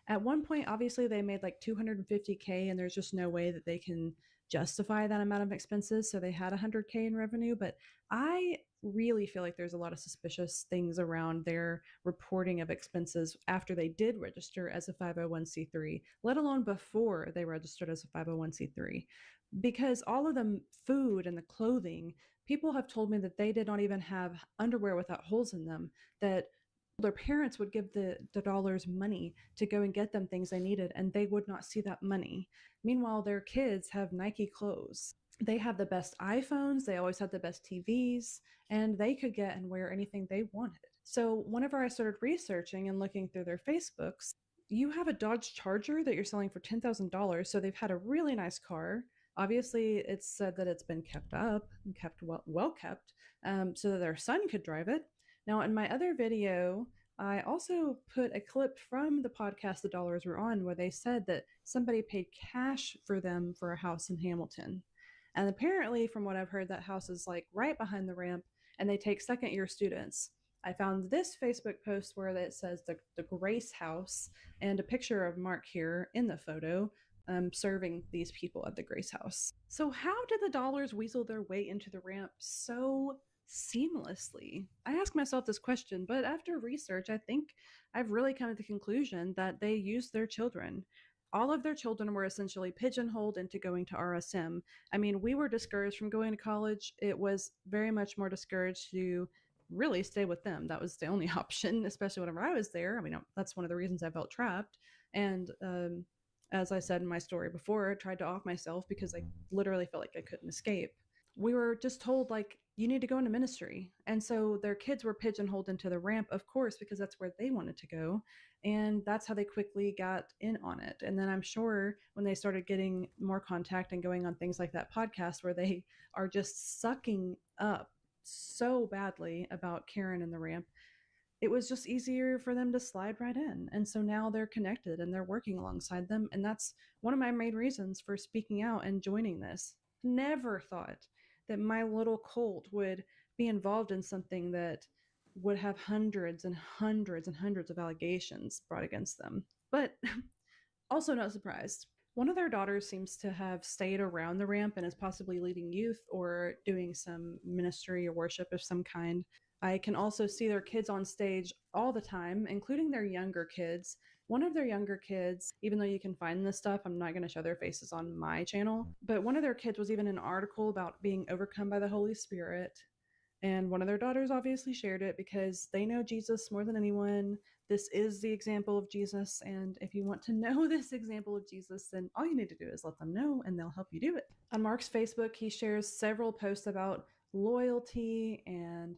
At one point, obviously, they made like 250K, and there's just no way that they can justify that amount of expenses. So they had 100K in revenue, but I really feel like there's a lot of suspicious things around their reporting of expenses after they did register as a 501c3, let alone before they registered as a 501c3. Because all of the food and the clothing, people have told me that they did not even have underwear without holes in them, that their parents would give the dollars money to go and get them things they needed, and they would not see that money. Meanwhile, their kids have Nike clothes. They have the best iPhones, they always had the best TVs, and they could get and wear anything they wanted. So whenever I started researching and looking through their Facebooks, you have a Dodge Charger that you're selling for $10,000. So they've had a really nice car. Obviously, it's said that it's been kept up and kept well kept, so that their son could drive it. Now, in my other video, I also put a clip from the podcast The Dollars Were On where they said that somebody paid cash for them for a house in Hamilton. And apparently, from what I've heard, that house is like right behind the ramp, and they take second year students. I found this Facebook post where it says the Grace House and a picture of Mark here in the photo serving these people at the Grace House. So, how did the dollars weasel their way into the ramp so seamlessly? I ask myself this question, but after research, I think I've really come to the conclusion that they used their children. All of their children were essentially pigeonholed into going to RSM. I mean, we were discouraged from going to college. It was very much more discouraged to really stay with them. That was the only option, especially whenever I was there. I mean, that's one of the reasons I felt trapped. And as I said in my story before, I tried to off myself because I literally felt like I couldn't escape. We were just told, like, you need to go into ministry. And so their kids were pigeonholed into the ramp, of course, because that's where they wanted to go. And that's how they quickly got in on it. And then I'm sure when they started getting more contact and going on things like that podcast where they are just sucking up so badly about Karen and the ramp, it was just easier for them to slide right in. And so now they're connected and they're working alongside them. And that's one of my main reasons for speaking out and joining this. Never thought that my little cult would be involved in something that would have hundreds and hundreds and hundreds of allegations brought against them. But also not surprised. One of their daughters seems to have stayed around the ramp and is possibly leading youth or doing some ministry or worship of some kind. I can also see their kids on stage all the time, including their younger kids. One of their younger kids, even though you can find this stuff, I'm not going to show their faces on my channel, but one of their kids was even in an article about being overcome by the Holy Spirit. And one of their daughters obviously shared it because they know Jesus more than anyone. This is the example of Jesus. And if you want to know this example of Jesus, then all you need to do is let them know and they'll help you do it. On Mark's Facebook, he shares several posts about loyalty and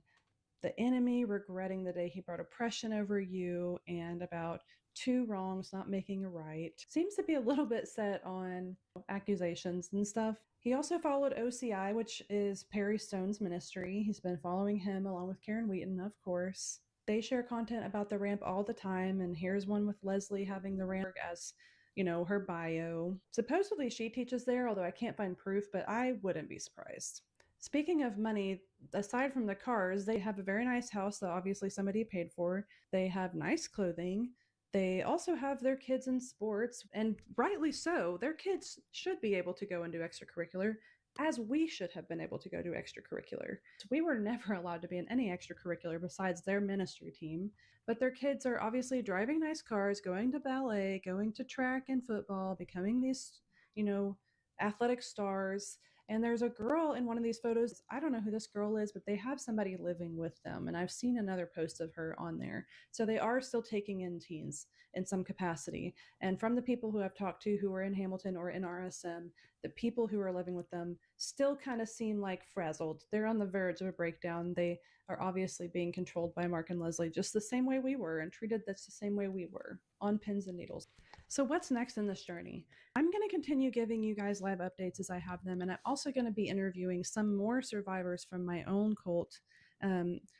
the enemy regretting the day he brought oppression over you, and about two wrongs not making a right. Seems to be a little bit set on accusations and stuff. He also followed OCI, which is Perry Stone's ministry. He's been following him along with Karen Wheaton, of course. They share content about the ramp all the time, and here's one with Leslie having the ramp as, her bio. Supposedly she teaches there, although I can't find proof, but I wouldn't be surprised. Speaking of money, aside from the cars, they have a very nice house that obviously somebody paid for. They have nice clothing. They also have their kids in sports, and rightly so. Their kids should be able to go and do extracurricular, as we should have been able to go do extracurricular. We were never allowed to be in any extracurricular besides their ministry team, but their kids are obviously driving nice cars, going to ballet, going to track and football, becoming these, athletic stars. And there's a girl in one of these photos. I don't know who this girl is, but they have somebody living with them. And I've seen another post of her on there. So they are still taking in teens in some capacity. And from the people who I've talked to who are in Hamilton or in RSM, the people who are living with them still kind of seem like frazzled. They're on the verge of a breakdown. They are obviously being controlled by Mark and Leslie just the same way we were and treated that's the same way we were, on pins and needles. So what's next in this journey? I'm going to continue giving you guys live updates as I have them, and I'm also going to be interviewing some more survivors from my own cult,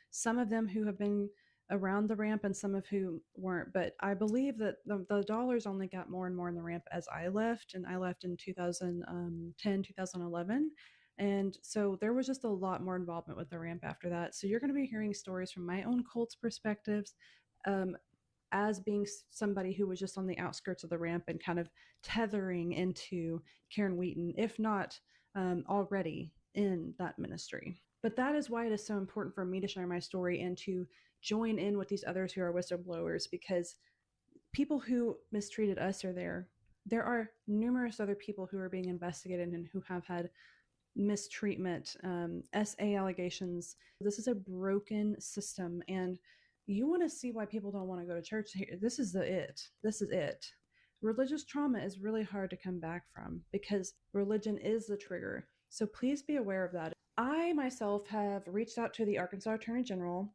some of them who have been around the ramp and some of who weren't. But I believe that the dollars only got more and more in the ramp as I left, and I left in 2010, 2011. And so there was just a lot more involvement with the ramp after that. So you're going to be hearing stories from my own cult's perspectives, as being somebody who was just on the outskirts of the ramp and kind of tethering into Karen Wheaton, if not already in that ministry. But that is why it is so important for me to share my story and to join in with these others who are whistleblowers, because people who mistreated us are there. There are numerous other people who are being investigated and who have had mistreatment, SA allegations. This is a broken system, and you want to see why people don't want to go to church here. This is it. Religious trauma is really hard to come back from because religion is the trigger. So please be aware of that. I myself have reached out to the Arkansas Attorney General,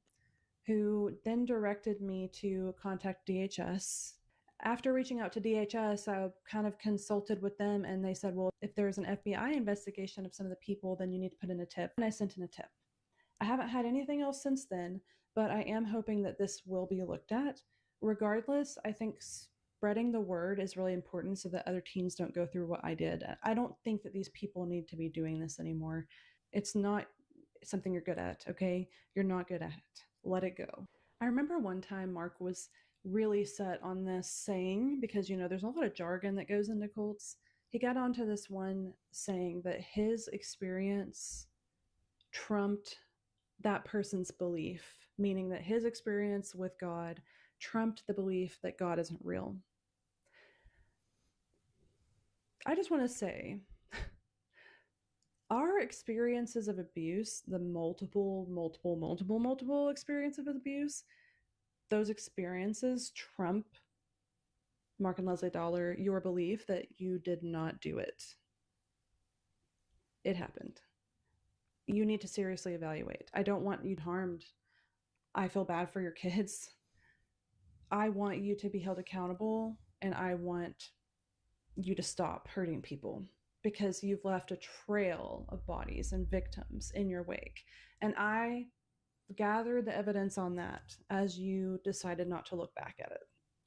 who then directed me to contact DHS. After reaching out to DHS, I kind of consulted with them, and they said, well, if there's an FBI investigation of some of the people, then you need to put in a tip. And I sent in a tip. I haven't had anything else since then, but I am hoping that this will be looked at. Regardless, I think spreading the word is really important so that other teens don't go through what I did. I don't think that these people need to be doing this anymore. It's not something you're good at, okay? You're not good at it. let it go. I remember one time Mark was really set on this saying, because, there's a lot of jargon that goes into cults. He got onto this one saying that his experience trumped that person's belief, meaning that his experience with God trumped the belief that God isn't real. I just want to say, our experiences of abuse, the multiple experiences of abuse, those experiences trump, Mark and Leslie Dollar, your belief that you did not do it. It happened. You need to seriously evaluate. I don't want you harmed. I feel bad for your kids. I want you to be held accountable, and I want you to stop hurting people, because you've left a trail of bodies and victims in your wake. And I gathered the evidence on that as you decided not to look back at it.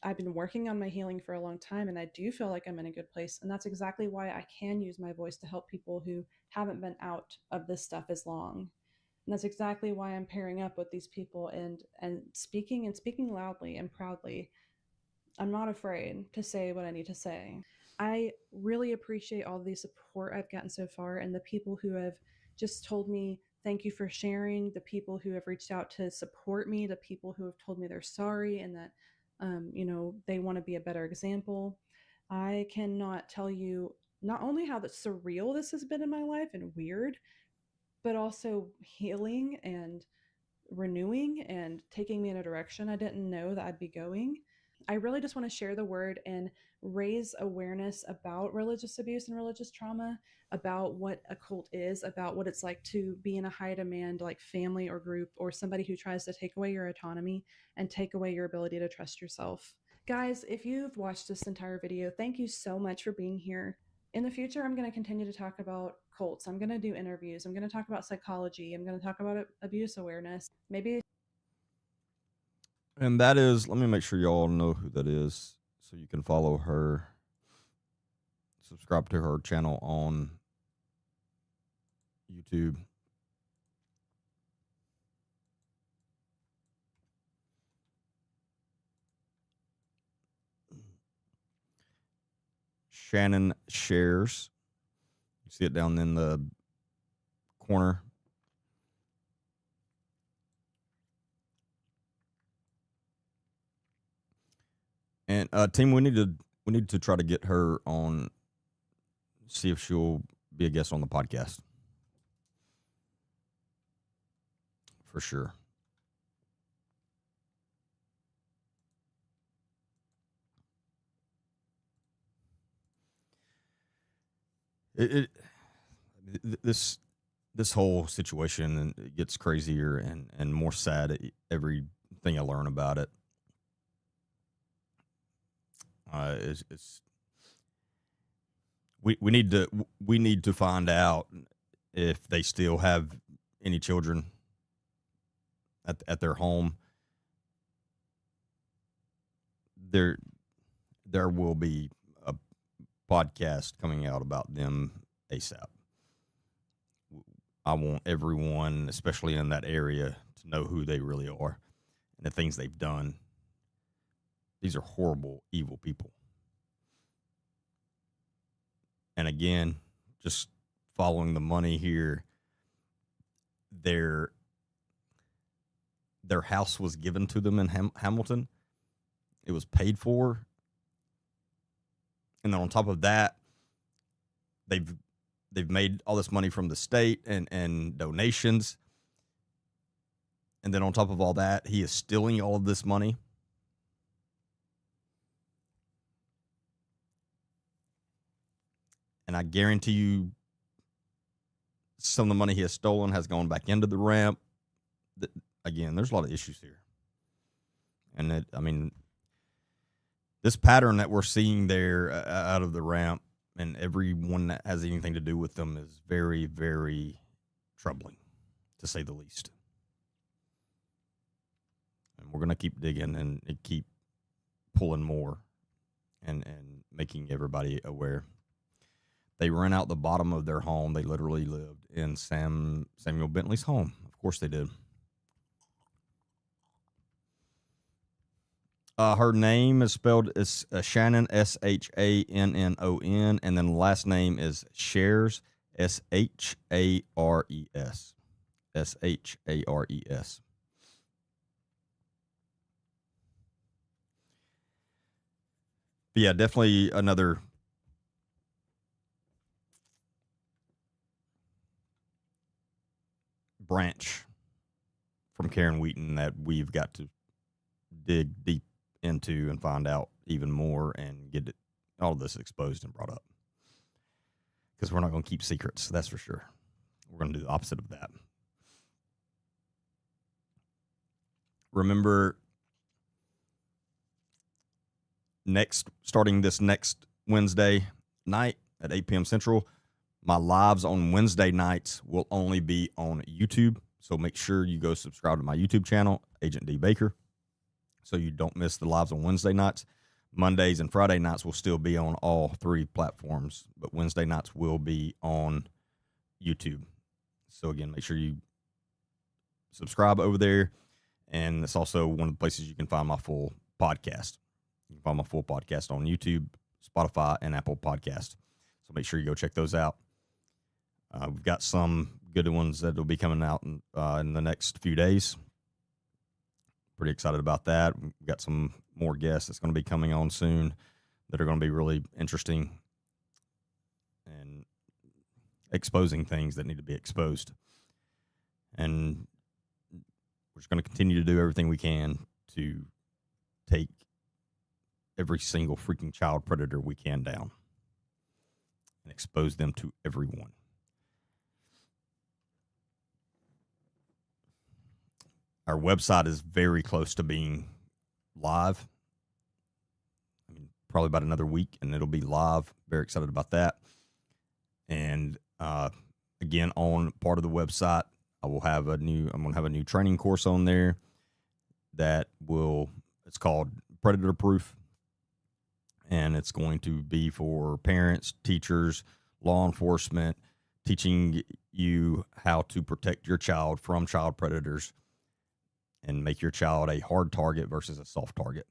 I've been working on my healing for a long time, and I do feel like I'm in a good place. And that's exactly why I can use my voice to help people who haven't been out of this stuff as long. And that's exactly why I'm pairing up with these people and speaking loudly and proudly. I'm not afraid to say what I need to say. I really appreciate all the support I've gotten so far, and the people who have just told me thank you for sharing, the people who have reached out to support me, the people who have told me they're sorry and that they want to be a better example. I cannot tell you not only how surreal this has been in my life and weird, but also healing and renewing and taking me in a direction I didn't know that I'd be going. I really just want to share the word and raise awareness about religious abuse and religious trauma, about what a cult is, about what it's like to be in a high demand like family or group, or somebody who tries to take away your autonomy and take away your ability to trust yourself. Guys, if you've watched this entire video, thank you so much for being here. In the future, I'm going to continue to talk about cults. I'm going to do interviews. I'm going to talk about psychology. I'm going to talk about abuse awareness. Maybe. And that is, let me make sure y'all know who that is so you can follow her, subscribe to her channel on YouTube. Shannon Shares. You see it down in the corner. And team, we need to try to get her on, see if she'll be a guest on the podcast. For sure. This whole situation, it gets crazier and more sad everything I learn about it. We need to find out if they still have any children at their home. There will be a podcast coming out about them ASAP. I want everyone, especially in that area, to know who they really are and the things they've done. These are horrible, evil people. And again, just following the money here, their house was given to them in Hamilton. It was paid for. And then on top of that, they've made all this money from the state and donations. And then on top of all that, he is stealing all of this money. And I guarantee you some of the money he has stolen has gone back into the ramp. Again, there's a lot of issues here. And this pattern that we're seeing there out of the ramp and everyone that has anything to do with them is very, very troubling, to say the least. And we're going to keep digging and keep pulling more and making everybody aware. They ran out the bottom of their home. They literally lived in Samuel Bentley's home. Of course they did. Her name is spelled as Shannon, Shannon, and then the last name is Shares, Shares, Shares. But yeah, definitely another branch from Karen Wheaton that we've got to dig deep into and find out even more and get all of this exposed and brought up. Because we're not going to keep secrets, that's for sure. We're going to do the opposite of that. Remember, starting this next Wednesday night at 8 p.m. Central, my lives on Wednesday nights will only be on YouTube. So make sure you go subscribe to my YouTube channel, Agent D. Baker, so you don't miss the lives on Wednesday nights. Mondays and Friday nights will still be on all three platforms, but Wednesday nights will be on YouTube. So again, make sure you subscribe over there. And it's also one of the places you can find my full podcast. You can find my full podcast on YouTube, Spotify, and Apple Podcast. So make sure you go check those out. We've got some good ones that will be coming out in the next few days. Pretty excited about that. We've got some more guests that's going to be coming on soon that are going to be really interesting and exposing things that need to be exposed. And we're just going to continue to do everything we can to take every single freaking child predator we can down and expose them to everyone. Our website is very close to being live. I mean, probably about another week, and it'll be live. Very excited about that. And again, on part of the website, I'm going to have a new training course on there it's called Predator Proof. And it's going to be for parents, teachers, law enforcement, teaching you how to protect your child from child predators and make your child a hard target versus a soft target.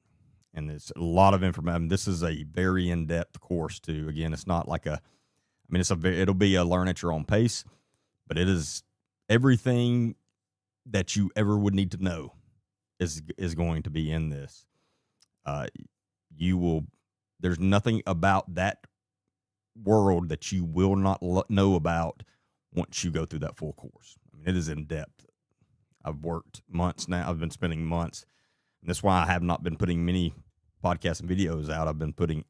And it's a lot of information. This is a very in-depth course too. Again, it's not like it'll be a learn at your own pace, but it is everything that you ever would need to know is going to be in this. There's nothing about that world that you will not know about once you go through that full course. I mean, it is in depth. I've worked months now. I've been spending months. And that's why I have not been putting many podcasts and videos out. I've been putting,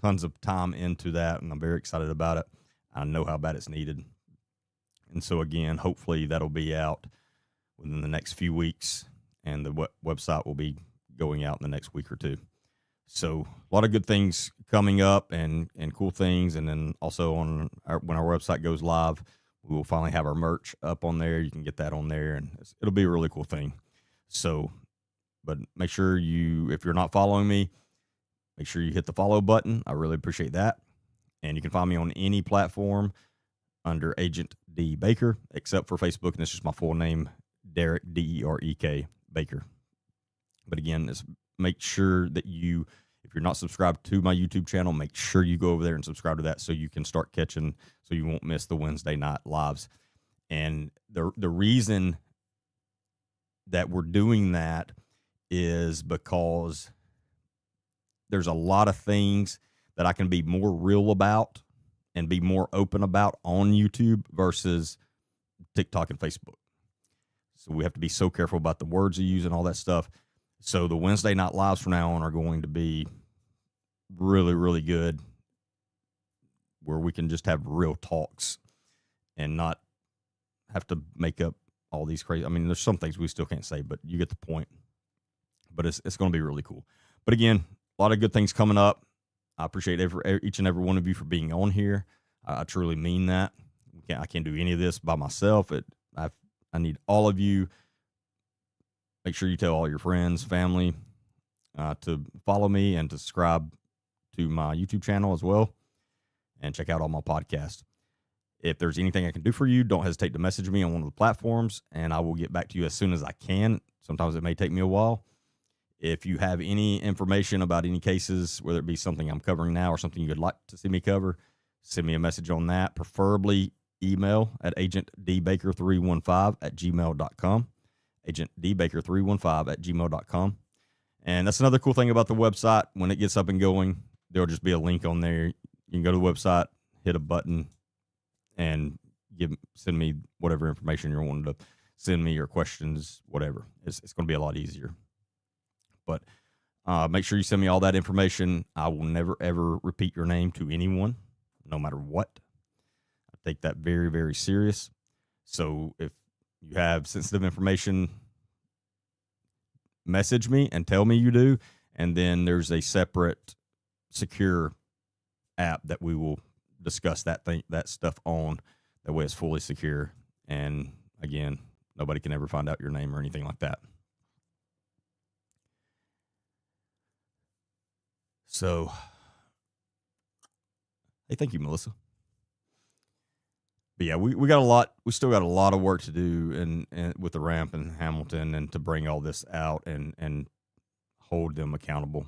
tons of time into that, and I'm very excited about it. I know how bad it's needed. And so, again, hopefully that'll be out within the next few weeks, and the website will be going out in the next week or two. So a lot of good things coming up and cool things. And then also when our website goes live, we will finally have our merch up on there. You can get that on there, and it'll be a really cool thing. So, but make sure if you're not following me, make sure you hit the follow button. I really appreciate that. And you can find me on any platform under Agent D. Baker, except for Facebook, and it's just my full name, Derek, D-E-R-E-K, Baker. But again, make sure that if you're not subscribed to my YouTube channel, make sure you go over there and subscribe to that so you can start catching, so you won't miss the Wednesday night lives. And the reason that we're doing that is because there's a lot of things that I can be more real about and be more open about on YouTube versus TikTok and Facebook. So we have to be so careful about the words you use and all that stuff. So the Wednesday night lives from now on are going to be really, really good, where we can just have real talks and not have to make up all these crazy. I mean, there's some things we still can't say, but you get the point. But it's going to be really cool. But again, a lot of good things coming up. I appreciate each and every one of you for being on here. I truly mean that. I can't do any of this by myself. I need all of you. Make sure you tell all your friends, family, to follow me and to subscribe to my YouTube channel as well, and check out all my podcasts. If there's anything I can do for you, don't hesitate to message me on one of the platforms, and I will get back to you as soon as I can. Sometimes it may take me a while. If you have any information about any cases, whether it be something I'm covering now or something you'd like to see me cover, send me a message on that, preferably email at agentdbaker315@gmail.com, agentdbaker315@gmail.com. And that's another cool thing about the website. When it gets up and going, there'll just be a link on there. You can go to the website, hit a button, and send me whatever information you're wanting to send me, or questions, whatever. It's going to be a lot easier. But make sure you send me all that information. I will never, ever repeat your name to anyone, no matter what. I take that very, very serious. So if you have sensitive information, message me and tell me you do. And then there's a separate secure app that we will discuss that stuff on. That way it's fully secure. And again, nobody can ever find out your name or anything like that. So, hey, thank you, Melissa. But yeah, we got a lot. We still got a lot of work to do, and with the ramp in Hamilton, and to bring all this out and hold them accountable.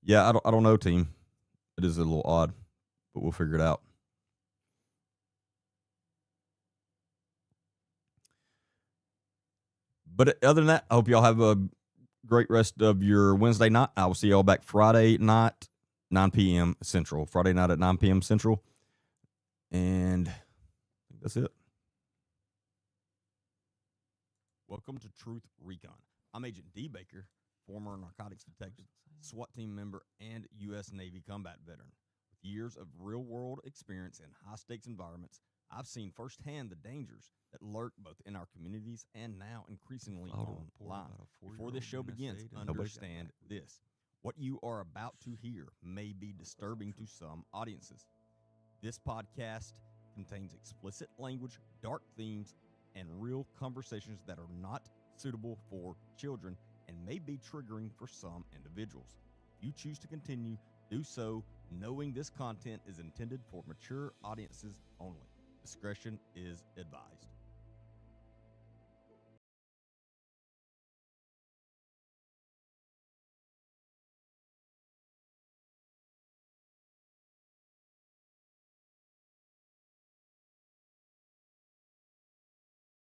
Yeah, I don't know, team. It is a little odd, but we'll figure it out. But other than that, I hope y'all have a great rest of your Wednesday night. I will see y'all back Friday night, 9 p.m. Central. Friday night at 9 p.m. Central. And I think that's it. Welcome to Truth Recon. I'm Agent D. Baker, former narcotics detective, SWAT team member, and U.S. Navy combat veteran. With years of real-world experience in high-stakes environments, I've seen firsthand the dangers that lurk both in our communities and now increasingly online. Before this show begins, understand this. What you are about to hear may be disturbing to some audiences. This podcast contains explicit language, dark themes, and real conversations that are not suitable for children and may be triggering for some individuals. If you choose to continue, do so knowing this content is intended for mature audiences only. Discretion is advised.